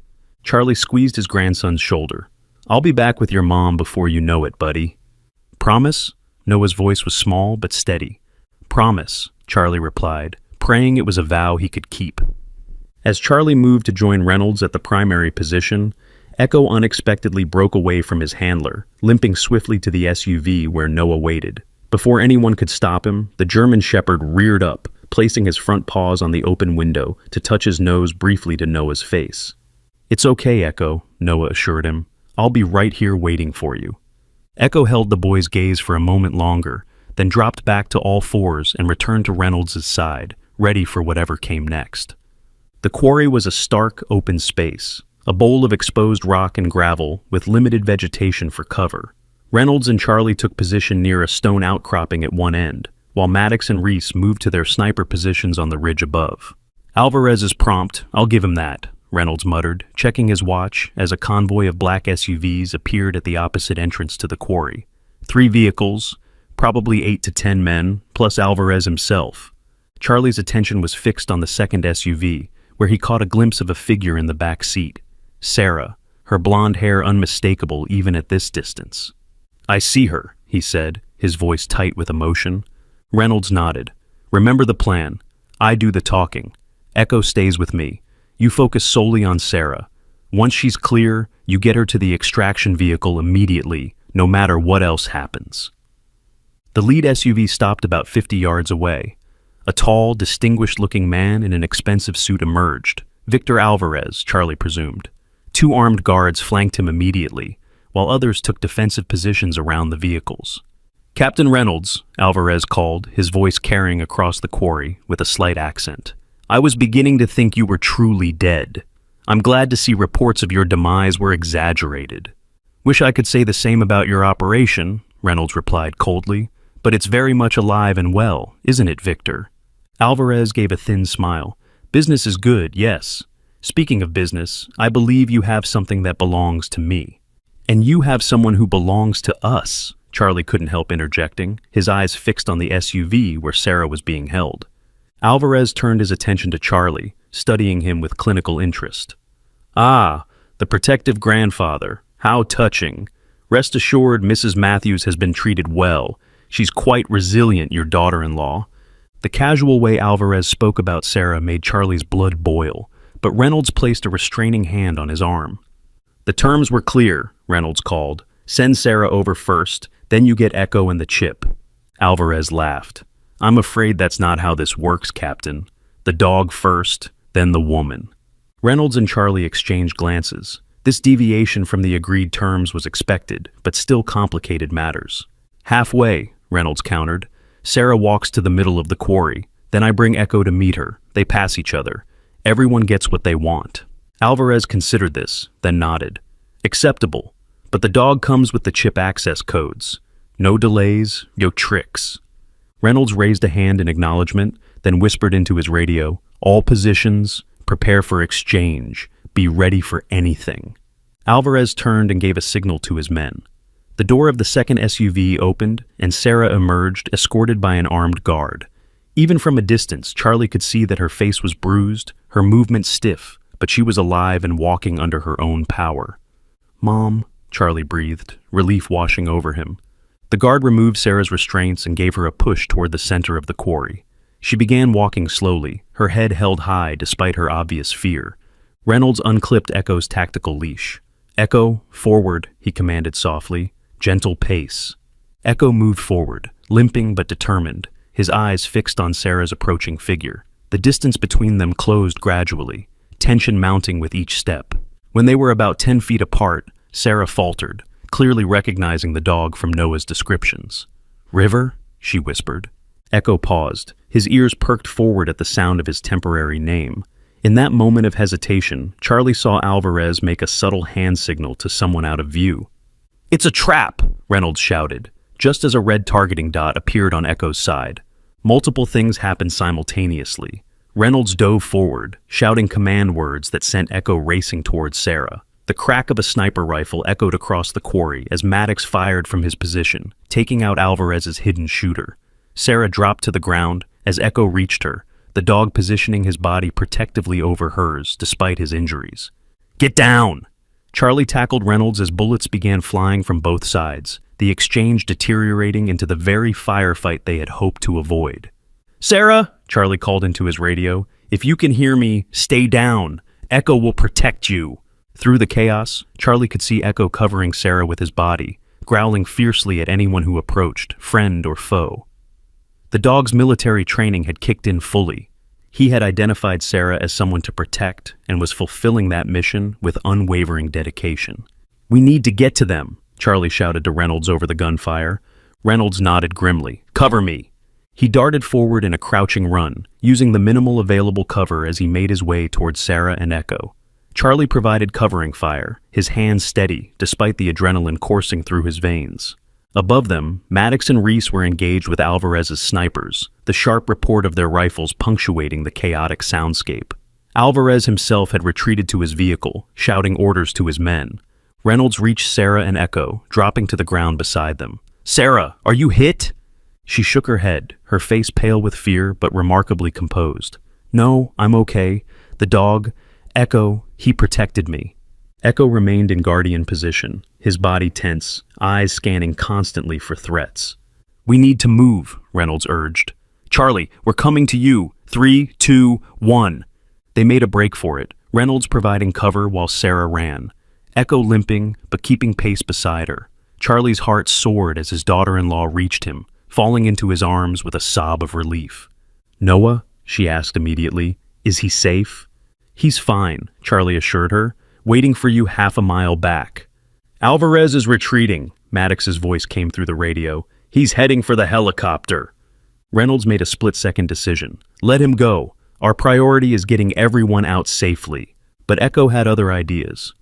Charlie squeezed his grandson's shoulder. I'll be back with your mom before you know it, buddy. Promise? Noah's voice was small but steady. Promise, Charlie replied, praying it was a vow he could keep. As Charlie moved to join Reynolds at the primary position, Echo unexpectedly broke away from his handler, limping swiftly to the SUV where Noah waited. Before anyone could stop him, the German Shepherd reared up, placing his front paws on the open window to touch his nose briefly to Noah's face. It's okay, Echo, Noah assured him. I'll be right here waiting for you. Echo held the boy's gaze for a moment longer, then dropped back to all fours and returned to Reynolds' side, ready for whatever came next. The quarry was a stark, open space, a bowl of exposed rock and gravel with limited vegetation for cover. Reynolds and Charlie took position near a stone outcropping at one end, while Maddox and Reese moved to their sniper positions on the ridge above. Alvarez is prompt, I'll give him that, Reynolds muttered, checking his watch as a convoy of black SUVs appeared at the opposite entrance to the quarry. 3 vehicles, probably 8 to 10 men, plus Alvarez himself. Charlie's attention was fixed on the second SUV, where he caught a glimpse of a figure in the back seat. Sarah, her blonde hair unmistakable even at this distance. "I see her," he said, his voice tight with emotion. Reynolds nodded. "Remember the plan. I do the talking. Echo stays with me. You focus solely on Sarah. Once she's clear, you get her to the extraction vehicle immediately, no matter what else happens." The lead SUV stopped about 50 yards away. A tall, distinguished-looking man in an expensive suit emerged. Victor Alvarez, Charlie presumed. 2 armed guards flanked him immediately, while others took defensive positions around the vehicles. "Captain Reynolds," Alvarez called, his voice carrying across the quarry with a slight accent. "I was beginning to think you were truly dead. I'm glad to see reports of your demise were exaggerated." "Wish I could say the same about your operation," Reynolds replied coldly, "but it's very much alive and well, isn't it, Victor?" Alvarez gave a thin smile. "Business is good, yes. Speaking of business, I believe you have something that belongs to me. And you have someone who belongs to us," Charlie couldn't help interjecting, his eyes fixed on the SUV where Sarah was being held. Alvarez turned his attention to Charlie, studying him with clinical interest. "Ah, the protective grandfather. How touching. Rest assured Mrs. Matthews has been treated well. She's quite resilient, your daughter-in-law." The casual way Alvarez spoke about Sarah made Charlie's blood boil, but Reynolds placed a restraining hand on his arm. "The terms were clear," Reynolds called. "Send Sarah over first, then you get Echo and the chip." Alvarez laughed. "I'm afraid that's not how this works, Captain. The dog first, then the woman." Reynolds and Charlie exchanged glances. This deviation from the agreed terms was expected, but still complicated matters. "Halfway," Reynolds countered. "Sarah walks to the middle of the quarry. Then I bring Echo to meet her. They pass each other. Everyone gets what they want." Alvarez considered this, then nodded. "Acceptable. But the dog comes with the chip access codes. No delays, no tricks." Reynolds raised a hand in acknowledgement, then whispered into his radio, "All positions, prepare for exchange. Be ready for anything." Alvarez turned and gave a signal to his men. The door of the second SUV opened, and Sarah emerged, escorted by an armed guard. Even from a distance, Charlie could see that her face was bruised, her movement stiff, but she was alive and walking under her own power. "Mom," Charlie breathed, relief washing over him. The guard removed Sarah's restraints and gave her a push toward the center of the quarry. She began walking slowly, her head held high despite her obvious fear. Reynolds unclipped Echo's tactical leash. "Echo, forward," he commanded softly. "Gentle pace." Echo moved forward, limping but determined, his eyes fixed on Sarah's approaching figure. The distance between them closed gradually, tension mounting with each step. When they were about 10 feet apart, Sarah faltered, clearly recognizing the dog from Noah's descriptions. "River?" she whispered. Echo paused, his ears perked forward at the sound of his temporary name. In that moment of hesitation, Charlie saw Alvarez make a subtle hand signal to someone out of view. "It's a trap!" Reynolds shouted, just as a red targeting dot appeared on Echo's side. Multiple things happened simultaneously. Reynolds dove forward, shouting command words that sent Echo racing towards Sarah. The crack of a sniper rifle echoed across the quarry as Maddox fired from his position, taking out Alvarez's hidden shooter. Sarah dropped to the ground as Echo reached her, the dog positioning his body protectively over hers despite his injuries. "Get down!" Charlie tackled Reynolds as bullets began flying from both sides, the exchange deteriorating into the very firefight they had hoped to avoid. "Sarah," Charlie called into his radio, "if you can hear me, stay down. Echo will protect you." Through the chaos, Charlie could see Echo covering Sarah with his body, growling fiercely at anyone who approached, friend or foe. The dog's military training had kicked in fully. He had identified Sarah as someone to protect and was fulfilling that mission with unwavering dedication. "We need to get to them," Charlie shouted to Reynolds over the gunfire. Reynolds nodded grimly. "Cover me." He darted forward in a crouching run, using the minimal available cover as he made his way towards Sarah and Echo. Charlie provided covering fire, his hands steady despite the adrenaline coursing through his veins. Above them, Maddox and Reese were engaged with Alvarez's snipers, the sharp report of their rifles punctuating the chaotic soundscape. Alvarez himself had retreated to his vehicle, shouting orders to his men. Reynolds reached Sarah and Echo, dropping to the ground beside them. "Sarah, are you hit?" She shook her head, her face pale with fear but remarkably composed. "No, I'm okay. The dog, Echo, he protected me." Echo remained in guardian position, his body tense, eyes scanning constantly for threats. "We need to move," Reynolds urged. "Charlie, we're coming to you. 3, 2, 1. They made a break for it, Reynolds providing cover while Sarah ran. Echo limping, but keeping pace beside her. Charlie's heart soared as his daughter-in-law reached him, falling into his arms with a sob of relief. "Noah?" she asked immediately. "Is he safe?" "He's fine," Charlie assured her, "waiting for you half a mile back." "Alvarez is retreating," Maddox's voice came through the radio. "He's heading for the helicopter." Reynolds made a split-second decision. Let him go. Our priority is getting everyone out safely. But Echo had other ideas.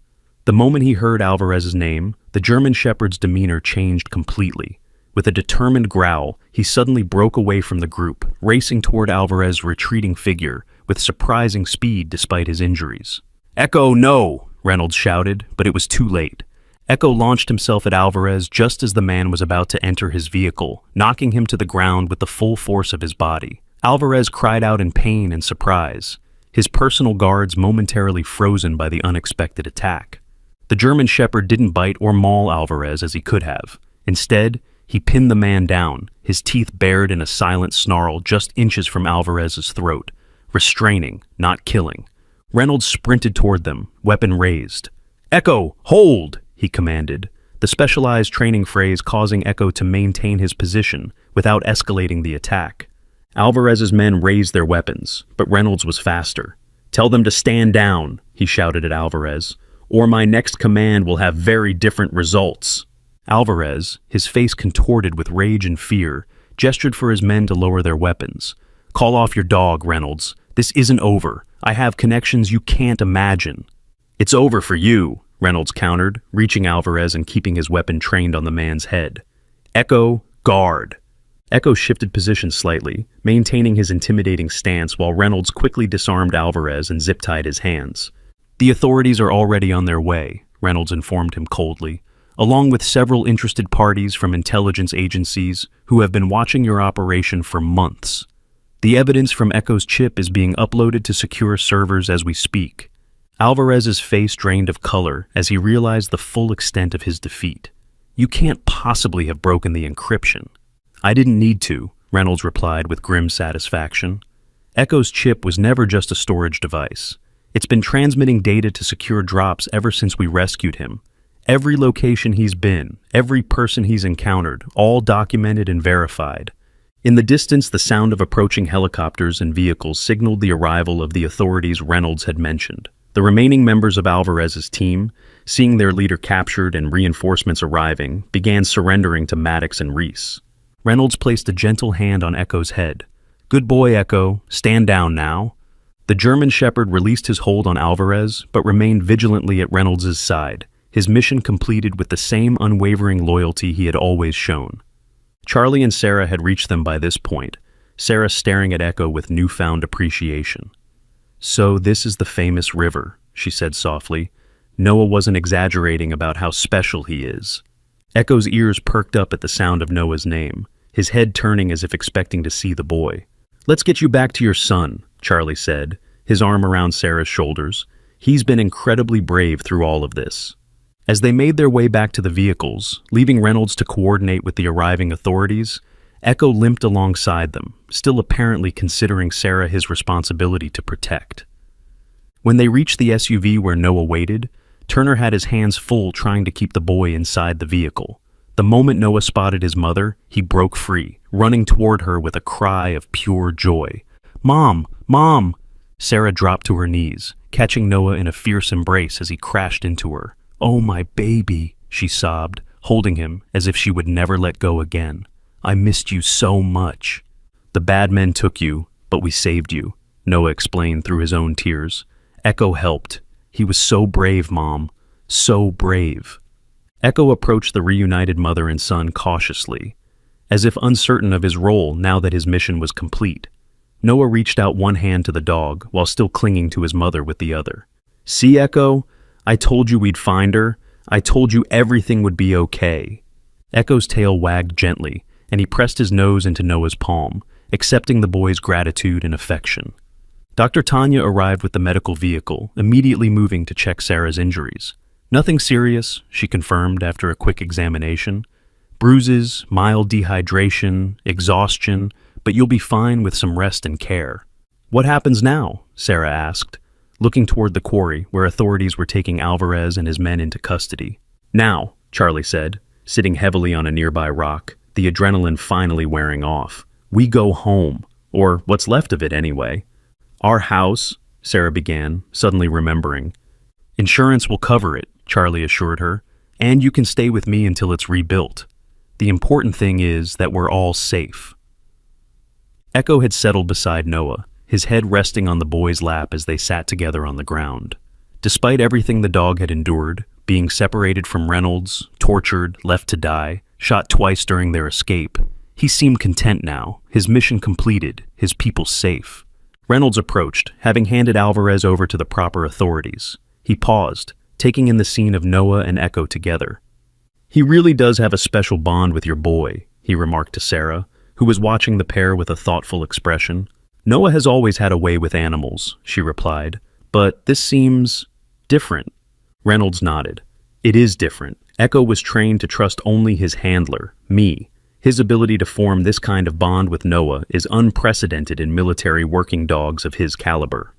The moment he heard Alvarez's name, the German Shepherd's demeanor changed completely. With a determined growl, he suddenly broke away from the group, racing toward Alvarez's retreating figure, with surprising speed despite his injuries. "Echo, no!" Reynolds shouted, but it was too late. Echo launched himself at Alvarez just as the man was about to enter his vehicle, knocking him to the ground with the full force of his body. Alvarez cried out in pain and surprise, his personal guards momentarily frozen by the unexpected attack. The German Shepherd didn't bite or maul Alvarez as he could have. Instead, he pinned the man down, his teeth bared in a silent snarl just inches from Alvarez's throat, restraining, not killing. Reynolds sprinted toward them, weapon raised. "Echo, hold!" he commanded, the specialized training phrase causing Echo to maintain his position without escalating the attack. Alvarez's men raised their weapons, but Reynolds was faster. "Tell them to stand down," he shouted at Alvarez, "or my next command will have very different results." Alvarez, his face contorted with rage and fear, gestured for his men to lower their weapons. "Call off your dog, Reynolds. This isn't over. I have connections you can't imagine." "It's over for you," Reynolds countered, reaching Alvarez and keeping his weapon trained on the man's head. "Echo, guard." Echo shifted position slightly, maintaining his intimidating stance while Reynolds quickly disarmed Alvarez and zip-tied his hands. "The authorities are already on their way," Reynolds informed him coldly, "along with several interested parties from intelligence agencies who have been watching your operation for months. The evidence from Echo's chip is being uploaded to secure servers as we speak." Alvarez's face drained of color as he realized the full extent of his defeat. "You can't possibly have broken the encryption." "I didn't need to," Reynolds replied with grim satisfaction. Echo's chip was never just a storage device. It's been transmitting data to secure drops ever since we rescued him. Every location he's been, every person he's encountered, all documented and verified. In the distance, the sound of approaching helicopters and vehicles signaled the arrival of the authorities Reynolds had mentioned. The remaining members of Alvarez's team, seeing their leader captured and reinforcements arriving, began surrendering to Maddox and Reese. Reynolds placed a gentle hand on Echo's head. "Good boy, Echo. Stand down now." The German Shepherd released his hold on Alvarez, but remained vigilantly at Reynolds' side, his mission completed with the same unwavering loyalty he had always shown. Charlie and Sarah had reached them by this point, Sarah staring at Echo with newfound appreciation. "So this is the famous river," she said softly. Noah wasn't exaggerating about how special he is. Echo's ears perked up at the sound of Noah's name, his head turning as if expecting to see the boy. "Let's get you back to your son," Charlie said, his arm around Sarah's shoulders. "He's been incredibly brave through all of this." As they made their way back to the vehicles, leaving Reynolds to coordinate with the arriving authorities, Echo limped alongside them, still apparently considering Sarah his responsibility to protect. When they reached the SUV where Noah waited, Turner had his hands full trying to keep the boy inside the vehicle. The moment Noah spotted his mother, he broke free, running toward her with a cry of pure joy. "Mom! Mom!" Sarah dropped to her knees, catching Noah in a fierce embrace as he crashed into her. "Oh, my baby," she sobbed, holding him as if she would never let go again. "I missed you so much." "The bad men took you, but we saved you," Noah explained through his own tears. "Echo helped. He was so brave, Mom. So brave." Echo approached the reunited mother and son cautiously, as if uncertain of his role now that his mission was complete. Noah reached out one hand to the dog while still clinging to his mother with the other. "See, Echo? I told you we'd find her. I told you everything would be okay." Echo's tail wagged gently, and he pressed his nose into Noah's palm, accepting the boy's gratitude and affection. Dr. Tanya arrived with the medical vehicle, immediately moving to check Sarah's injuries. "Nothing serious," she confirmed after a quick examination. "Bruises, mild dehydration, exhaustion, but you'll be fine with some rest and care." "What happens now?" Sarah asked, looking toward the quarry where authorities were taking Alvarez and his men into custody. "Now," Charlie said, sitting heavily on a nearby rock, the adrenaline finally wearing off. "We go home, or what's left of it anyway." "Our house," Sarah began, suddenly remembering. "Insurance will cover it," Charlie assured her, "and you can stay with me until it's rebuilt. The important thing is that we're all safe." Echo had settled beside Noah, his head resting on the boy's lap as they sat together on the ground. Despite everything the dog had endured, being separated from Reynolds, tortured, left to die, shot twice during their escape, he seemed content now, his mission completed, his people safe. Reynolds approached, having handed Alvarez over to the proper authorities. He paused, taking in the scene of Noah and Echo together. "He really does have a special bond with your boy," he remarked to Sarah, who was watching the pair with a thoughtful expression. "Noah has always had a way with animals," she replied, "but this seems different." Reynolds nodded. "It is different. Echo was trained to trust only his handler, me. His ability to form this kind of bond with Noah is unprecedented in military working dogs of his caliber."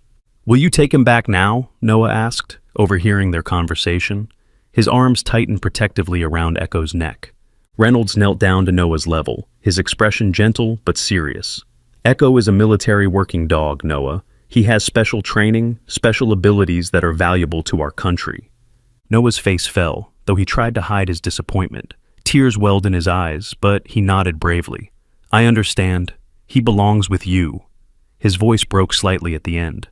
"Will you take him back now?" Noah asked, overhearing their conversation. His arms tightened protectively around Echo's neck. Reynolds knelt down to Noah's level, his expression gentle but serious. "Echo is a military working dog, Noah. He has special training, special abilities that are valuable to our country." Noah's face fell, though he tried to hide his disappointment. Tears welled in his eyes, but he nodded bravely. "I understand. He belongs with you." His voice broke slightly at the end.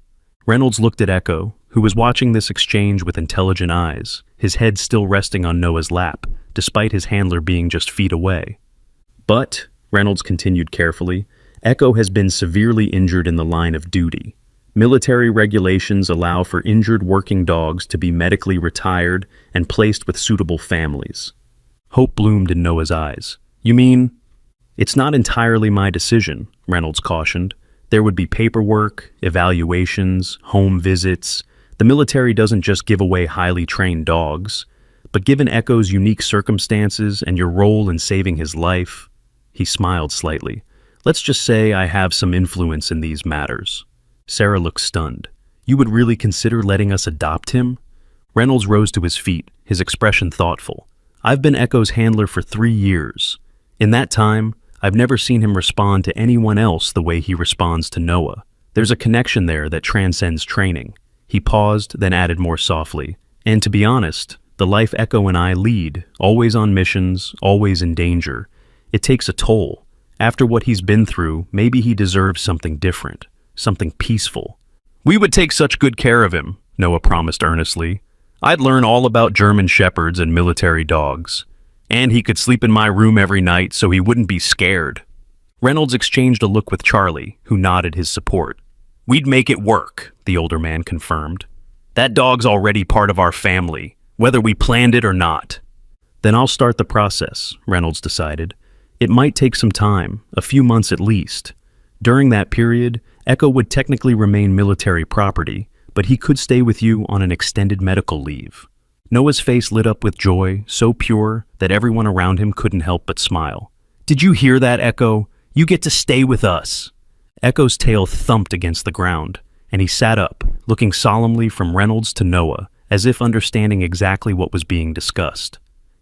Reynolds looked at Echo, who was watching this exchange with intelligent eyes, his head still resting on Noah's lap, despite his handler being just feet away. "But," Reynolds continued carefully, "Echo has been severely injured in the line of duty. Military regulations allow for injured working dogs to be medically retired and placed with suitable families." Hope bloomed in Noah's eyes. "You mean—" "It's not entirely my decision," Reynolds cautioned. "There would be paperwork, evaluations, home visits. The military doesn't just give away highly trained dogs. But given Echo's unique circumstances and your role in saving his life," he smiled slightly, "let's just say I have some influence in these matters." Sarah looked stunned. "You would really consider letting us adopt him?" Reynolds rose to his feet, his expression thoughtful. "I've been Echo's handler for 3 years. In that time, I've never seen him respond to anyone else the way he responds to Noah. There's a connection there that transcends training." He paused, then added more softly, "And to be honest, the life Echo and I lead, always on missions, always in danger, it takes a toll. After what he's been through, maybe he deserves something different, something peaceful." "We would take such good care of him," Noah promised earnestly. "I'd learn all about German shepherds and military dogs. And he could sleep in my room every night so he wouldn't be scared." Reynolds exchanged a look with Charlie, who nodded his support. "We'd make it work," the older man confirmed. "That dog's already part of our family, whether we planned it or not." "Then I'll start the process," Reynolds decided. "It might take some time, a few months at least. During that period, Echo would technically remain military property, but he could stay with you on an extended medical leave." Noah's face lit up with joy, so pure that everyone around him couldn't help but smile. "Did you hear that, Echo? You get to stay with us." Echo's tail thumped against the ground, and he sat up, looking solemnly from Reynolds to Noah, as if understanding exactly what was being discussed.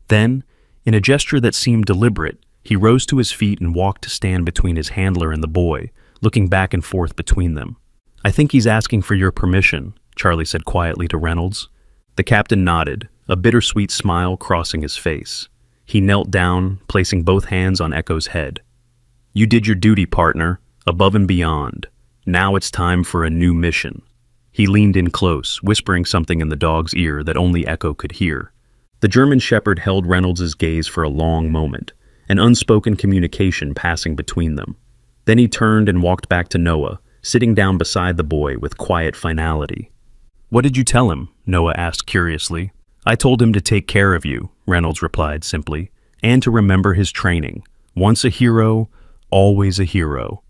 Then, in a gesture that seemed deliberate, he rose to his feet and walked to stand between his handler and the boy, looking back and forth between them. "I think he's asking for your permission," Charlie said quietly to Reynolds. The captain nodded, a bittersweet smile crossing his face. He knelt down, placing both hands on Echo's head. "You did your duty, partner, above and beyond. Now it's time for a new mission." He leaned in close, whispering something in the dog's ear that only Echo could hear. The German shepherd held Reynolds' gaze for a long moment, an unspoken communication passing between them. Then he turned and walked back to Noah, sitting down beside the boy with quiet finality. "What did you tell him?" Noah asked curiously. "I told him to take care of you," Reynolds replied simply, "and to remember his training. Once a hero, always a hero."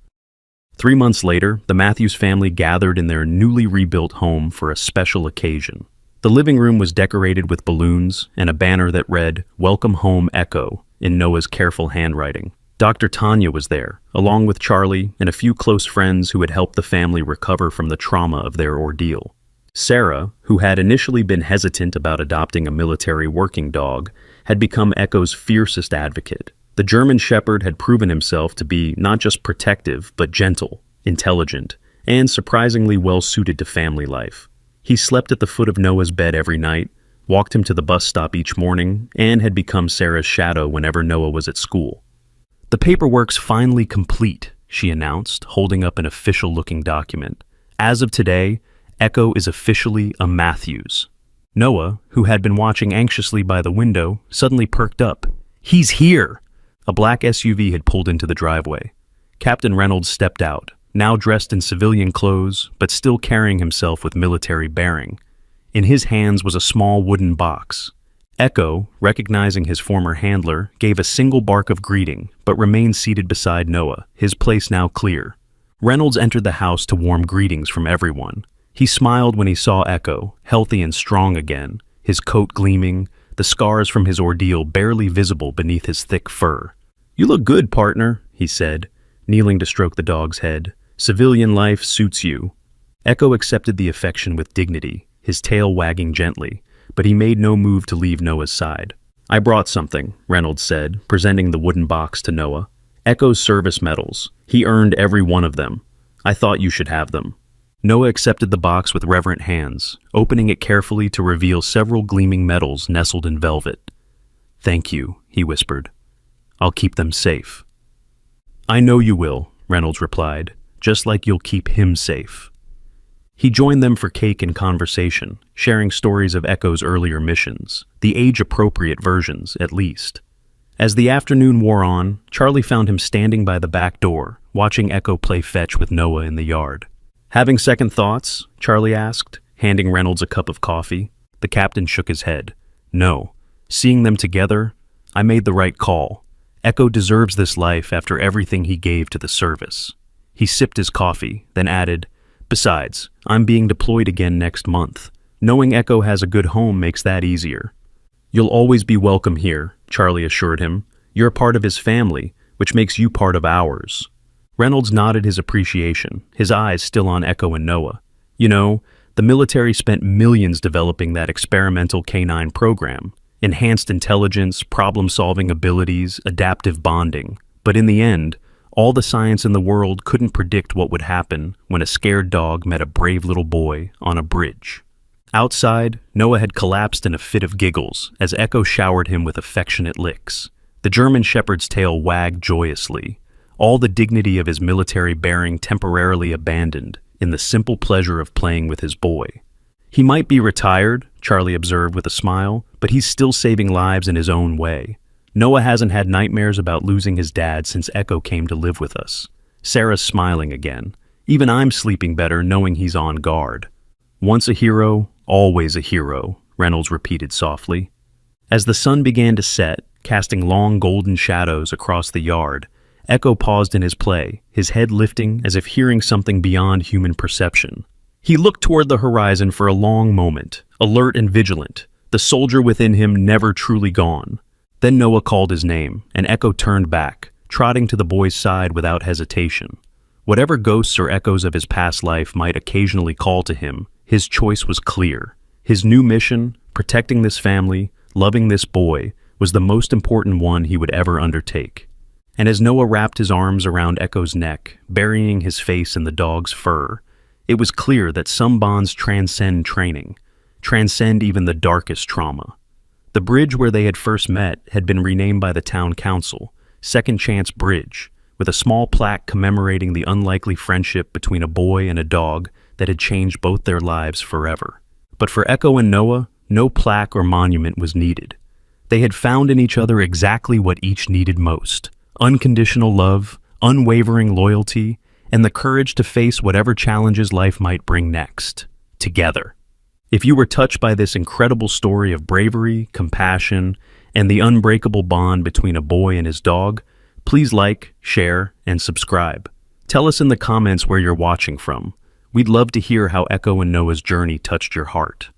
3 months later, the Matthews family gathered in their newly rebuilt home for a special occasion. The living room was decorated with balloons and a banner that read, "Welcome Home, Echo," in Noah's careful handwriting. Dr. Tanya was there, along with Charlie and a few close friends who had helped the family recover from the trauma of their ordeal. Sarah, who had initially been hesitant about adopting a military working dog, had become Echo's fiercest advocate. The German Shepherd had proven himself to be not just protective, but gentle, intelligent, and surprisingly well-suited to family life. He slept at the foot of Noah's bed every night, walked him to the bus stop each morning, and had become Sarah's shadow whenever Noah was at school. "The paperwork's finally complete," she announced, holding up an official-looking document. "As of today, Echo is officially a Matthews." Noah, who had been watching anxiously by the window, suddenly perked up. "He's here!" A black SUV had pulled into the driveway. Captain Reynolds stepped out, now dressed in civilian clothes, but still carrying himself with military bearing. In his hands was a small wooden box. Echo, recognizing his former handler, gave a single bark of greeting, but remained seated beside Noah, his place now clear. Reynolds entered the house to warm greetings from everyone. He smiled when he saw Echo, healthy and strong again, his coat gleaming, the scars from his ordeal barely visible beneath his thick fur. "You look good, partner," he said, kneeling to stroke the dog's head. "Civilian life suits you." Echo accepted the affection with dignity, his tail wagging gently, but he made no move to leave Noah's side. "I brought something," Reynolds said, presenting the wooden box to Noah. "Echo's service medals. He earned every one of them. I thought you should have them." Noah accepted the box with reverent hands, opening it carefully to reveal several gleaming medals nestled in velvet. "Thank you," he whispered. "I'll keep them safe." "I know you will," Reynolds replied, "just like you'll keep him safe." He joined them for cake and conversation, sharing stories of Echo's earlier missions, the age-appropriate versions, at least. As the afternoon wore on, Charlie found him standing by the back door, watching Echo play fetch with Noah in the yard. "Having second thoughts?" Charlie asked, handing Reynolds a cup of coffee. The captain shook his head. "No. Seeing them together, I made the right call. Echo deserves this life after everything he gave to the service." He sipped his coffee, then added, "Besides, I'm being deployed again next month. Knowing Echo has a good home makes that easier." "You'll always be welcome here," Charlie assured him. "You're a part of his family, which makes you part of ours." Reynolds nodded his appreciation, his eyes still on Echo and Noah. "You know, the military spent millions developing that experimental canine program. Enhanced intelligence, problem-solving abilities, adaptive bonding. But in the end, all the science in the world couldn't predict what would happen when a scared dog met a brave little boy on a bridge." Outside, Noah had collapsed in a fit of giggles as Echo showered him with affectionate licks. The German Shepherd's tail wagged joyously, all the dignity of his military bearing temporarily abandoned in the simple pleasure of playing with his boy. "He might be retired," Charlie observed with a smile, "but he's still saving lives in his own way. Noah hasn't had nightmares about losing his dad since Echo came to live with us." Sarah's smiling again. "Even I'm sleeping better knowing he's on guard." "Once a hero, always a hero," Reynolds repeated softly. As the sun began to set, casting long golden shadows across the yard, Echo paused in his play, his head lifting as if hearing something beyond human perception. He looked toward the horizon for a long moment, alert and vigilant, the soldier within him never truly gone. Then Noah called his name, and Echo turned back, trotting to the boy's side without hesitation. Whatever ghosts or echoes of his past life might occasionally call to him, his choice was clear. His new mission, protecting this family, loving this boy, was the most important one he would ever undertake. And as Noah wrapped his arms around Echo's neck, burying his face in the dog's fur, it was clear that some bonds transcend training, transcend even the darkest trauma. The bridge where they had first met had been renamed by the town council, Second Chance Bridge, with a small plaque commemorating the unlikely friendship between a boy and a dog that had changed both their lives forever. But for Echo and Noah, no plaque or monument was needed. They had found in each other exactly what each needed most: unconditional love, unwavering loyalty, and the courage to face whatever challenges life might bring next, together. If you were touched by this incredible story of bravery, compassion, and the unbreakable bond between a boy and his dog, please like, share, and subscribe. Tell us in the comments where you're watching from. We'd love to hear how Echo and Noah's journey touched your heart.